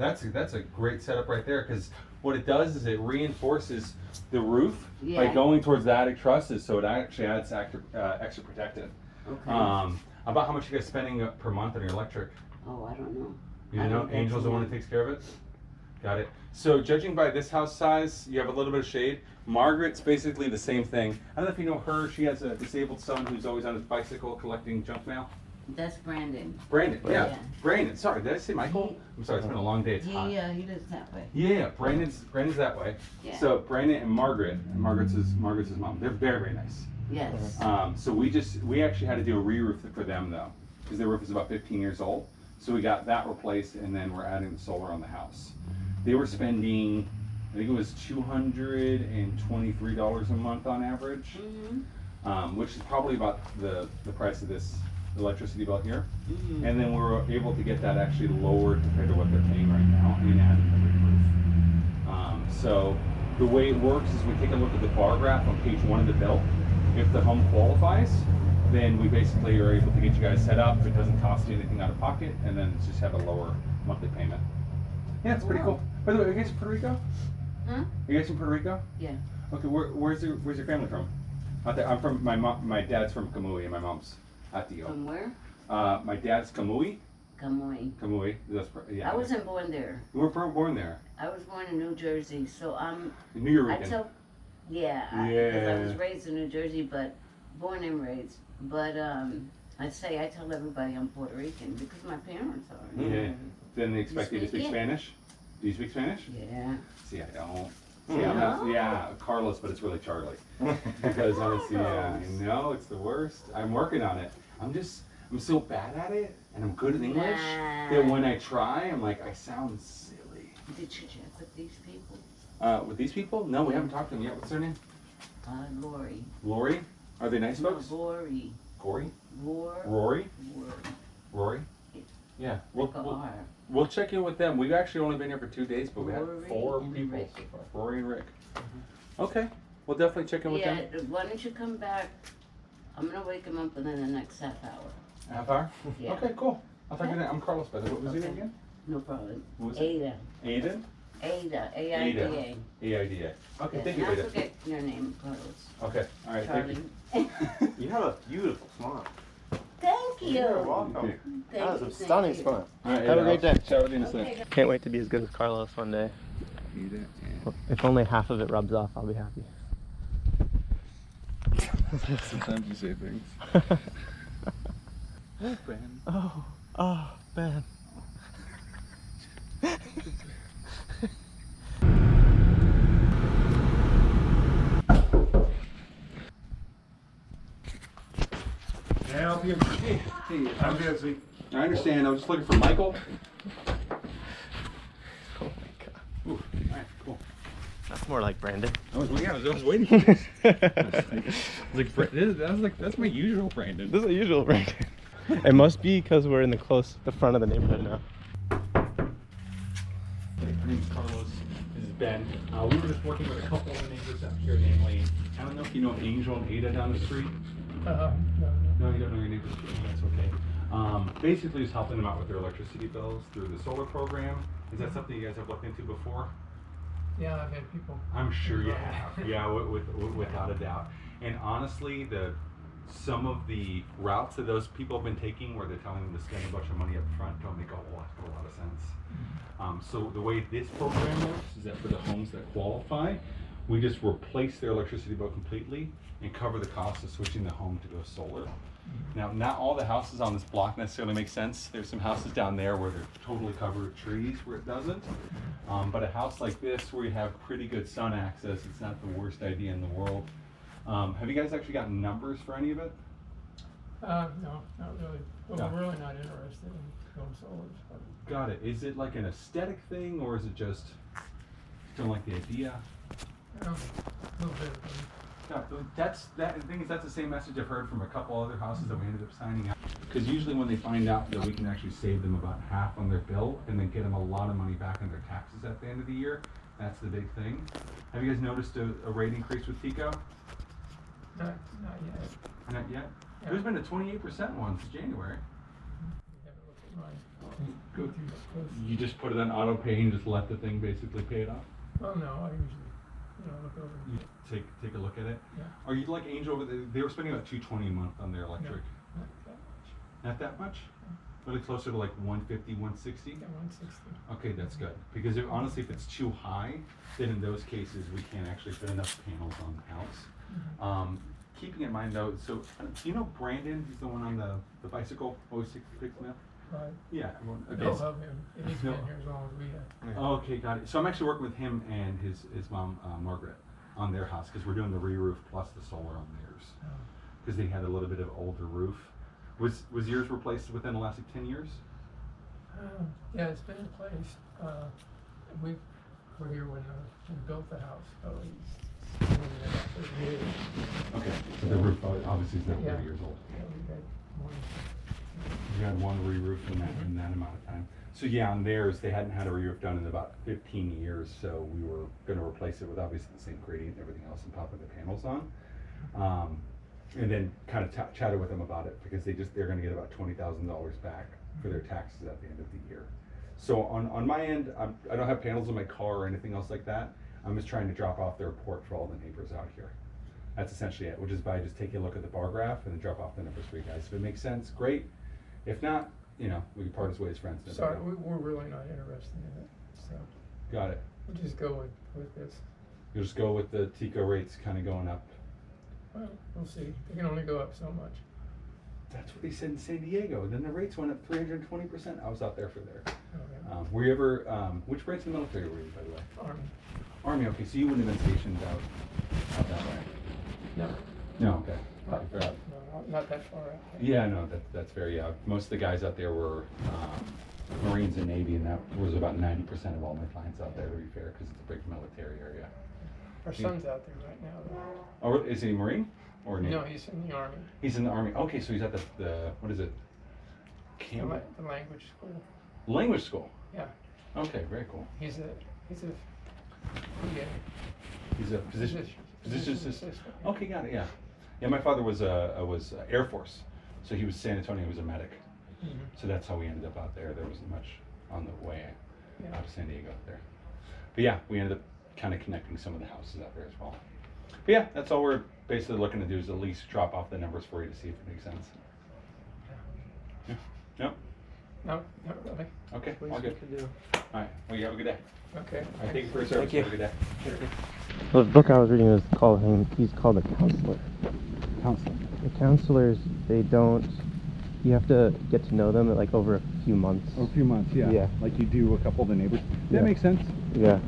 a great setup right there, because what it does is it reinforces the roof by going towards the attic trusses, so it actually adds extra protective. Okay. About how much you guys spending per month on your electric? Oh, I don't know. You know, Angel's the one that takes care of it? Got it. So judging by this house size, you have a little bit of shade. Margaret's basically the same thing. I don't know if you know her. She has a disabled son who's always on his bicycle collecting junk mail. That's Brandon. Brandon, yeah. Brandon. Sorry, did I say Michael? I'm sorry, it's been a long day. It's hot. Yeah, he lives that way. Yeah, Brandon's that way. Yeah. So Brandon and Margaret's his mom. They're very, very nice. Yes. So we actually had to do a re-roof for them though, because their roof is about 15 years old. So we got that replaced, and then we're adding the solar on the house. They were spending, I think it was $223 a month on average, which is probably about the price of this electricity bill here. And then we were able to get that actually lowered compared to what they're paying right now, and add the re-roof. So the way it works is we take a look at the bar graph on page 1 of the bill. If the home qualifies, then we basically are able to get you guys set up. It doesn't cost you anything out of pocket, and then just have a lower monthly payment. Yeah, it's pretty cool. By the way, are you guys from Puerto Rico? Huh? Are you guys from Puerto Rico? Yeah. Okay, where's your family from? I'm from my dad's from Kamui, and my mom's Atio. From where? My dad's Kamui. Kamui. That's yeah. I wasn't born there. You were born there. I was born in New Jersey, so I'm. New York. Because I was raised in New Jersey, but born and raised. But I tell everybody I'm Puerto Rican because my parents are. Yeah. Then they expect you to speak it? Spanish. Do you speak Spanish? Yeah. See, I don't. See, I'm not, yeah, Carlos, but it's really Charlie. Because honestly, yeah, I know it's the worst. I'm working on it. I'm so bad at it, and I'm good at English that when I try, I'm like, I sound silly. Did you check with these people? With these people? No, we haven't talked to them yet. What's their name? Lori. Lori? Are they nice folks? Lori. Corey? Rory? Rory? Yeah. We'll check in with them. We've actually only been here for 2 days, but we had 4 people so far. Rory and Rick. Okay. We'll definitely check in with them. Yeah, why don't you come back? I'm going to wake him up within the next half hour. Half hour? Yeah. Okay, cool. I'll talk to you then. I'm Carlos, by the way. What was your name again? No problem. What was Ada. Aiden? Ada. A-I-D-A. A-I-D-A. Okay, thank you, Don't Ada. forget your name, Carlos. Okay, all right, thank you. You have a beautiful smile. Thank you. You're welcome. That was a stunning smile. All right, Have a great day. Chat with you in a second. Can't wait to be as good as Carlos one day. If only half of it rubs off, I'll be happy. Sometimes you say things. Ben. Oh, Ben. Can I help you? Hey, I'm busy. I understand. I was just looking for Michael. Oh my god. Ooh, all right, cool. That's more like Brandon. I was waiting for this. That's my usual Brandon. This is a usual Brandon. It must be because we're in the front of the neighborhood now. My name's Carlos. This is Ben. We were just working with a couple of neighbors up here, namely, I don't know if you know Angel and Ada down the street. No, you don't know your neighbors. That's okay. Basically, just helping them out with their electricity bills through the solar program. Is that something you guys have looked into before? Yeah, I've had people. I'm sure you have. Yeah, without a doubt. And honestly, some of the routes that those people have been taking, where they're telling them to spend a bunch of money up front, don't make a lot of sense. So the way this program works is that for the homes that qualify, we just replace their electricity bill completely and cover the cost of switching the home to go solar. Now, not all the houses on this block necessarily make sense. There's some houses down there where they're totally covered with trees where it doesn't. But a house like this where you have pretty good sun access, it's not the worst idea in the world. Have you guys actually gotten numbers for any of it? No, not really. Well, No. we're really not interested in going solar. So. Got it. Is it like an aesthetic thing, or is it just don't like the idea? A little bit of both. Yeah, the thing is, that's the same message I've heard from a couple other houses that we ended up signing out. Because usually when they find out that we can actually save them about half on their bill and then get them a lot of money back on their taxes at the end of the year, that's the big thing. Have you guys noticed a rate increase with Tico? Not yet. Not yet? Yeah. There's been a 28% one since January. mine. Go through the process. You just put it on auto pay and just let the thing basically pay it off? Oh, no, I usually, look over. You take a look at it? Yeah. Are you like Angel? They were spending about $220 a month on their electric. No, not that much. Not that much? Really closer to like 150, 160? Yeah, 160. Okay, that's good. Because honestly, if it's too high, then in those cases, we can't actually fit enough panels on the house. Keeping in mind though, so do you know Brandon? He's the one on the bicycle, always picks me up. Right. Yeah. I know of him. He's been here as long as we have. Okay, got it. So I'm actually working with him and his mom, Margaret, on their house because we're doing the re-roof plus the solar on theirs. Because they had a little bit of older roof. Was yours replaced within the last like 10 years? Yeah, it's been replaced. We were here when we built the house. So he's been there about 30 years. Okay, so the roof obviously is now 30 years old. Yeah, we had one. You had one re-roof in that amount of time. So yeah, on theirs, they hadn't had a re-roof done in about 15 years, so we were going to replace it with obviously the same gradient and everything else and popping the panels on. And then kind of chatted with them about it because they're going to get about $20,000 back for their taxes at the end of the year. So on my end, I don't have panels in my car or anything else like that. I'm just trying to drop off the report for all the neighbors out here. That's essentially it, which is by just taking a look at the bar graph and then drop off the numbers for you guys. If it makes sense, great. If not, we can part as ways friends. Sorry, we're really not interested in it. So got it. we'll just go with this. You'll just go with the TICO rates kind of going up. Well, we'll see. They can only go up so much. That's what they said in San Diego. Then the rates went up 320%. I was out there for there. Okay. Were you ever, which branch of the military were you, by the way? Army. Army, okay. So you wouldn't have been stationed out that way? No. No, okay. No, not that far out. Yeah, no, that's very, most of the guys out there were Marines and Navy, and that was about 90% of all my clients out there, to be fair, because it's a big military area. Our son's out there right now. Oh, is he a Marine or Navy? No, he's in the Army. He's in the Army. Okay, so he's at the what is it? The language school. Language school. Yeah. Okay, very cool. He's a physician assistant. Okay, got it. Yeah, yeah. My father was Air Force, so he was San Antonio. He was a medic. So that's how we ended up out there. There wasn't much on the way out of San Diego out there. But yeah, we ended up kind of connecting some of the houses out there as well. But yeah, that's all we're basically looking to do is at least drop off the numbers for you to see if it makes sense. Yeah. No? No, not really. Okay, Least all good. we can do. All right, well, you have a good day. Okay. I thank you for your service. Thank you. Have a good day. Well, the book I was reading was called he's called a counselor. Counselor. The counselors, they don't. You have to get to know them like over a few months. A few months, yeah. Yeah. Like you do a couple of the neighbors. That Yeah. makes sense. Yeah,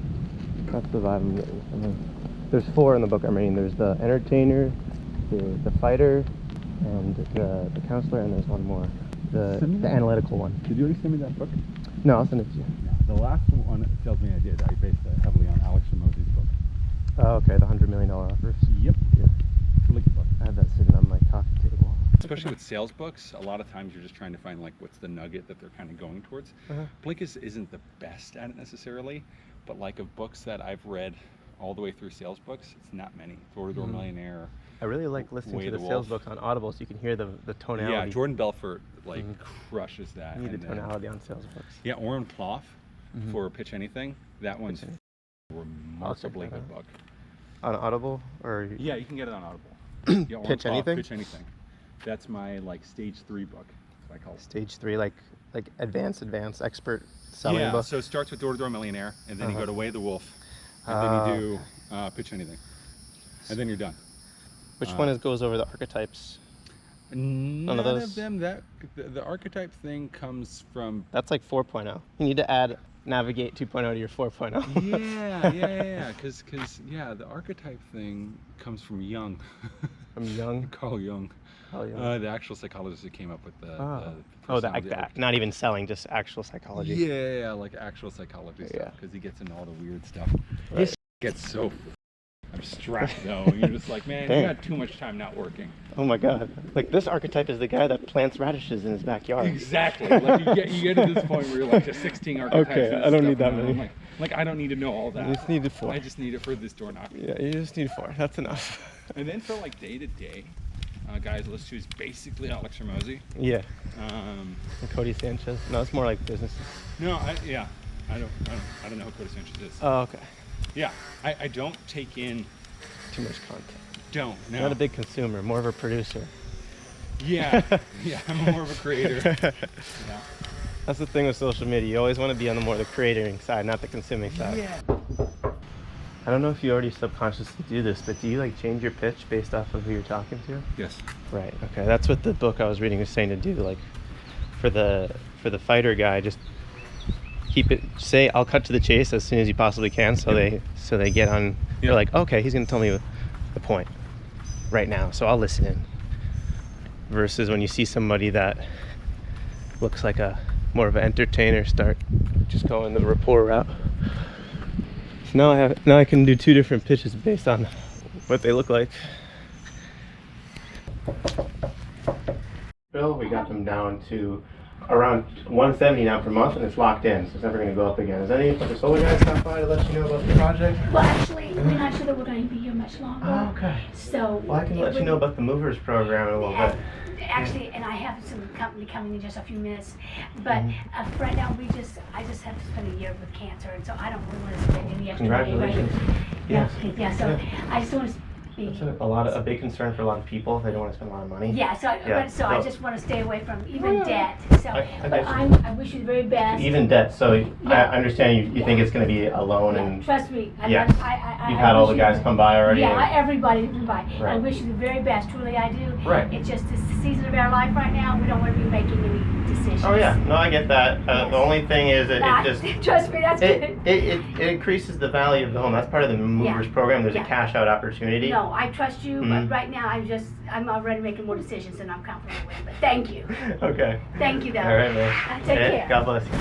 that's the vibe I'm getting. I mean, there's 4 in the book I'm reading. There's the entertainer, the fighter, and the counselor, and there's one more. The analytical one. Did you already send me that book? No, I'll send it to you. The last one tells me I did. I based it heavily on Alex Ramosey's book. Oh, okay, the $100 million offers. Yep. Yeah. Really good book. I have that sitting on my coffee table. Especially with sales books, a lot of times you're just trying to find like what's the nugget that they're kind of going towards. Blink isn't the best at it necessarily, but like of books that I've read all the way through sales books, it's not many. Door-to-Door Millionaire. I really like listening to the sales books on Audible so you can hear the tonality. Yeah, Jordan Belfort like crushes that. You need the tonality on sales books. Yeah, Orrin Plouffe for Pitch Anything. That one's a remarkably good book. On Audible or? Yeah, you can get it on Audible. Yeah, Pitch Anything? Pitch Anything. That's my like stage 3 book. That's what I call it. Stage 3, like advanced expert selling book. So it starts with Door-to-Door Millionaire, and then you go to Way the Wolf, and then you do Pitch Anything, and then you're done. Which one goes over the archetypes? None of them. That the archetype thing comes from. That's like 4.0. You need to add Navigate 2.0 to your 4.0. yeah. Because the archetype thing comes from Jung. From Jung? Carl Jung. The actual psychologist who came up with the not even selling, just actual psychology. Yeah, like actual psychology stuff, because he gets into all the weird stuff. Right. This gets so abstract though, and you're just like, man, you got too much time not working. Oh my god, like this archetype is the guy that plants radishes in his backyard. Exactly. Like you get to this point where you're like, just 16 archetypes. Okay, I don't need that many. Like I don't need to know all that. You just need 4. I just need it for this door knocker. Yeah, you just need 4. That's enough. And then for like day to day, guys list to is basically Alex Ramosi. Yeah. And Cody Sanchez. No, it's more like businesses. No, I don't know who Cody Sanchez is. Oh, okay. Yeah, I don't take in too much content. No. Not a big consumer, more of a producer. Yeah, yeah, I'm more of a creator. Yeah. That's the thing with social media. You always want to be on the more the creating side, not the consuming side. Yeah. I don't know if you already subconsciously do this, but do you like change your pitch based off of who you're talking to? Yes. Right. Okay. That's what the book I was reading was saying to do. Like, for the fighter guy, just keep it. Say, I'll cut to the chase as soon as you possibly can, so they get on. They're like, okay, he's gonna tell me the point right now, so I'll listen in. Versus when you see somebody that looks like a more of an entertainer, start just going the rapport route. So now I can do 2 different pitches based on what they look like. Bill, we got them down to around 170 now per month, and it's locked in, so it's never going to go up again. Is any of the solar guys stop by to let you know about the project? Well, actually, we're not sure that we're going to be here much longer. Oh, okay. So, well, I can let you know about the movers program in a little bit. Actually, and I have some company coming in just a few minutes, but right now I just have to spend a year with cancer, and so I don't really want to spend any extra money. Congratulations. Yes. Yeah. So I just want to. That's a big concern for a lot of people. They don't want to spend a lot of money. Yeah, I just want to stay away from even debt. So, but I wish you the very best. Even debt. So I understand you think it's going to be a loan, and trust me. You've had all the guys come by already. Yeah, everybody come by. Right. I wish you the very best. Truly, I do. Right. It's just this season of our life right now. We don't want to be making any decisions. Oh yeah, no, I get that. The only thing is it just trust me, that's good. It increases the value of the home. That's part of the movers program. There's a cash out opportunity. No, I trust you, but right now I'm already making more decisions than I'm comfortable with. But thank you. Okay. Thank you, though. All right, man. Take care. God bless you.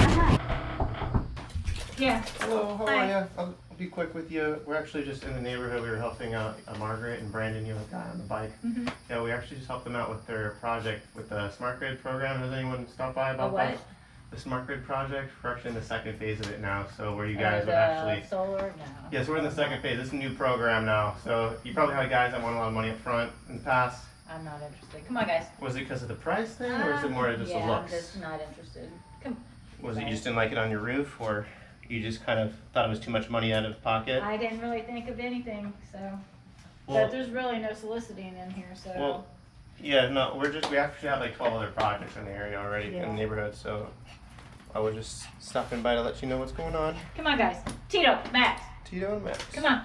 Yeah. Hello, how are you? I'll be quick with you. We're actually just in the neighborhood. We were helping out Margaret and Brandon, you know, the guy on the bike. Yeah, we actually just helped them out with their project with the Smart Grid program. Has anyone stopped by about that? The Smart Grid project. We're actually in the 2nd phase of it now. So where you guys would actually solar? No. Yes, we're in the 2nd phase. This is a new program now. So you probably had guys that want a lot of money up front in the past. I'm not interested. Come on, guys. Was it because of the price thing, or is it more just the looks? I'm just not interested. Come. Was it you just didn't like it on your roof, or you just kind of thought it was too much money out of pocket? I didn't really think of anything, so. Well, but there's really no soliciting in here, so. Well, yeah, no, we actually have like 12 other projects in the area already in the neighborhood, so I was just stopping by to let you know what's going on. Come on, guys. Tito, Max. Tito and Max. Come on.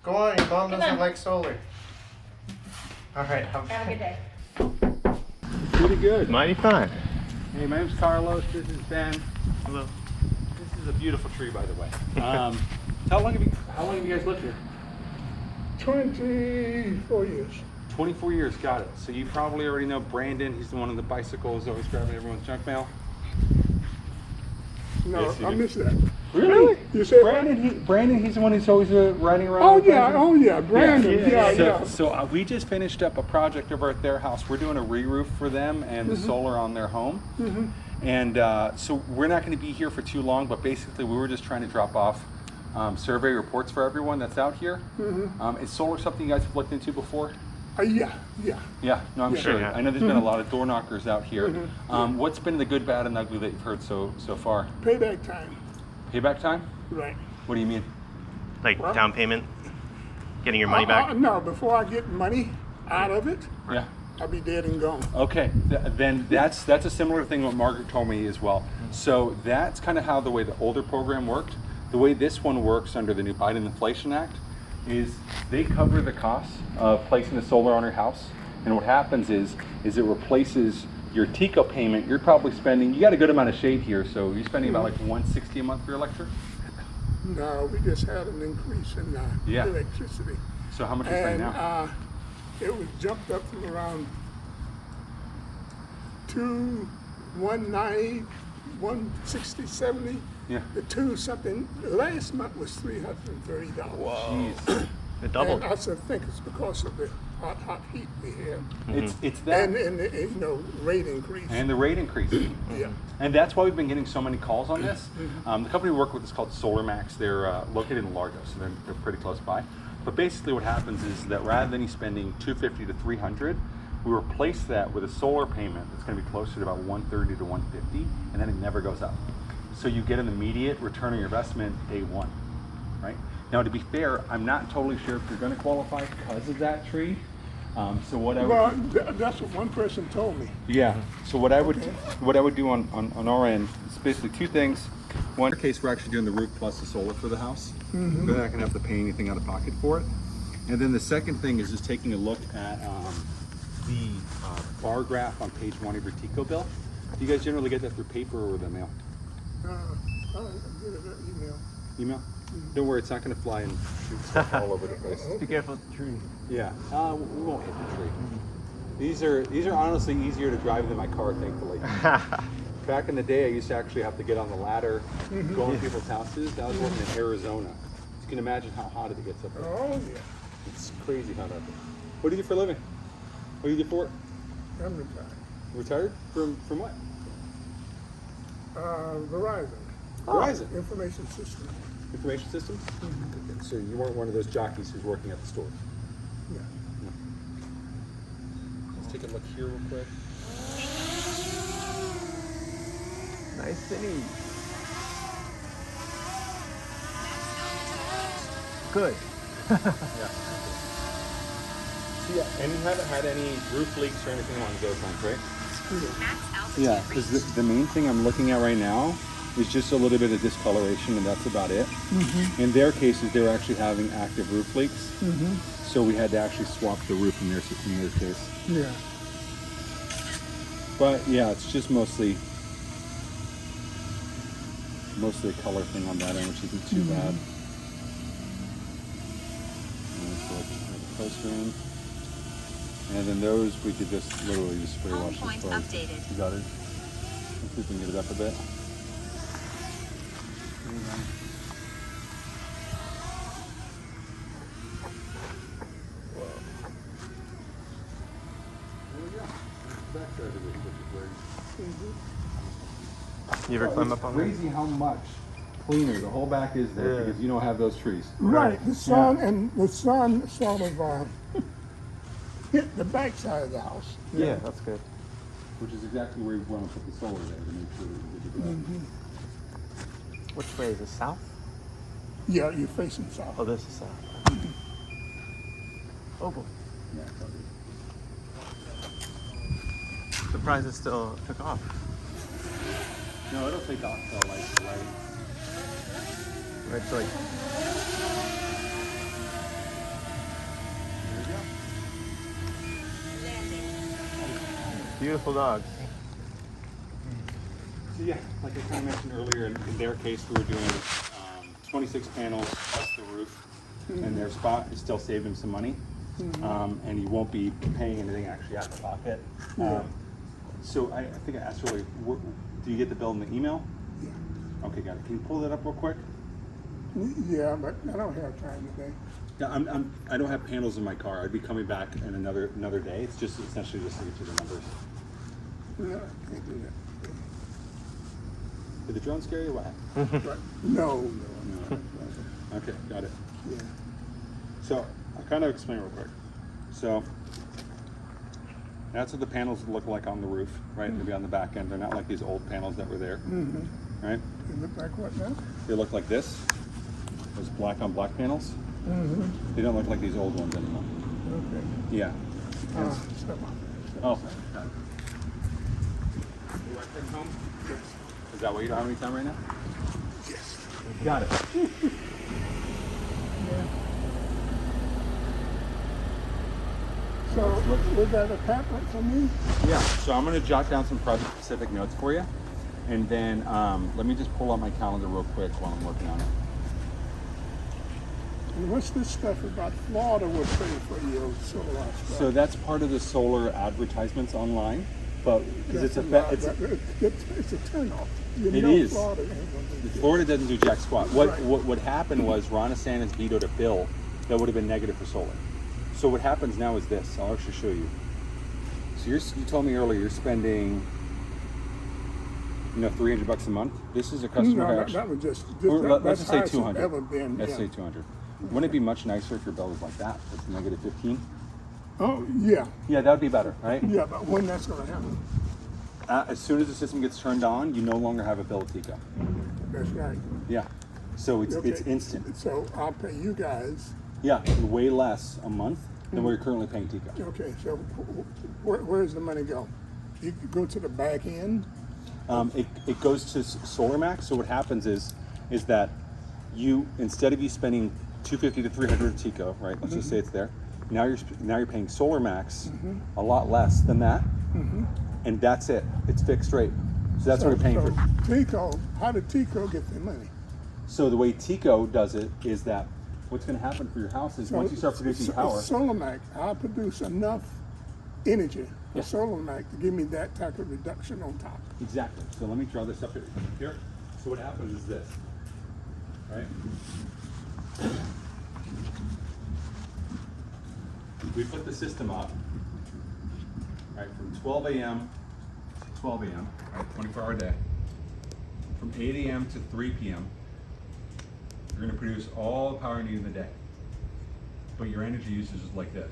Go on, your mom doesn't like solar. All right, have a good day. Pretty good. Mighty fine. Hey, my name's Carlos. This is Ben. Hello. This is a beautiful tree, by the way. How long have you guys lived here? 24 years. 24 years, got it. So you probably already know Brandon. He's the one on the bicycle, who's always grabbing everyone's junk mail. No, Yes, you I do. missed that. Really? You said Brandon, he's the one who's always riding around. Oh yeah, Brandon. Yeah. So we just finished up a project over at their house. We're doing a re-roof for them and the solar on their home. And so we're not going to be here for too long, but basically we were just trying to drop off survey reports for everyone that's out here. Is solar something you guys have looked into before? Yeah. Yeah, no, I'm sure. Yeah. I know there's been a lot of door knockers out here. What's been the good, bad, and ugly that you've heard so far? Payback time. Payback time? Right. What do you mean? Like down payment? Getting your money back? No, before I get money out of it, Yeah. I'll be dead and gone. Okay, then that's a similar thing what Margaret told me as well. So that's kind of how the way the older program worked. The way this one works under the new Biden Inflation Act is they cover the costs of placing the solar on your house. And what happens is it replaces your TICO payment. You're probably spending, you got a good amount of shade here, so you're spending about like $160 a month for your electric? No, we just had an increase in electricity. So how much are you spending now? It was jumped up from around 190, 160, 70. Yeah. The 2 something. Last month was $330. Whoa. Jeez. It doubled. And I think it's because of the hot heat we have. It's that. And the rate increase. And the rate increase. Yeah. And that's why we've been getting so many calls on this. The company we work with is called Solar Max. They're located in Largo, so they're pretty close by. But basically what happens is that rather than you spending $250 to $300, We replace that with a solar payment that's going to be closer to about 130 to 150, and then it never goes up. So you get an immediate return on your investment day one, right? Now, to be fair, I'm not totally sure if you're going to qualify because of that tree. So what I would that's what one person told me. yeah. So what I would do on our end is basically two things. One, in our case, we're actually doing the roof plus the solar for the house. Mhm. We're not going to have to pay anything out of pocket for it. And then the second thing is just taking a look at the bar graph on page 1 of your TICO bill. Do you guys generally get that through paper or the mail? Email. Email? Don't worry, it's not going to fly and shoot stuff all over the place. Be careful with the tree. Yeah, we won't hit the tree. These are honestly easier to drive than my car, thankfully. Back in the day, I used to actually have to get on the ladder, go in people's houses. I was working in Arizona. You can imagine how hot it gets up there. Oh, yeah. It's crazy hot up there. What do you do for a living? What do you do for work? I'm retired. Retired? From what? Verizon. Verizon? Information system. Information systems? Okay, so you weren't one of those jockeys who's working at the store? Yeah. No. Let's take a look here real quick. Nice city. Good. Yeah. So yeah, and you haven't had any roof leaks or anything along those lines, right? Yeah, because the main thing I'm looking at right now is just a little bit of discoloration, and that's about it. In their cases, they were actually having active roof leaks, so we had to actually swap the roof in their case. Yeah. But yeah, it's just mostly a color thing on that end, which isn't too bad. And then those we could just literally just spray wash Point this updated. You got it. Let's see if we can get it up a bit. You ever climb up on there? Crazy how much cleaner the whole back is there because you don't have those trees. Right. The sun and the sun sort of hit the back side of the house. Yeah, that's good. Which is exactly where you want to put the solar there to make sure that you get the Which way is it? South? Yeah, you're facing south. Oh, this is south. Oh boy. Yeah, Surprised it still took off. no, it'll take off till right. Right, so like. Beautiful dogs. So yeah, like I kind of mentioned earlier, in their case, we were doing 26 panels plus the roof, and their spot is still saving some money, and you won't be paying anything actually out of pocket. So I think I asked earlier, do you get the bill in the email? Yeah. Okay, got it. Can you pull that up real quick? Yeah, but I don't have time today. Yeah, I don't have panels in my car. I'd be coming back in another day. It's just essentially just to get you the numbers. No, I can't do that. Did the drone scare you? What? But no. Okay, got it. Yeah. So I'll kind of explain real quick. So that's what the panels look like on the roof, right? They'll be on the back end. They're not like these old panels that were there, right? They look like what now? They look like this. Those black on black panels. They don't look like these old ones anymore. Okay. Yeah. Oh. Is that what you don't have any time right now? Yes. Got it. Yeah. So, was that a pamphlet for me? Yeah, so I'm going to jot down some project-specific notes for you, and then let me just pull out my calendar real quick while I'm working on it. And what's this stuff about Florida will pay for your solar stuff? So that's part of the solar advertisements online, but because it's a turnoff. It is. Florida doesn't do jack squat. What happened was Ron DeSantis vetoed a bill that would have been negative for solar. So what happens now is this. I'll actually show you. So you told me earlier you're spending, $300 a month. This is a customer. No, that was just let's just say 200. Ever been, Let's say 200. Wouldn't it be much nicer if your bill was like that? It's negative 15. Oh, yeah. Yeah, that would be better, right? Yeah, but when that's gonna happen? As soon as the system gets turned on, you no longer have a bill with Tico. That's right. Yeah. So it's Okay. instant. So I'll pay you guys. Yeah, way less a month than we're currently paying Tico. Okay, so where does the money go? You go to the back end? It goes to SolarMax. So what happens is that you, instead of you spending $250 to $300 Tico, right? Let's just say it's there. Now you're paying SolarMax a lot less than that, and that's it. It's fixed rate. So that's what you're paying for. Tico, how did Tico get their money? So the way Tico does it is that what's going to happen for your house is once you start producing power. SolarMax, I'll produce enough energy for SolarMax to give me that type of reduction on top. Exactly. So let me draw this up here. So what happens is this, right? We put the system up, right, from 12 a.m. to 12 a.m., right, 24-hour day. From 8 a.m. to 3 p.m., you're going to produce all the power you need in the day. But your energy usage is like this.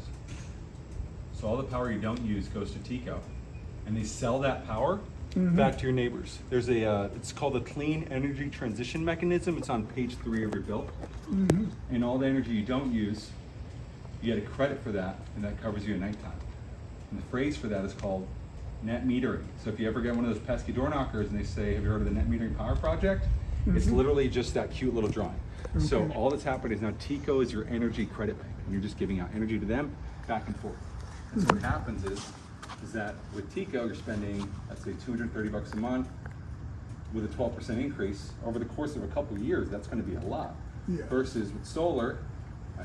So all the power you don't use goes to Tico, and they sell that power back to your neighbors. There's it's called the Clean Energy Transition Mechanism. It's on page 3 of your bill. And all the energy you don't use, you get a credit for that, and that covers you at nighttime. And the phrase for that is called net metering. So if you ever get one of those pesky door knockers and they say, have you heard of the net metering power project? It's literally just that cute little drawing. So all that's happening is now Tico is your energy credit bank, and you're just giving out energy to them back and forth. And so what happens is that with Tico, you're spending, let's say, $230 a month with a 12% increase. Over the course of a couple of years, that's going to be a lot. Yeah. Versus with solar,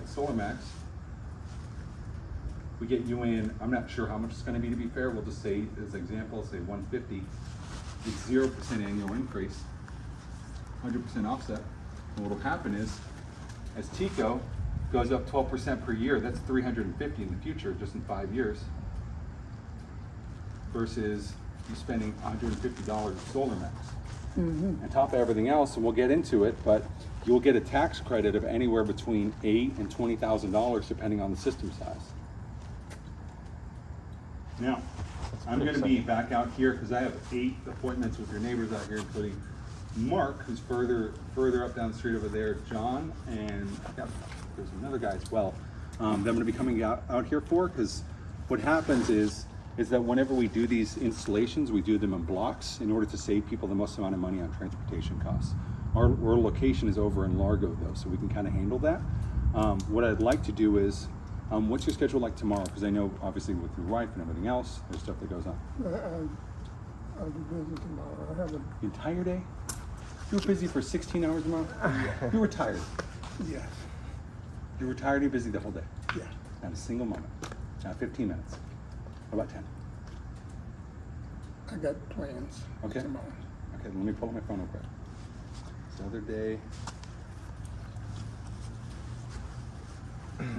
SolarMax, we get you in, I'm not sure how much it's going to be, to be fair. We'll just say, as an example, say 150 with 0% annual increase, 100% offset. And what will happen is, as Tico goes up 12% per year, that's 350 in the future, just in 5 years, versus you spending $150 with SolarMax. On top of everything else, and we'll get into it, but you'll get a tax credit of anywhere between $8,000 and $20,000 depending on the system size. Now, I'm going to be back out here because I have 8 appointments with your neighbors out here, including Mark, who's further up down the street over there, John, and there's another guy as well that I'm going to be coming out here for, because what happens is that whenever we do these installations, we do them in blocks in order to save people the most amount of money on transportation costs. Our location is over in Largo, though, so we can kind of handle that. What I'd like to do is, what's your schedule like tomorrow? Because I know, obviously, with your wife and everything else, there's stuff that goes on. I'll be busy tomorrow. I have a... The entire day? You were busy for 16 hours a month? You were tired? Yes. You were tired, you're busy the whole day? Yeah. Not a single moment. Not 15 minutes. How about 10? I got plans tomorrow. Okay, let me pull up my phone real quick. This other day.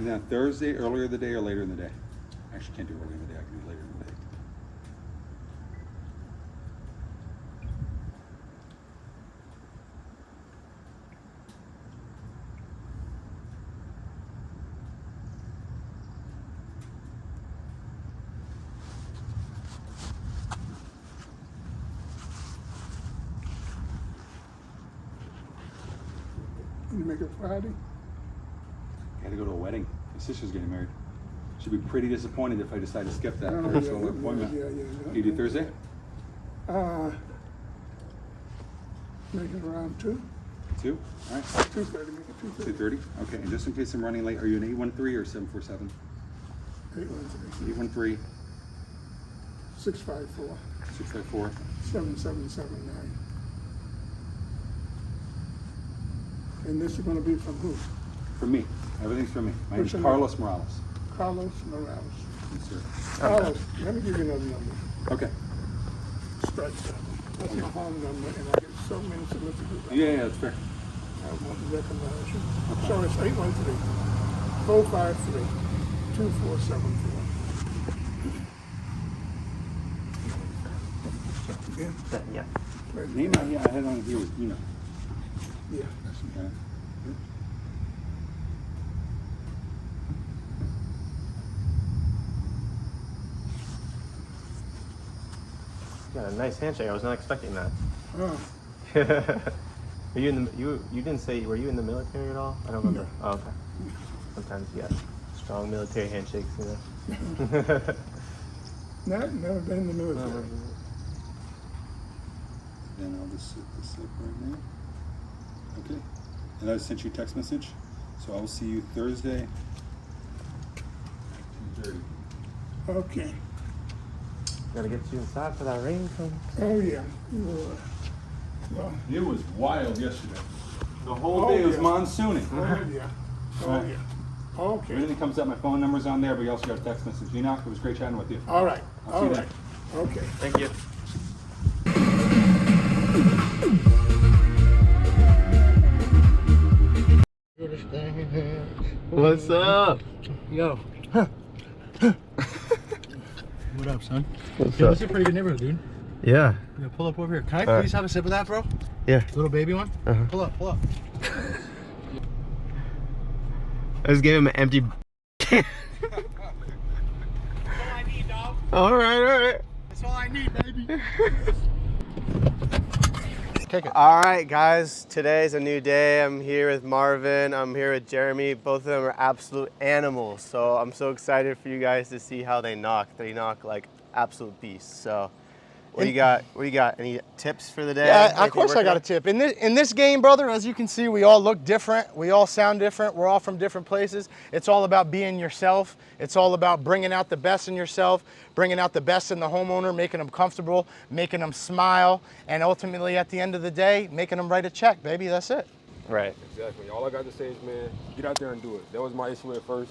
Is that Thursday, earlier in the day or later in the day? I actually can't do earlier in the day, I can do later in the day. You make it Friday? Gotta go to a wedding. My sister's getting married. She'd be pretty disappointed if I decide to skip that Oh, first yeah, appointment. yeah. Can you do Thursday? Make it around 2. 2? All right. 2:30, make it 2:30. 2:30? Okay, and just in case I'm running late, are you an 813 or 747? 813. 813. 654. 654. 7779. And this is going to be from who? From me. Everything's from me. My name's What's your Carlos name? Morales. Carlos Morales. Yes, sir. Carlos, let me give you another number. Okay. Scratch that. That's my home number, and I get so many solicitors. Yeah, that's fair. I want to recognize you. So it's 813-453-2474. Yeah. Name I had on here with Ina. Yeah, that's okay. You got a nice handshake. I was not expecting that. Oh. Are you in the you didn't say, were you in the military at all? I don't remember. No. Oh, okay. Sometimes you got strong military handshakes, you know. Never been in the military. Then I'll just set this up right now. Okay. And I sent you a text message. So I will see you Thursday at 2:30. Okay. Gotta get you inside for that rain coming. Oh yeah. Well, it was wild yesterday. The whole day was monsooning. Oh yeah. Oh yeah. Okay. Everything comes up. My phone number's on there, but you also got a text message. Enoch, it was great chatting with you. All right. I'll see you then. Okay. Thank you. What's up? Yo. What up, son? What's Yo, up? this is a pretty good neighborhood, dude. Yeah. Yeah, pull up over here. Can I All please right. have a sip of that, bro? Yeah. Little baby one? Uh-huh. Pull up, pull up. I just gave him an empty. All right. That's all I need, baby. Take it. All right, guys. Today's a new day. I'm here with Marvin. I'm here with Jeremy. Both of them are absolute animals. So I'm so excited for you guys to see how they knock. They knock like absolute beasts. So what do you got? What do you got? Any tips for the day? Yeah, of Anything course I working got a on? tip. In this game, brother, as you can see, we all look different. We all sound different. We're all from different places. It's all about being yourself. It's all about bringing out the best in yourself, bringing out the best in the homeowner, making them comfortable, making them smile, and ultimately at the end of the day, making them write a check, baby. That's it. Right. Exactly. All I got to say is, man, get out there and do it. That was my issue at first.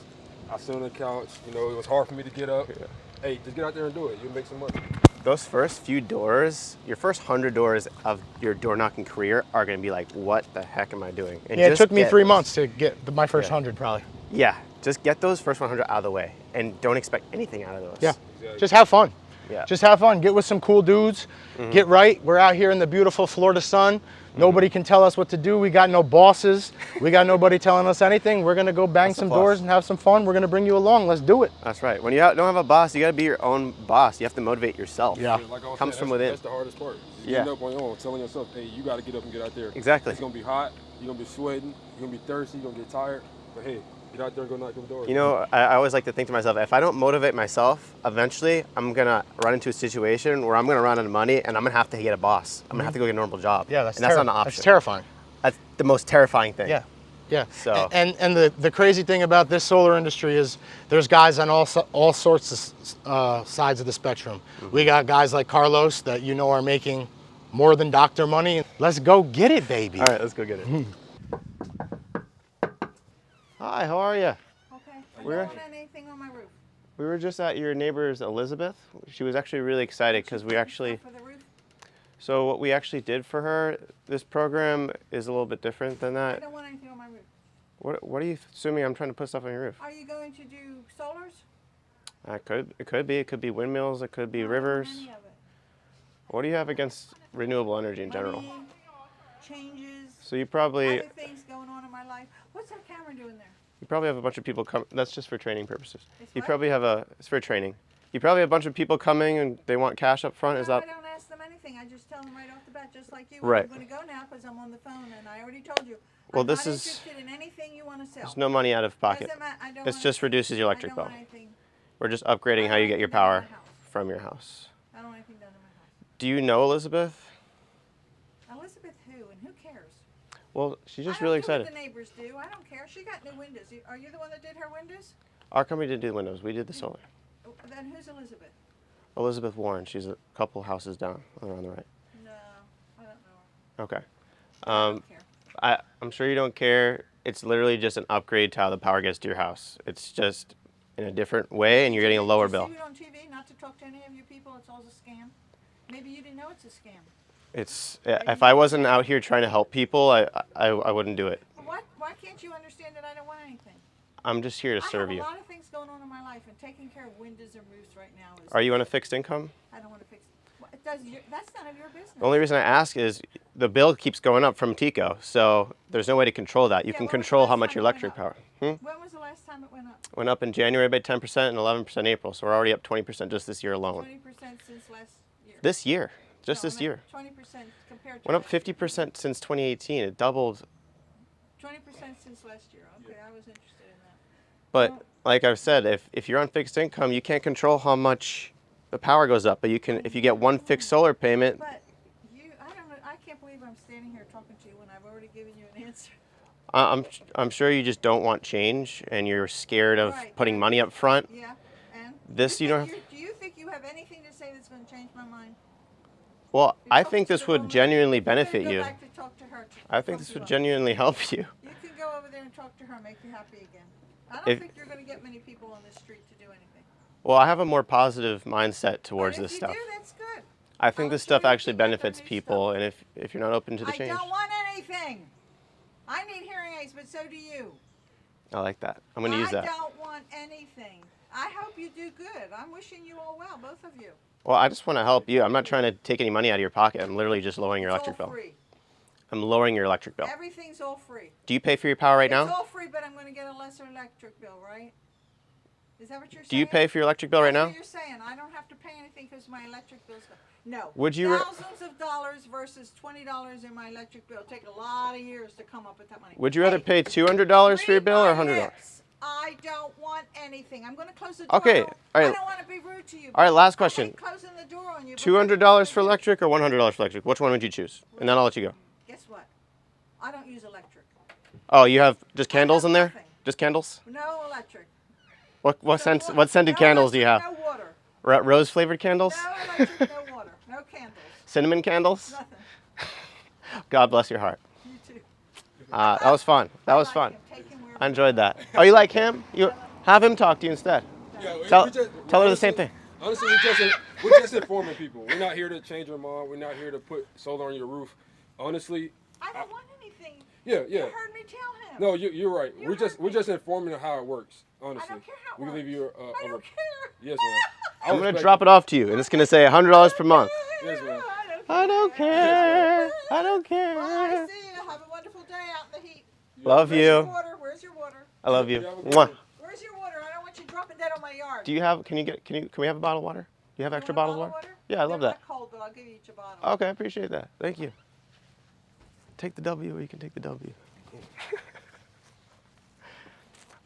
I sat on the couch. You know, it was hard for me to get up. Yeah. Hey, just get out there and do it. You'll make some money. Those first few doors, your first 100 doors of your door knocking career are going to be like, what the heck am I doing? And Yeah, it just took me get 3 those. months to get my first 100 probably. Yeah, just get those first 100 out of the way and don't expect anything out of those. Yeah, just have fun. Yeah. Just have fun. Get with some cool dudes. Get right. We're out here in the beautiful Florida sun. Nobody can tell us what to do. We got no bosses. We got nobody telling us anything. We're going to go bang some doors and have some fun. We're going to bring you along. Let's do it. That's right. When you don't have a boss, you got to be your own boss. You have to motivate yourself. Yeah. Like I was Comes saying, from that's- within. That's the hardest part. Just Yeah. getting up on your own, telling yourself, hey, you got to get up and get out there. Exactly. It's going to be hot. You're going to be sweating. You're going to be thirsty. You're going to get tired. But hey, get out there and go knock them doors. You know, I always like to think to myself, if I don't motivate myself, eventually I'm going to run into a situation where I'm going to run out of money and I'm going to have to get a boss. I'm going to have to go get a normal job. Yeah, that's and that's not an option. That's terrifying. That's the most terrifying thing. Yeah. Yeah. So And the crazy thing about this solar industry is there's guys on all sorts of sides of the spectrum. We got guys like Carlos that you know are making more than doctor money. Let's go get it, baby. All right, let's go get it. Hi, how are you? Okay. We're- I don't want anything on my roof. We were just at your neighbor's Elizabeth. She was actually really excited because we actually. For the roof? So what we actually did for her, this program is a little bit different than I that. don't want anything on my roof. What are you assuming? I'm trying to put stuff on your roof. Are you going to do solars? It could be windmills. It could be rivers. Any of it. What do you have against renewable energy in general? Money, changes, So you probably other things going on in my life. What's that camera doing there? have a bunch of people come. That's just for training purposes. It's You what? probably have it's for training. You probably have a bunch of people coming and they want cash up front. Is No, that? I don't ask them anything. I just tell them right off the bat, just like you. Right. I'm going to go now because I'm on the phone, and I already told you. Well, I'm this not is- interested in anything you want to sell. There's no money out of pocket. Doesn't matter. I don't This want just reduces your I electric don't bill. want anything. We're just upgrading how you get your power from your house. I don't want anything done in my house. Do you know Elizabeth? Elizabeth who, and who cares? Well, she's just I really don't care excited. what the neighbors do. I don't care. She got new windows. Are you the one that did her windows? Our company didn't do the windows. We did the solar. Then who's Elizabeth? Elizabeth Warren. She's a couple houses down on the right. No, I don't know her. Okay. I don't care. I'm sure you don't care. It's literally just an upgrade to how the power gets to your house. It's just in a different way, and you're getting a lower bill. You see it on TV, not to talk to any of you people. It's all a scam. Maybe you didn't know it's a scam. It's if I wasn't out here trying to help people, I wouldn't do it. Why can't you understand that I don't want anything? I'm just here to serve I you. have a lot of things going on in my life, and taking care of windows and roofs right now is. Are you on a fixed income? I don't want to fix. That's none of your business. The only reason I ask is the bill keeps going up from TECO, so there's no way to control that. You can control how much your electric power. When was the last time it went up? Went up in January by 10% and 11% April, so we're already up 20% just this year alone. 20% since last year? This year, just No, this year. 20% compared to Went up 50% since 2018. It doubled. 20% since last year. Okay, I was interested in that. But like I've said, if you're on fixed income, you can't control how much the power goes up. But you can, if you get one fixed solar payment. But I don't know. I can't believe I'm standing here talking to you when I've already given you an answer. I'm sure you just don't want change, and you're scared of Right. putting money up front. Yeah, and This you don't. do you think you have anything to say that's going to change my mind? Well, I think this would genuinely benefit Go you. back to talk to her. I think this would genuinely help you. You can go over there and talk to her, make you happy again. I don't If- think you're going to get many people on this street to do anything. Well, I have a more positive mindset towards this stuff. If you do, that's good. I think this stuff actually benefits people, and if you're not open to the I change, don't want anything. I need hearing aids, but so do you. I like that. I'm going to use that. I don't want anything. I hope you do good. I'm wishing you all well, both of you. Well, I just want to help you. I'm not trying to take any money out of your pocket. I'm literally just lowering your electric It's all bill. free. I'm lowering your electric bill. Everything's all free. Do you pay for your power right It's now? all free, but I'm going to get a lesser electric bill, right? Is that what you're saying? Do you pay for your electric bill right That's now? what you're saying. I don't have to pay anything because my electric bill's gone. No. Would you Thousands of dollars versus $20 in my electric bill. Take a lot of years to come up with that money. Would you rather pay $200 for your bill or $100? Yes. I don't want anything. I'm going to close the door. Okay, all right. I don't want to be rude to you. All right, last I question. hate closing the door on you. but $200 for electric or $100 for electric? Which one would you choose? And then I'll let you go. Guess what? I don't use electric. Oh, you have just candles in there? Just candles? No electric. What scented candles do you have? No water. Rose flavored candles? No electric, no water. No candles. Cinnamon candles? Nothing. God bless your heart. You too. That was fun. That was fun. I enjoyed that. Oh, you like him? You have him talk to you instead. Yeah, Tell her the same thing. Honestly, we're just informing people. We're not here to change your mind. We're not here to put solar on your roof. Honestly, I don't want anything. Yeah. You heard me tell him. No, you're right. We're just informing them how it works. Honestly, I don't care how it we can leave works. you. I don't care. Yes, man. I'm going to drop it off to you, and it's going to say $100 per month. Yes, man. I don't care. I don't care. Bye. See you. Have a wonderful day out in the heat. Love Where's you. your water? Where's your water? I love you. Mwah. Where's your water? I don't want you dropping that on my yard. Do you have? Can we have a bottle of water? Do you have extra bottles of water? Yeah, I love They're that. not cold, but I'll give you each a bottle. Okay, I appreciate that. Thank you. Take the W, or you can take the W.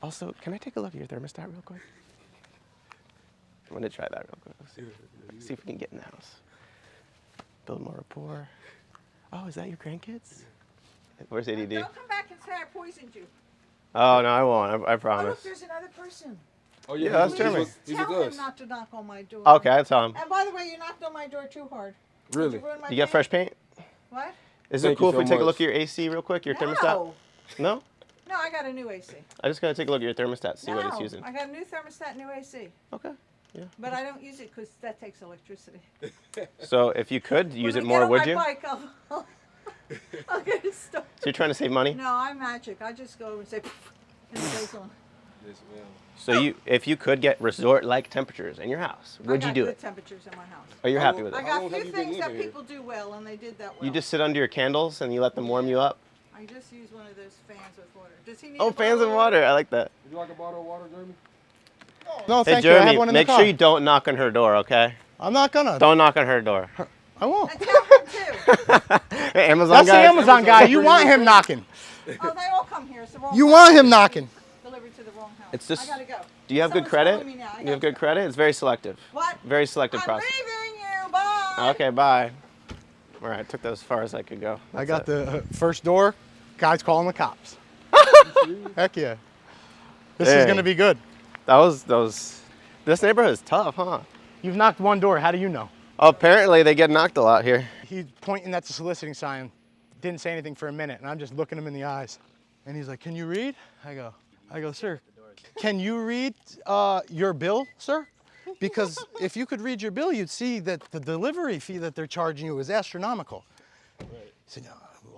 Also, can I take a look at your thermostat real quick? I'm gonna try that real quick. Let's see if we can get in the house. Build more rapport. Oh, is that your grandkids? Where's ADD? Don't come back and say I poisoned you. Oh no, I won't. I Oh, look, promise. there's another person. Oh yeah, that's Jeremy. Tell him not to knock on my door. Okay, I'll tell him. And by the way, you knocked on my door too hard. Really? Did you ruin my You got fresh paint? What? Is it cool if we take a look at your AC real quick, your thermostat? No? No, I got a new AC. I just gotta take a look at your thermostat, see what it's using. I got a new thermostat, new AC. Okay. Yeah. But I don't use it because that takes electricity. So if you could use it When I more, get on would my you? Bike, I'll get it started. So you're trying to save money? No, I'm magic. I just go over and say, and it goes on. Yes, ma'am. So if you could get resort-like temperatures in your house, would you do I got it? good temperatures in my house. Are you happy with it? I got a few things that people do well, and they did that well. You just sit under your candles and you let them warm you up? I just use one of those fans with water. Does he need Oh, a fans bottle of water. I like that. Would you like a bottle of water, Jeremy? No, Hey, thank you. I have Jeremy, one in the make car. sure you don't knock on her door, okay? I'm not gonna. Don't knock on her door. I won't. Hey, Amazon That's guy. the Amazon guy. You want him knocking. Oh, they all come here. It's the wrong You house. want him knocking. Delivered to the wrong house. It's just. I gotta go. Do you have good Someone's credit? calling me now. I You have good credit? It's very selective. What? Very selective I'm process. leaving you. Bye. Okay, bye. All right, I took that as far as I could go. I That's got it. the first door. Guy's calling the cops. Heck yeah. This is Hey. gonna be good. That was. This neighborhood is tough, huh? You've knocked one door. How do you know? Oh, apparently they get knocked a lot here. He's pointing at the soliciting sign. Didn't say anything for a minute, and I'm just looking him in the eyes. And he's like, "Can you read?" I go, "Sir, can you read your bill, sir? Because if you could read your bill, you'd see that the delivery fee that they're charging you is astronomical." He said,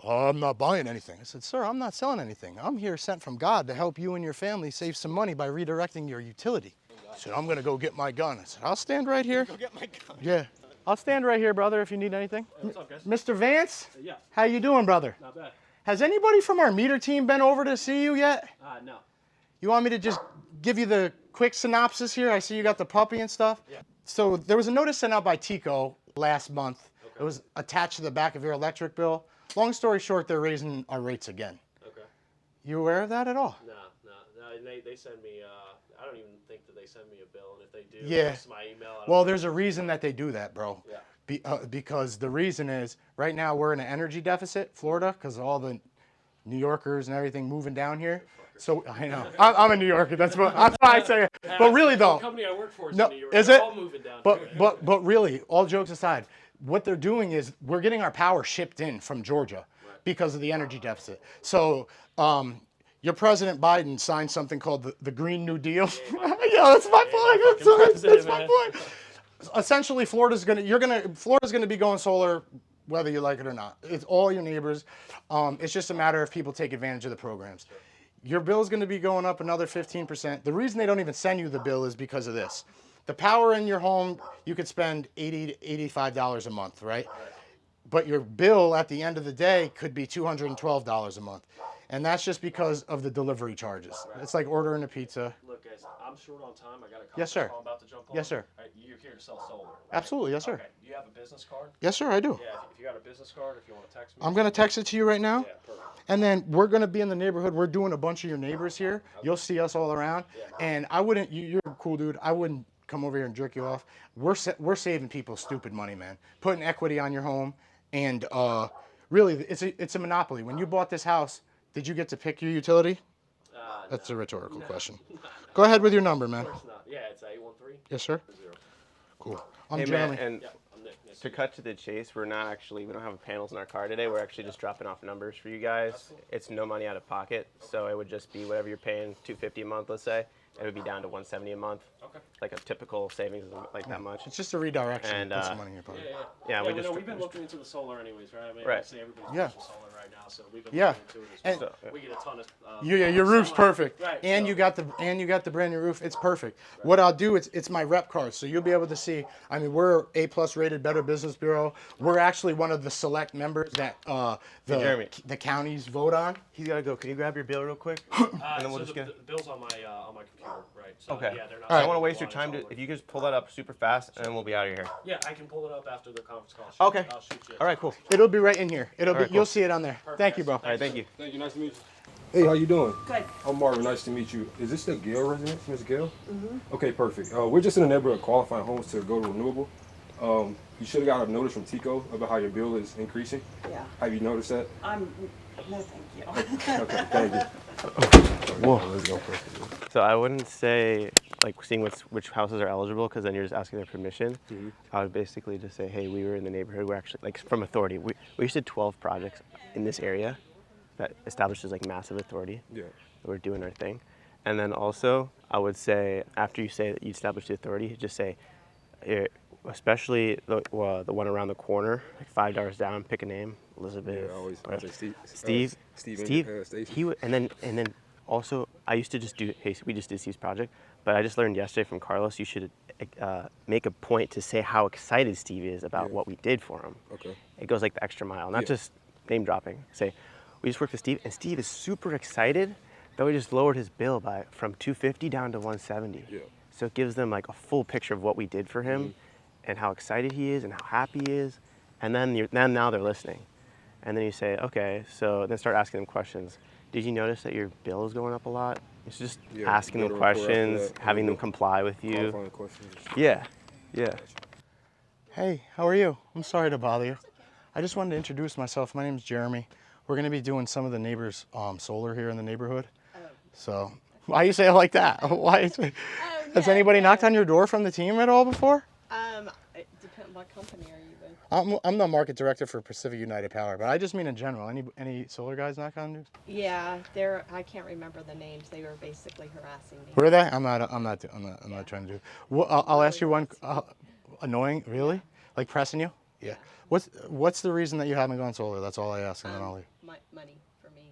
"Oh, I'm not buying anything." I said, "Sir, I'm not selling anything. I'm here sent from God to help you and your family save some money by redirecting your utility." He said, "I'm gonna go get my gun." I said, "I'll stand right here." Go get my gun. Yeah. I'll stand right here, brother, if you need anything. What's up, guys? Mr. Vance? Yeah. How you doing, brother? Not bad. Has anybody from our meter team been over to see you yet? No. You want me to just give you the quick synopsis here? I see you got the puppy and stuff. Yeah. So there was a notice sent out by Tico last month. Okay. It was attached to the back of your electric bill. Long story short, they're raising our rates again. Okay. You aware of that at all? No. And they send me. I don't even think that they send me a bill, and if they do, Yeah. it's my email. Well, there's a reason that they do that, bro. Yeah. Because the reason is right now we're in an energy deficit, Florida, because of all the New Yorkers and everything moving down here. So I know I'm a New Yorker. That's why I say it. But really though, the company I work for is no, in New York. is They're it? all moving down But here. but really, all jokes aside, what they're doing is we're getting our power shipped in from Georgia because of the energy deficit. So your President Biden signed something called the Green New Deal. Yeah, that's my point. That's my point. Essentially, Florida's gonna be going solar, whether you like it or not. It's all your neighbors. It's just a matter of people take advantage of the programs. Your bill's gonna be going up another 15%. The reason they don't even send you the bill is because of this. The power in your home, you could spend $80 to $85 a month, right? But your bill at the end of the day could be $212 a month. And that's just because of the delivery charges. It's like ordering a pizza. Look, guys, I'm short on time. I got a conference Yes, sir. call I'm about to jump on. Yes, sir. All right, you're here to sell solar. Right? Absolutely, yes, sir. Okay. Do you have a business card? Yes, sir, I do. Yeah, if you got a business card, if you want to text me. I'm going to text it to you right now. Yeah, perfect. And then we're going to be in the neighborhood. We're doing a bunch of your neighbors here. You'll see us all around. And I wouldn't, you're a cool dude. I wouldn't come over here and jerk you off. We're saving people stupid money, man. Putting equity on your home. And really, it's a monopoly. When you bought this house, did you get to pick your utility? That's a rhetorical question. Go ahead with your number, man. Of course not. Yeah, it's 813. Yes, sir. Cool. I'm Hey, Jeremy. man, and to cut to the chase, we don't have panels in our car today. We're actually just dropping off numbers for you guys. It's no money out of pocket, so it would just be whatever you're paying, $250 a month, let's say. It would be down to $170 a month. Okay. Like a typical savings isn't like that much. It's just a redirection. And Put some money in your pocket. Yeah, we we've been looking into the solar anyways, right? I mean, Right. obviously everybody's Yeah. pushing solar right now, so we've been Yeah. looking into it as well. And- We get a ton of. Your roof's perfect, Right. and so- you got the brand new roof. It's perfect. Right. What I'll do, it's my rep card, so you'll be able to see. I mean, we're A+ rated, Better Business Bureau. We're actually one of the select members that the counties vote on. He's got to go. Can you grab your bill real quick? And then we'll just the get. bill's on my computer, right? So, Okay. Yeah, they're not. I don't want to waste your time. If you could just pull that up super fast, and then we'll be out of here. Yeah, I can pull it up after the conference call. Okay. I'll shoot you. All right, cool. It'll be right in here. All right, You'll cool. see it on there. Thank you, bro. All right, thank you. Thank you. Nice to meet you. Hey, how you doing? Good. I'm Marvin. Nice to meet you. Is this the Gale residence, Miss Gale? Mm-hmm. Okay, perfect. We're just in the neighborhood qualifying homes to go to renewable. You should have got a notice from Tico about how your bill is increasing. Yeah. Have you noticed that? No, thank you. Okay, thank you. Whoa. Let's go. So I wouldn't say like seeing which houses are eligible, because then you're just asking their permission. Mm-hmm. I would basically just say, hey, we were in the neighborhood. We're actually like from authority. We just did 12 projects in this area that establishes like massive authority. Yeah. We're doing our thing. And then also, I would say after you say that you established the authority, just say, especially the one around the corner, like $5 down, pick a name, Elizabeth. Yeah, always. or I say Steve. Steve. Stacey. He would, and then also I used to just do. Hey, we just did Steve's project, but I just learned yesterday from Carlos. You should make a point to say how excited Steve is about what we did for him. Okay. It goes like the extra mile, not just name dropping. Say, we just worked with Steve, and Steve is super excited that we just lowered his bill from $250 down to $170. Yeah. So it gives them like a full picture of what we did for him, and how excited he is, and how happy he is, and then now they're listening, and then you say, okay, so then start asking them questions. Did you notice that your bill is going up a lot? It's just asking them questions, having them comply with you. Yeah. Hey, how are you? I'm sorry to bother you. I just wanted to introduce myself. My name's Jeremy. We're going to be doing some of the neighbors' solar here in the neighborhood. So, why you say it like that? Why? Has anybody knocked on your door from the team at all before? It depends. What company are you with? I'm the market director for Pacific United Power, but I just mean in general. Any solar guys knock on you? Yeah, I can't remember the names. They were basically harassing me. Were they? I'm not trying to do. Well, I'll ask you one. Annoying, really? Like pressing you? Yeah. What's the reason that you haven't gone solar? That's all I ask, and then I'll leave. Money for me.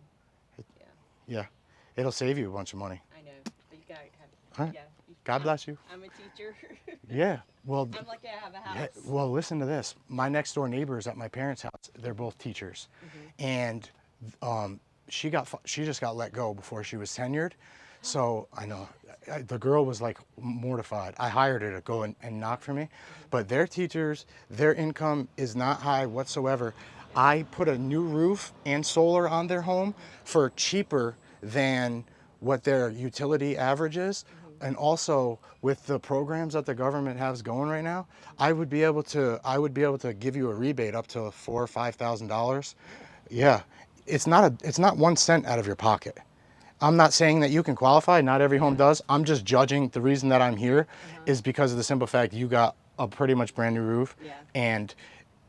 Yeah. It'll save you a bunch of money. I know, but you gotta have. Huh? Yeah. God bless you. I'm a teacher. Yeah. Well. I'm lucky I have a house. Yeah, well, listen to this. My next door neighbors at my parents' house, they're both teachers, and she just got let go before she was tenured. So I know the girl was like mortified. I hired her to go and knock for me, but their teachers, their income is not high whatsoever. I put a new roof and solar on their home for cheaper than what their utility average is. And also with the programs that the government has going right now, I would be able to give you a rebate up to $4,000 or $5,000. Yeah, it's not 1 cent out of your pocket. I'm not saying that you can qualify. Not every home does. I'm just judging. The reason that I'm here is because of the simple fact you got a pretty much brand new roof, and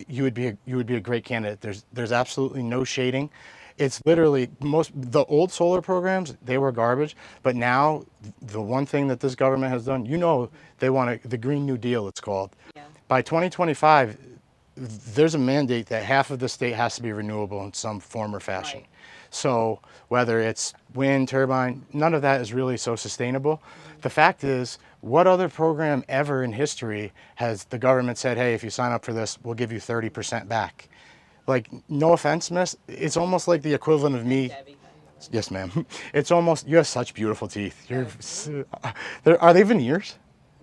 you would be a great candidate. There's absolutely no shading. It's literally the old solar programs, they were garbage, but now the one thing that this government has done, they want the Green New Deal, it's called. By 2025, there's a mandate that half of the state has to be renewable in some form or fashion. Right. So whether it's wind turbine, none of that is really so sustainable. The fact is, what other program ever in history has the government said, hey, if you sign up for this, we'll give you 30% back? Like, no offense, miss, it's almost like the equivalent of me. Yes, ma'am. It's almost, you have such beautiful teeth. Are they veneers?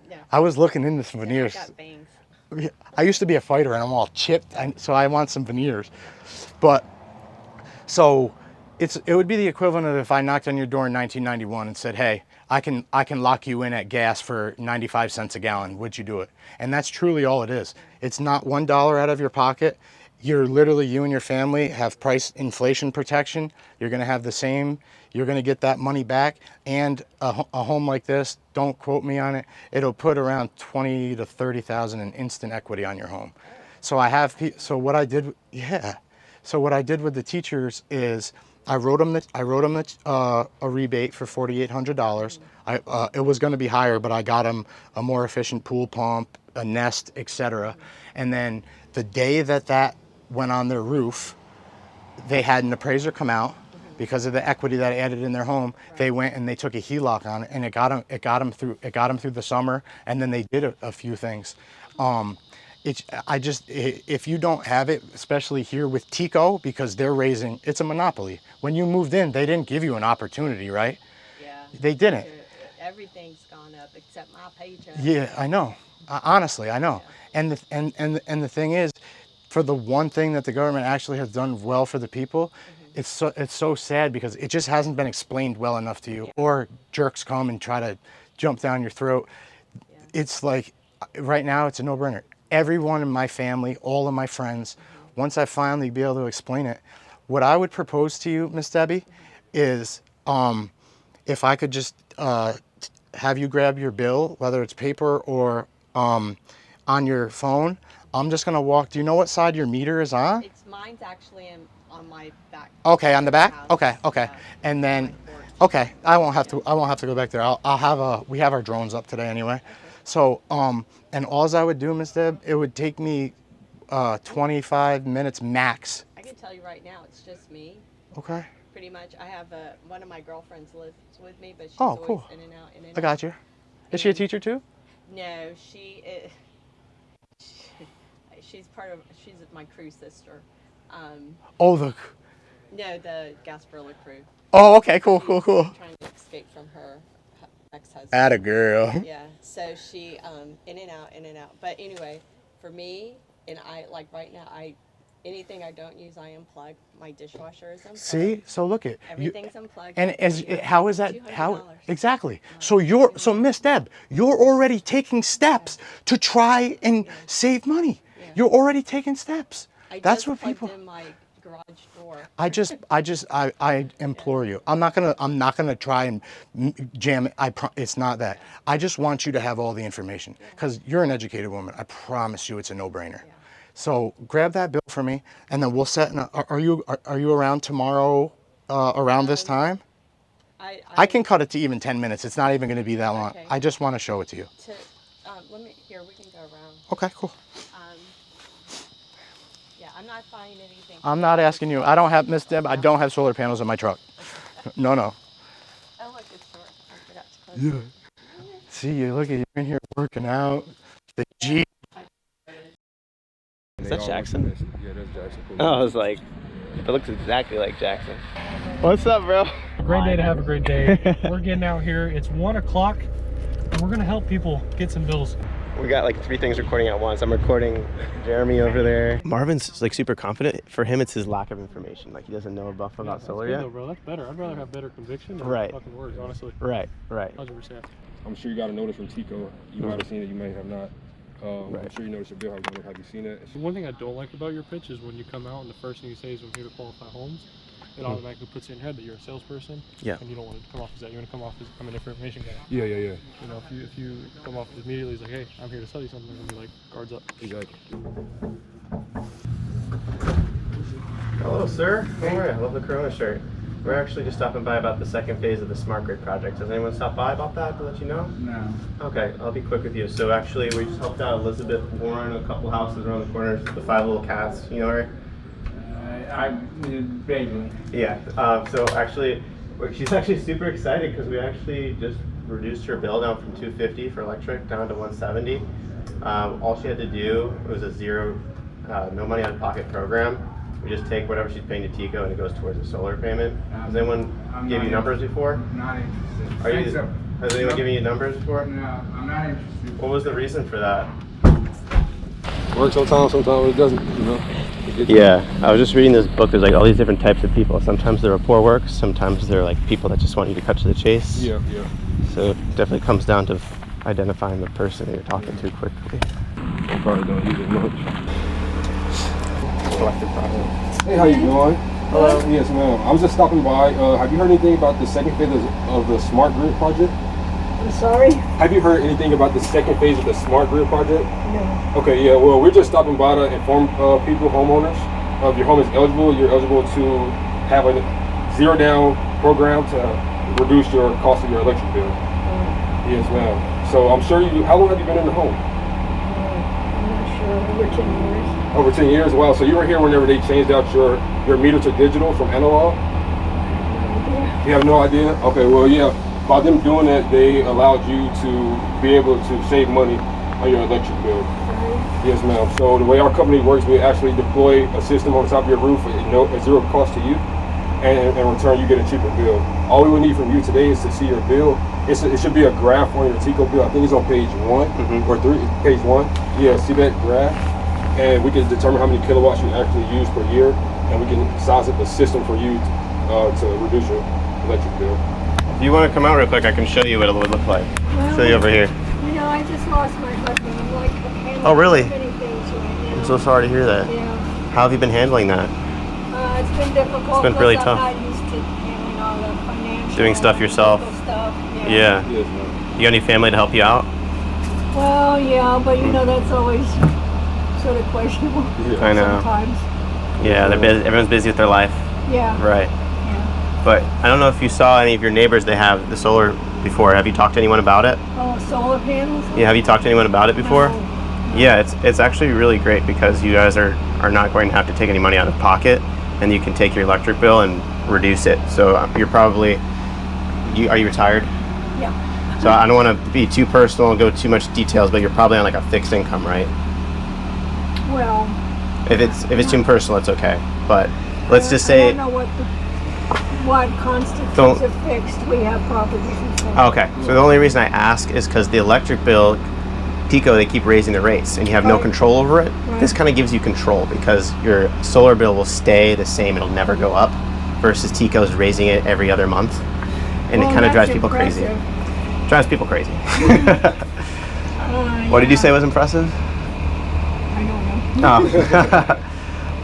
No. I was looking into some veneers. I got bangs. I used to be a fighter and I'm all chipped, so I want some veneers. But, so it would be the equivalent of if I knocked on your door in 1991 and said, hey, I can lock you in at gas for 95 cents a gallon. Would you do it? And that's truly all it is. It's not $1 out of your pocket. You're literally, you and your family have price inflation protection. You're going to have the same, you're going to get that money back. And a home like this, don't quote me on it, it'll put around 20 to 30,000 in instant equity on your home. So so what I did with the teachers is I wrote them a rebate for $4,800. It was going to be higher, but I got them a more efficient pool pump, a Nest, etc. And then the day that went on their roof, they had an appraiser come out because of the equity that I added in their home. Right. They went and they took a HELOC on it, and it got them through the summer. And then they did a few things. If you don't have it, especially here with Tico, because it's a monopoly. When you moved in, they didn't give you an opportunity, right? Yeah. They didn't. Everything's gone up except my paycheck. Yeah, I know. Honestly, I know. Yeah. And the thing is, for the one thing that the government actually has done well for the people, it's so sad because it just hasn't been explained well enough to you. Yeah. Or jerks come and try to jump down your throat. Yeah. It's like, right now, it's a no-brainer. Everyone in my family, all of my friends, once I finally be able to explain it, what I would propose to you, Miss Debbie, is if I could just have you grab your bill, whether it's paper or on your phone. I'm just gonna walk. Do you know what side your meter is on? Mine's actually on my back. Okay, on the back. Okay. And then, okay, I won't have to go back there. We have our drones up today anyway. Okay. So and all I would do, Miss Deb, it would take me 25 minutes max. I can tell you right now, it's just me. Okay. Pretty much, I have one of my girlfriends lives with me, but she's always cool. In and out. I got you. Is she a teacher too? No, she's my crew sister. The the Gasparilla crew. Oh, okay, cool. Trying to escape from her ex-husband. Atta girl. Yeah, so she in and out. But anyway, for me, and I like right now, anything I don't use, I unplug. My dishwasher is unplugged. See, so look at everything's unplugged. And how is that? How exactly? So Miss Deb, you're already taking steps to try and save money. Yeah. You're already taking steps. That's what people. In my garage door. I implore you. I'm not gonna try and jam it. It's not that. I just want you to have all the information because you're an educated woman. I promise you, it's a no-brainer. Yeah. So grab that bill for me, and then we'll set. Are you around tomorrow around this time? I can cut it to even 10 minutes. It's not even going to be that long. Okay. I just want to show it to you. We can go around. Okay, cool. Yeah, I'm not buying anything. I'm not asking you. I don't have, Miss Deb, I don't have solar panels in my truck. No. Oh, look, it's short. I forgot to close it. See, you look at you in here working out. The Jeep. Is that Jackson? Yeah, that's Jackson. Oh, I was like, it looks exactly like Jackson. What's up, bro? great day to have a great day. We're getting out here. It's 1 o'clock, and we're gonna help people get some bills. We got like 3 things recording at once. I'm recording Jeremy over there. Marvin's like super confident. For him, it's his lack of information. Like he doesn't know enough about solar yet. Though, bro. That's better. I'd rather have better conviction than Right. fucking words, honestly. Right. 100%. I'm sure you got a notice from Tico. You might have seen it, you may have not. Right. I'm sure you noticed your bill. Have you seen it? One thing I don't like about your pitch is when you come out and the first thing you say is I'm here to qualify homes. It automatically puts it in your head that you're a salesperson. Yeah. And you don't want to come off as that. You want to come off as I'm an information guy. Yeah. You know, if you come off as immediately as like, hey, I'm here to sell you something, and be like, guards up. Exactly. Hello, sir. Don't worry, I love the Corona shirt. We're actually just stopping by about the second phase of the smart grid project. Has anyone stopped by about that to let you know? No. Okay, I'll be quick with you. So actually, we just helped out Elizabeth Warren, a couple houses around the corner, the 5 little cats. You know her? Vaguely. Yeah. So actually, she's actually super excited because we actually just reduced her bill down from $250 for electric down to $170. All she had to do was a zero, no money out of pocket program. We just take whatever she's paying to Tico and it goes towards a solar payment. Has anyone give you numbers before? Not interested. Has anyone given you numbers before? No, I'm not interested. What was the reason for that? Works sometimes it doesn't, you know. Yeah, I was just reading this book. There's like all these different types of people. Sometimes the rapport works. Sometimes they're like people that just want you to cut to the chase. Yeah. So it definitely comes down to identifying the person that you're talking to quickly. I probably don't use it much. Collective process. Hey, how you doing? Hello. Yes, ma'am. I was just stopping by. Have you heard anything about the second phase of the smart grid project? I'm sorry? Have you heard anything about the second phase of the smart grid project? No. Okay, yeah, well, we're just stopping by to inform people, homeowners, if your home is eligible, you're eligible to have a zero down program to reduce your cost of your electric bill. Yes, ma'am. So I'm sure how long have you been in the home? I'm not sure, over 10 years. Over 10 years, wow. So you were here whenever they changed out your meter to digital from analog? You have no idea? Okay, well, yeah. By them doing that, they allowed you to be able to save money on your electric bill. Yes, ma'am. So the way our company works, we actually deploy a system on top of your roof at zero cost to you, and in return, you get a cheaper bill. All we would need from you today is to see your bill. It should be a graph on your Tico bill. I think it's on page 1 or 3, page 1. Yeah, see that graph? And we can determine how many kilowatts you actually use per year, and we can size up the system for you to reduce your electric bill. If you want to come out real quick, I can show you what it would look like. Well, show you over here. You know, I just lost my husband. I'm like handling Oh, really? many things right now. I'm so sorry to hear that. Yeah. How have you been handling that? It's been difficult. It's been really Plus, tough. I'm not used to handling all the financial Doing stuff yourself. legal stuff. Yeah. You got any family to help you out? Well, yeah, but you know, that's always sort of questionable. I know. Sometimes. Yeah, they're busy. Everyone's busy with their life. Yeah. Right. But I don't know if you saw any of your neighbors, they have the solar before. Have you talked to anyone about it? Oh, solar panels? Yeah, have you talked to anyone about it before? No. Yeah, it's actually really great because you guys are not going to have to take any money out of pocket, and you can take your electric bill and reduce it. So you're probably, are you retired? Yeah. So I don't want to be too personal and go too much details, but you're probably on like a fixed income, right? Well, If it's too personal, it's okay. But let's just say. I don't know what constitutes a fixed. We have properties and stuff. Okay, so the only reason I ask is because the electric bill, Tico, they keep raising the rates, and you have no control over it. Right. This kind of gives you control because your solar bill will stay the same; it'll never go up. Versus Tico's raising it every other month, and it kind of drives people crazy. Drives people crazy. What did you say was impressive? I don't know. Oh.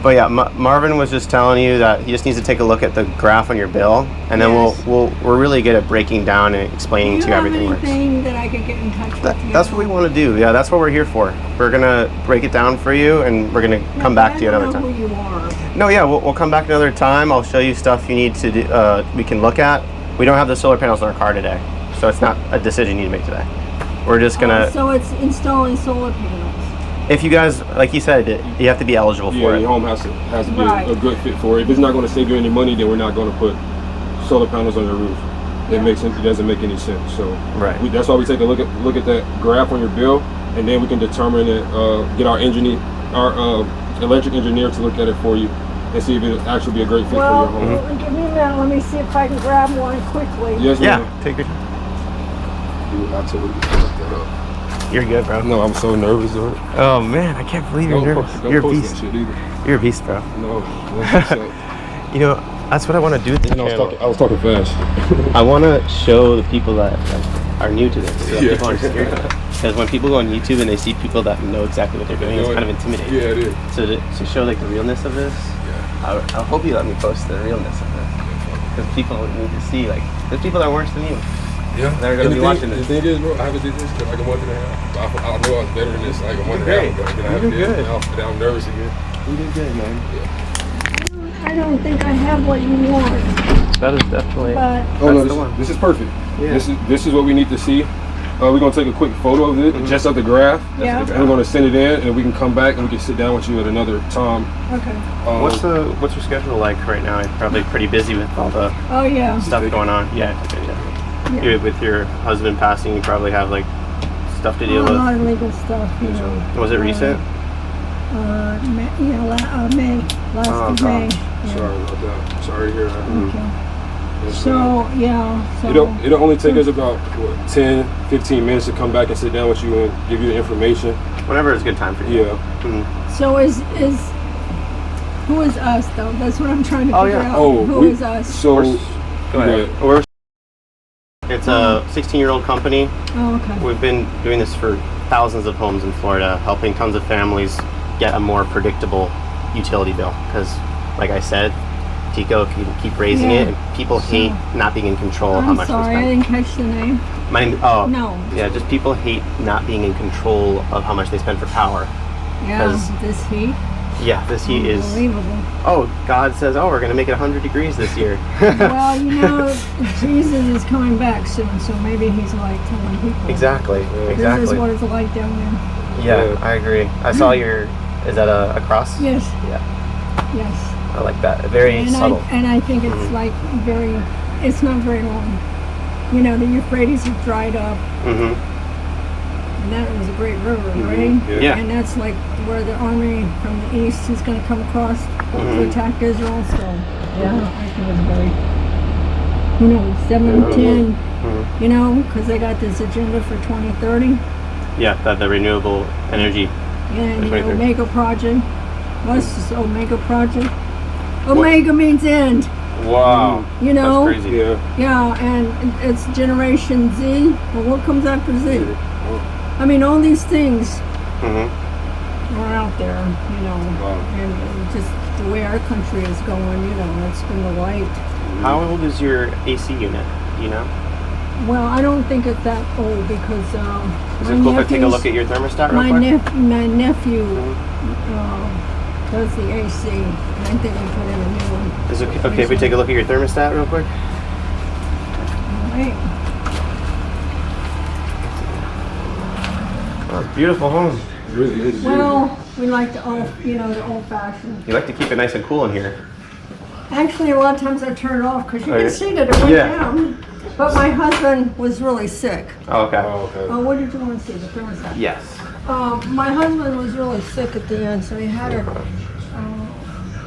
But yeah, Marvin was just telling you that he just needs to take a look at the graph on your bill, and then we're really good at breaking down and explaining to you how everything works. Anything that I could get in touch with you? That's what we want to do. Yeah, that's what we're here for. We're gonna break it down for you, and we're gonna come back to you another time. I don't know who you are. No, yeah, we'll come back another time. I'll show you stuff you need to do. We can look at. We don't have the solar panels in our car today, so it's not a decision you need to make today. We're just gonna. So it's installing solar panels. If you guys, like you said, you have to be eligible for it. Yeah, your home has to be a good fit for it. If it's not going to save you any money, then we're not going to put solar panels on your roof. It doesn't make any sense. So that's why we take a look at that graph on your bill, and then we can determine it. Get our electric engineer to look at it for you, and see if it'll actually be a great fit Well, for your home. give me a minute. Let me see if I can grab one quickly. Yes, Yeah, ma'am. take your time. You would absolutely fuck that up. You're good, bro. No, I'm so nervous. Though. Oh man, I can't believe you're nervous. You're a post beast. that shit either. You're a beast, bro. No. You know, that's what I want to do with this channel. I was talking fast. I want to show the people that are new to this, so that Yeah. people aren't scared. Because when people go on YouTube and they see people that know exactly what they're doing, it's kind of intimidating. Yeah, it is. So to show like the realness of this, I hope you let me post the realness of this. Because people need to see, like, there's people that are worse than you. Yeah. That are going to be watching The this. thing is, bro, I haven't did this for like a month and a half. I know I was better than this like a month and a Great. half ago. Then I You haven't did did good. it. Now I'm nervous again. You did good, man. I don't think I have what you want. That is definitely. But Oh no, That's the one. this is perfect. Yeah. This is what we need to see. We're gonna take a quick photo of it, just of the graph. Yeah. And we're gonna send it in, and we can come back and we can sit down with you at another time. okay. What's your schedule like right now? You're probably pretty busy with all the Oh yeah. stuff going on. Yeah. With your husband passing, you probably have like stuff to deal A with. lot of legal stuff. You know. Was it recent? May, last of May. Yeah. Sorry about that. Sorry to hear that. Okay. So yeah. So It'll only take us about 10, 15 minutes to come back and sit down with you and give you the information. Whenever it's a good time for you. Yeah. So is who is us though? That's what I'm trying to figure out. Who is us? So Go ahead. It's a 16-year-old company. Oh, okay. We've been doing this for thousands of homes in Florida, helping tons of families get a more predictable utility bill. Because, like I said, Tico can keep raising it, and people hate not being in control of how I'm much sorry, I they didn't catch the name. spend. My name, oh, No. yeah, just people hate not being in control of how much they spend for power. Yeah, 'Cause- this heat. Yeah, this heat is. Unbelievable. Oh, God says, oh, we're gonna make it 100 degrees this year. Well, you know, Jesus is coming back soon, so maybe he's like telling people. Exactly. This Exactly. is what it's like down there. Yeah, I agree. I saw your. Is that a cross? Yes. Yeah. Yes. I like that. Very And subtle. I think it's like very. It's not very long. You know, the Euphrates has dried up. Mm-hmm. And that was a great river, right? Yeah. And that's like where the army from the east is going to come across to attack Israel. So, yeah, I think it's very, who knows, 7, 10, you know, because they got this agenda for 2030. Yeah, the renewable energy. And the 2030. Omega Project. What's this Omega Project? Omega means end. Wow. You know? That's crazy. Yeah, and it's Generation Z. Well, what comes after Z? I mean, all these things are out there, you know, and just the way our country is going, you know, it's been the light. How old is your AC unit? Do you know? Well, I don't think it's that old because Is it cool if I take a look at your thermostat real quick? My nephew does the AC, and I think we put in a new one. Is it okay if we take a look at your thermostat real quick? All right. Oh, beautiful home. It really is. Well, we like the old, you know, the old-fashioned. You like to keep it nice and cool in here. Actually, a lot of times I turn it off because you Oh, can yeah. see that it went Yeah. down. But my husband was really sick. Oh, okay. What did you want to see? The thermostat? Yes. My husband was really sick at the end, so he had it,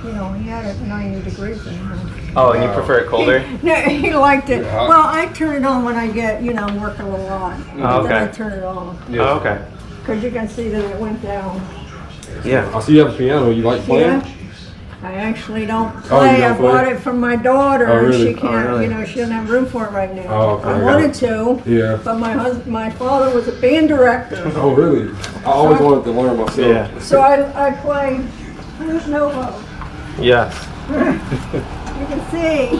you know, he had it 90 degrees in here. Oh, and you prefer it colder? No, he liked it. Yeah. Well, I turn it on when I get, you know, work a little lot. Oh, okay. Then I turn it off. Oh, okay. Because you can see that it went down. Yeah. I see you have a piano. You like playing? Yeah. I actually don't Oh, play. you don't I bought play? it from my daughter, Oh, and really? she can't. Oh, really? You know, she doesn't have room for it right now. Oh, okay. I wanted to. Yeah. But my father was a band director. Oh, really? I always wanted to learn myself. Yeah. So I play Novo. Yes. You can see.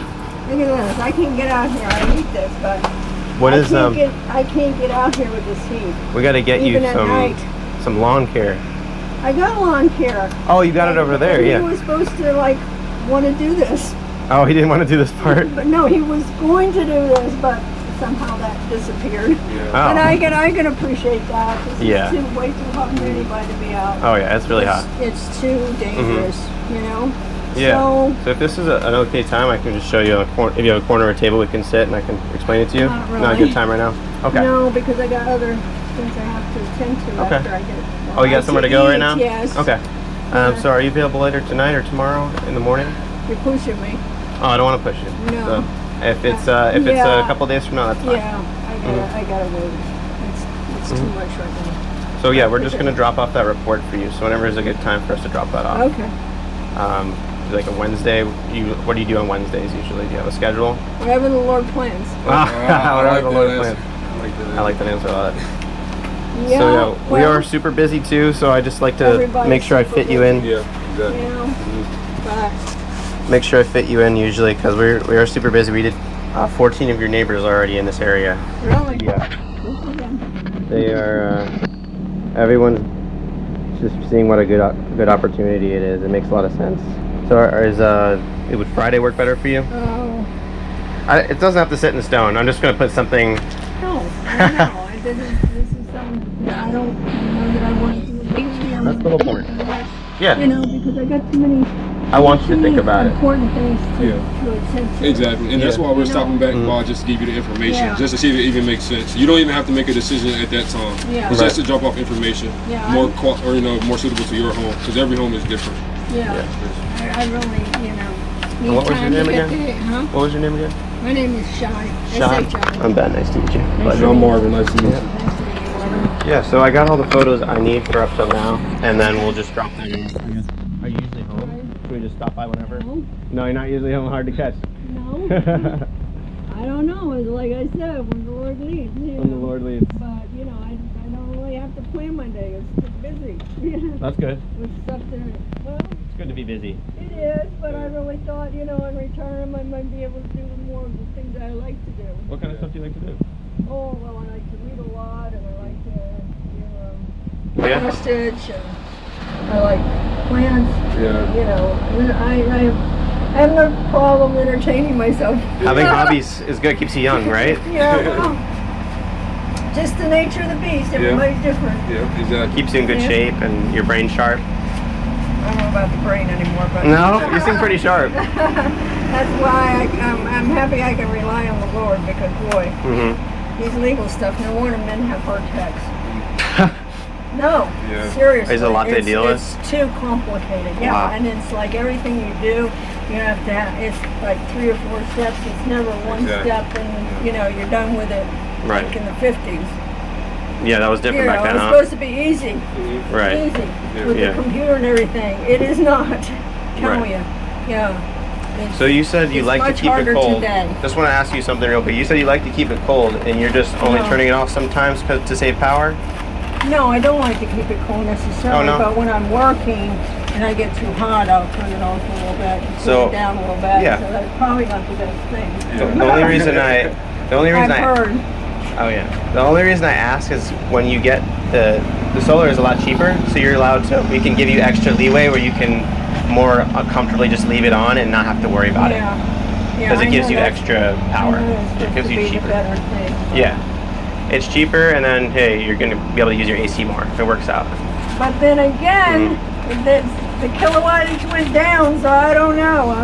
Look at this. I can't get out here. I hate this, but What is I can't get out here with this heat. We got to get Even you at night. some lawn care. I got lawn care. Oh, you got it over there, And yeah. He was supposed to like want to do this, Oh, he didn't want to do this part. but no, he was going to do this, but somehow that disappeared. Oh. And I can appreciate that. 'Cause Yeah. It's way too hot for anybody to be out. Oh yeah, it's really hot. It's too dangerous, you know. Yeah. So So if this is an okay time, I can just show you a corner. If you have a corner or a table, we can sit and I can explain it to you. Not Not a really. good time right now. Okay. No, because I got other things I have to attend to Okay. after I get. Oh, you got somewhere to go right now? Yes. Okay. So are you available later tonight or tomorrow in the morning? You're pushing me. Oh, I don't want to push you. No. So if it's a couple days from now, that's fine. Yeah, I gotta wait. It's too much right now. So yeah, we're just gonna drop off that report for you. So whenever is a good time for us to drop that off? Okay. Like a Wednesday. What do you do on Wednesdays usually? Do you have a schedule? Whatever the Lord plans. Whatever the Lord plans. I like that answer a lot. Yeah. So yeah, we are super busy too. So I just like to make sure I fit you in. Yeah, exactly. Make sure I fit you in usually because we are super busy. We did 14 of your neighbors already in this area. Really? Yeah. They are. Everyone's just seeing what a good opportunity it is. It makes a lot of sense. So would Friday work better for you? Oh. It doesn't have to sit in stone. I'm just going to put something. No, I know. This is something that I don't know that I want to do. That's the whole point. Yeah. You know, because I got too many. I want you to think about it. Important things to attend to. Exactly, and that's why we're stopping back by just to give you the information, just to see if it even makes sense. You don't even have to make a decision at that time. Yeah. It's just to drop off information, more suitable to your home, because every home is different. Yeah. I really, need What was your time name to get again? there, huh? What was your name again? My name is Shy. Sean. I'm Ben. Nice to meet you. I'm Marvin. Nice to meet you. Yeah, so I got all the photos I need for up till now, and then we'll just drop them in. Are you usually home? Should we just stop by whenever? No, you're not usually home. Hard to catch. No. I don't know. It's like I said, when the Lord leads. When the Lord leads. But, I don't really have to plan my day. It's too busy. That's good. With stuff that, It's good to be busy. it is, but I really thought, in retirement I might be able to do more of the things that I like to do. What kind of stuff do you like to do? Oh, well, I like to read a lot, and I like to do postage, and I like plants. I have no problem entertaining myself. Having hobbies is good. Keeps you young, right? Yeah, well, just the nature of the beast. Everybody's different. Yeah, exactly. Keeps you in good shape and your brain sharp. I don't know about the brain anymore, but No, you seem pretty sharp. That's why I'm happy I can rely on the Lord, because boy, these legal stuff, no wonder men have heart attacks. No, seriously. There's a lot to deal with. It's too complicated. Yeah, Wow. and it's like everything you do, you have to have, it's like 3 or 4 steps. It's never one step and, you're done with it. Right. Like in the 50s. Yeah, that was different back then, It's huh? supposed to be easy. Right. Easy. With the computer and everything. It is not. Tell you. Yeah. So you said you like to keep it cold. Today. Just want to ask you something real quick. You said you like to keep it cold, and you're just only turning it off sometimes to save power? No, I don't like to keep it cold necessarily, but when I'm working and I get too hot, I'll turn it off a little bit, cool it down a little bit. Yeah. So that's probably not the best thing. The only reason I've heard. Oh yeah. The only reason I ask is when you get the solar is a lot cheaper, so you're allowed to. We can give you extra leeway where you can more comfortably just leave it on and not have to worry about it. Because it gives you extra power. It gives you cheaper. Yeah. It's cheaper, and then hey, you're gonna be able to use your AC more if it works out. But then again, the kilowattage went down, so I don't know.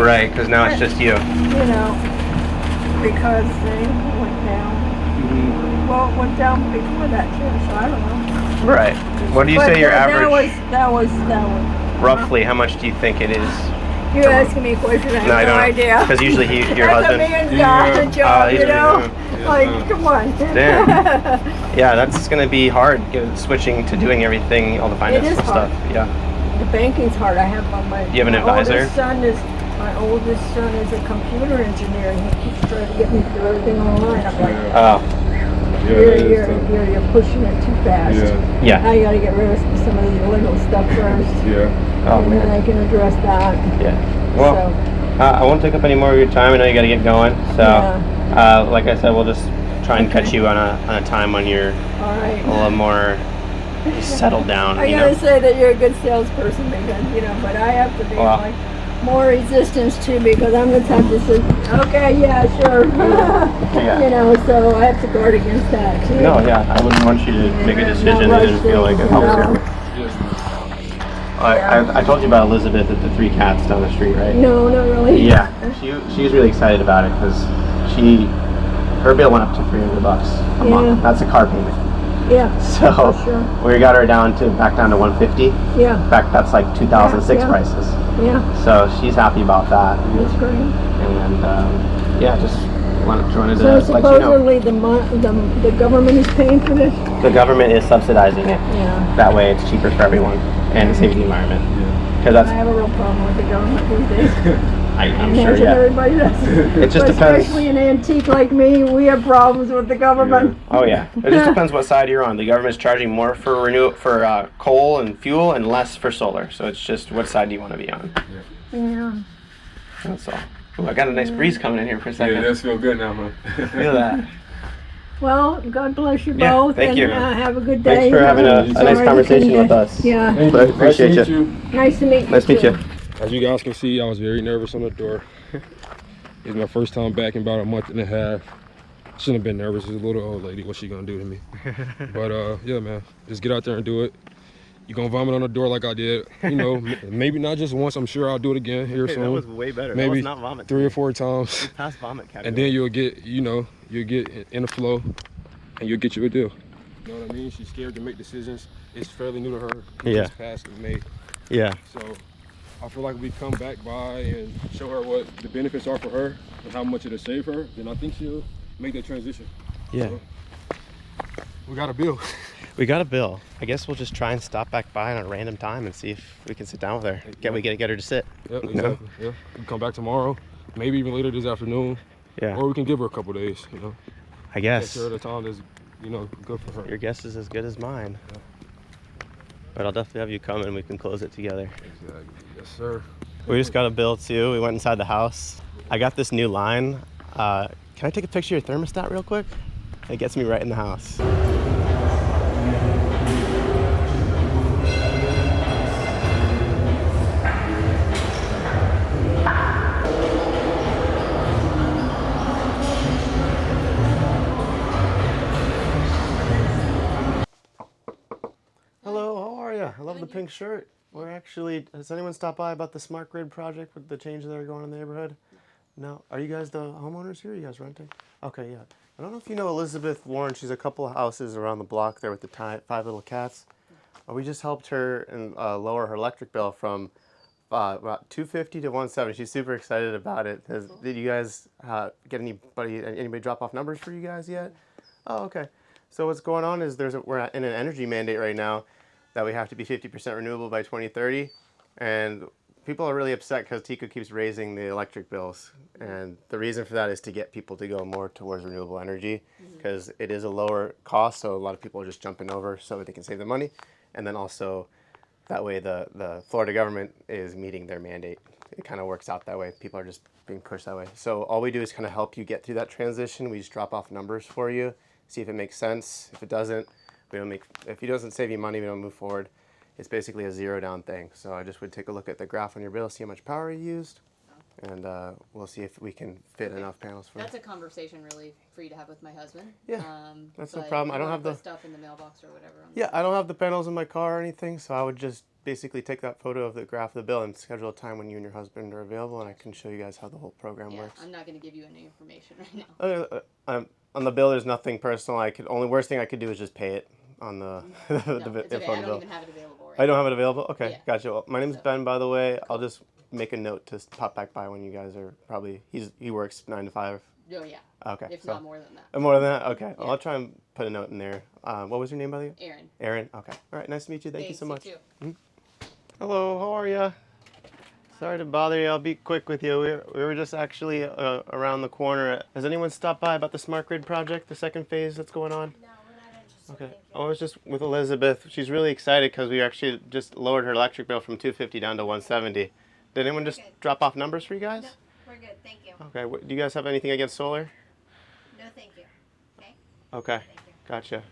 Right, because now it's just you. Because they went down. Well, it went down before that too, so I don't know. Right. What do you say your average? That was. Roughly, how much do you think it is? You're asking me a question. I have no idea. Because usually your husband. That's a man's job, Like, come on. Damn. Yeah, that's gonna be hard. Switching to doing everything, all the financial stuff. Yeah. The banking's hard. I have my. Do you have an advisor? My oldest son is a computer engineer, and he keeps trying to get me to do everything online. I'm like, you're pushing it too fast. Yeah. Now you got to get rid of some of the illegal stuff first. And then I can address that. Yeah. Well, I won't take up any more of your time. I know you got to get going. So, like I said, we'll just try and catch you on a time when you're a little more settled down. I gotta say that you're a good salesperson, because but I have to be like more resistance too, because I'm the type to say, okay, yeah, sure. So I have to guard against that too. No, yeah, I wouldn't want you to make a decision that didn't feel like it helps you. I told you about Elizabeth at the 3 cats down the street, right? No, not really. Yeah, she was really excited about it because her bill went up to $300 a month. That's a car payment. Yeah. So for sure. we got her back down to 150. Yeah. In fact, that's like 2006 Yeah. prices. Yeah. So she's happy about that. That's great. And yeah, just wanted to So let you know. supposedly the government is paying for this? The government is subsidizing it. Yeah. That way it's cheaper for everyone and it saves the environment. Because I have a real problem with the government these days. I'm I sure, imagine yeah. everybody does. It just But depends. especially an antique like me, we have problems with the government. Oh yeah, it just depends what side you're on. The government's charging more for coal and fuel and less for solar. So it's just what side do you want to be on. Yeah. That's all. Ooh, I got a nice breeze coming in here for a second. Yeah, that's feel good now, man. Look at that. Well, God bless you Yeah, both, thank and you. Have a good day. Thanks for having a nice Sorry you conversation couldn't with us. Yeah. Appreciate Nice to you. meet you. Nice to meet you. Nice to meet too. you. As you guys can see, I was very nervous on the door. It's my first time back in about a month and a half. Shouldn't have been nervous. It's a little old lady. What's she gonna do to me? But yeah, man, just get out there and do it. You gonna vomit on the door like I did. You know, maybe not just once. I'm sure I'll do it again here soon. That was way better. That Maybe was not vomit. 3 or 4 times. You passed vomit category. And then you'll get, you'll get in the flow, and you'll get you a deal. You know what I mean? She's scared to make decisions. It's fairly new to her. She Yeah. just passed in May. Yeah. So I feel like we come back by and show her what the benefits are for her and how much it'll save her, then I think she'll make that transition. Yeah. So, we got a bill. We got a bill. I guess we'll just try and stop back by on a random time and see if we can sit down with her. Get her to sit. Yep, you exactly. know? Yeah. We can come back tomorrow, maybe even later this afternoon. Yeah. Or we can give her a couple days, I guess. Take her at a time that's, good for her. Your guess is as good as mine. Yeah. But I'll definitely have you come and we can close it together. Exactly. Yes, sir. We just got a bill too. We went inside the house. I got this new line. Can I take a picture of your thermostat real quick? It gets me right in the house. Hello, how are you? I love the pink shirt. We're actually, has anyone stopped by about the smart grid project with the changes that are going on in the neighborhood? No. Are you guys the homeowners here? Are you guys renting? Okay, yeah. I don't know if you know Elizabeth Warren. She's a couple of houses around the block there with the 5 little cats. We just helped her and lower her electric bill from about $250 to $170. She's super excited about it. Did you guys get anybody drop off numbers for you guys yet? Oh, okay. So what's going on is we're in an energy mandate right now that we have to be 50% renewable by 2030, and people are really upset because TECO keeps raising the electric bills, and the reason for that is to get people to go more towards renewable energy because it is a lower cost, so a lot of people are just jumping over so that they can save the money, and then also that way the Florida government is meeting their mandate. It kind of works out that way. People are just being pushed that way. So all we do is kind of help you get through that transition. We just drop off numbers for you, see if it makes sense. If it doesn't, if it doesn't save you money, we don't move forward. It's basically a zero down thing. So I just would take a look at the graph on your bill, see how much power you used, and we'll see if we can fit enough panels for That's a conversation really for you to have with my husband. Yeah, that's no problem. I don't have the stuff in the mailbox or whatever. Yeah, I don't have the panels in my car or anything, so I would just basically take that photo of the graph of the bill and schedule a time when you and your husband are available, and I can show you guys how the whole program works. I'm not going to give you any information right now. On the bill, there's nothing personal. Worst thing I could do is just pay it on the No, the it's okay. phone I don't bill. even have it available right I don't have it available? Okay, Yeah. gotcha. Well, my name's Ben, by the way. I'll just make a note to pop back by when you guys are probably, he works 9 to 5. Oh, yeah. Okay. If not more than that. More than that? Okay. Well, I'll try and put a note in there. What was your name, by the way? Aaron. Aaron? Okay. All right, nice to meet you. Thank you so much. Thanks, Hello, how are you? Sorry to bother you. I'll be quick with you. We were just actually around the corner. Has anyone stopped by about the smart grid project, the second phase that's going on? No, we're not interested. Okay. I was just with Elizabeth. She's really excited because we actually just lowered her electric bill from $250 down to $170. Did anyone just drop off numbers for you guys? No, we're good. Thank you. Okay. Do you guys have anything against solar? No, thank you. Okay. Okay. Gotcha.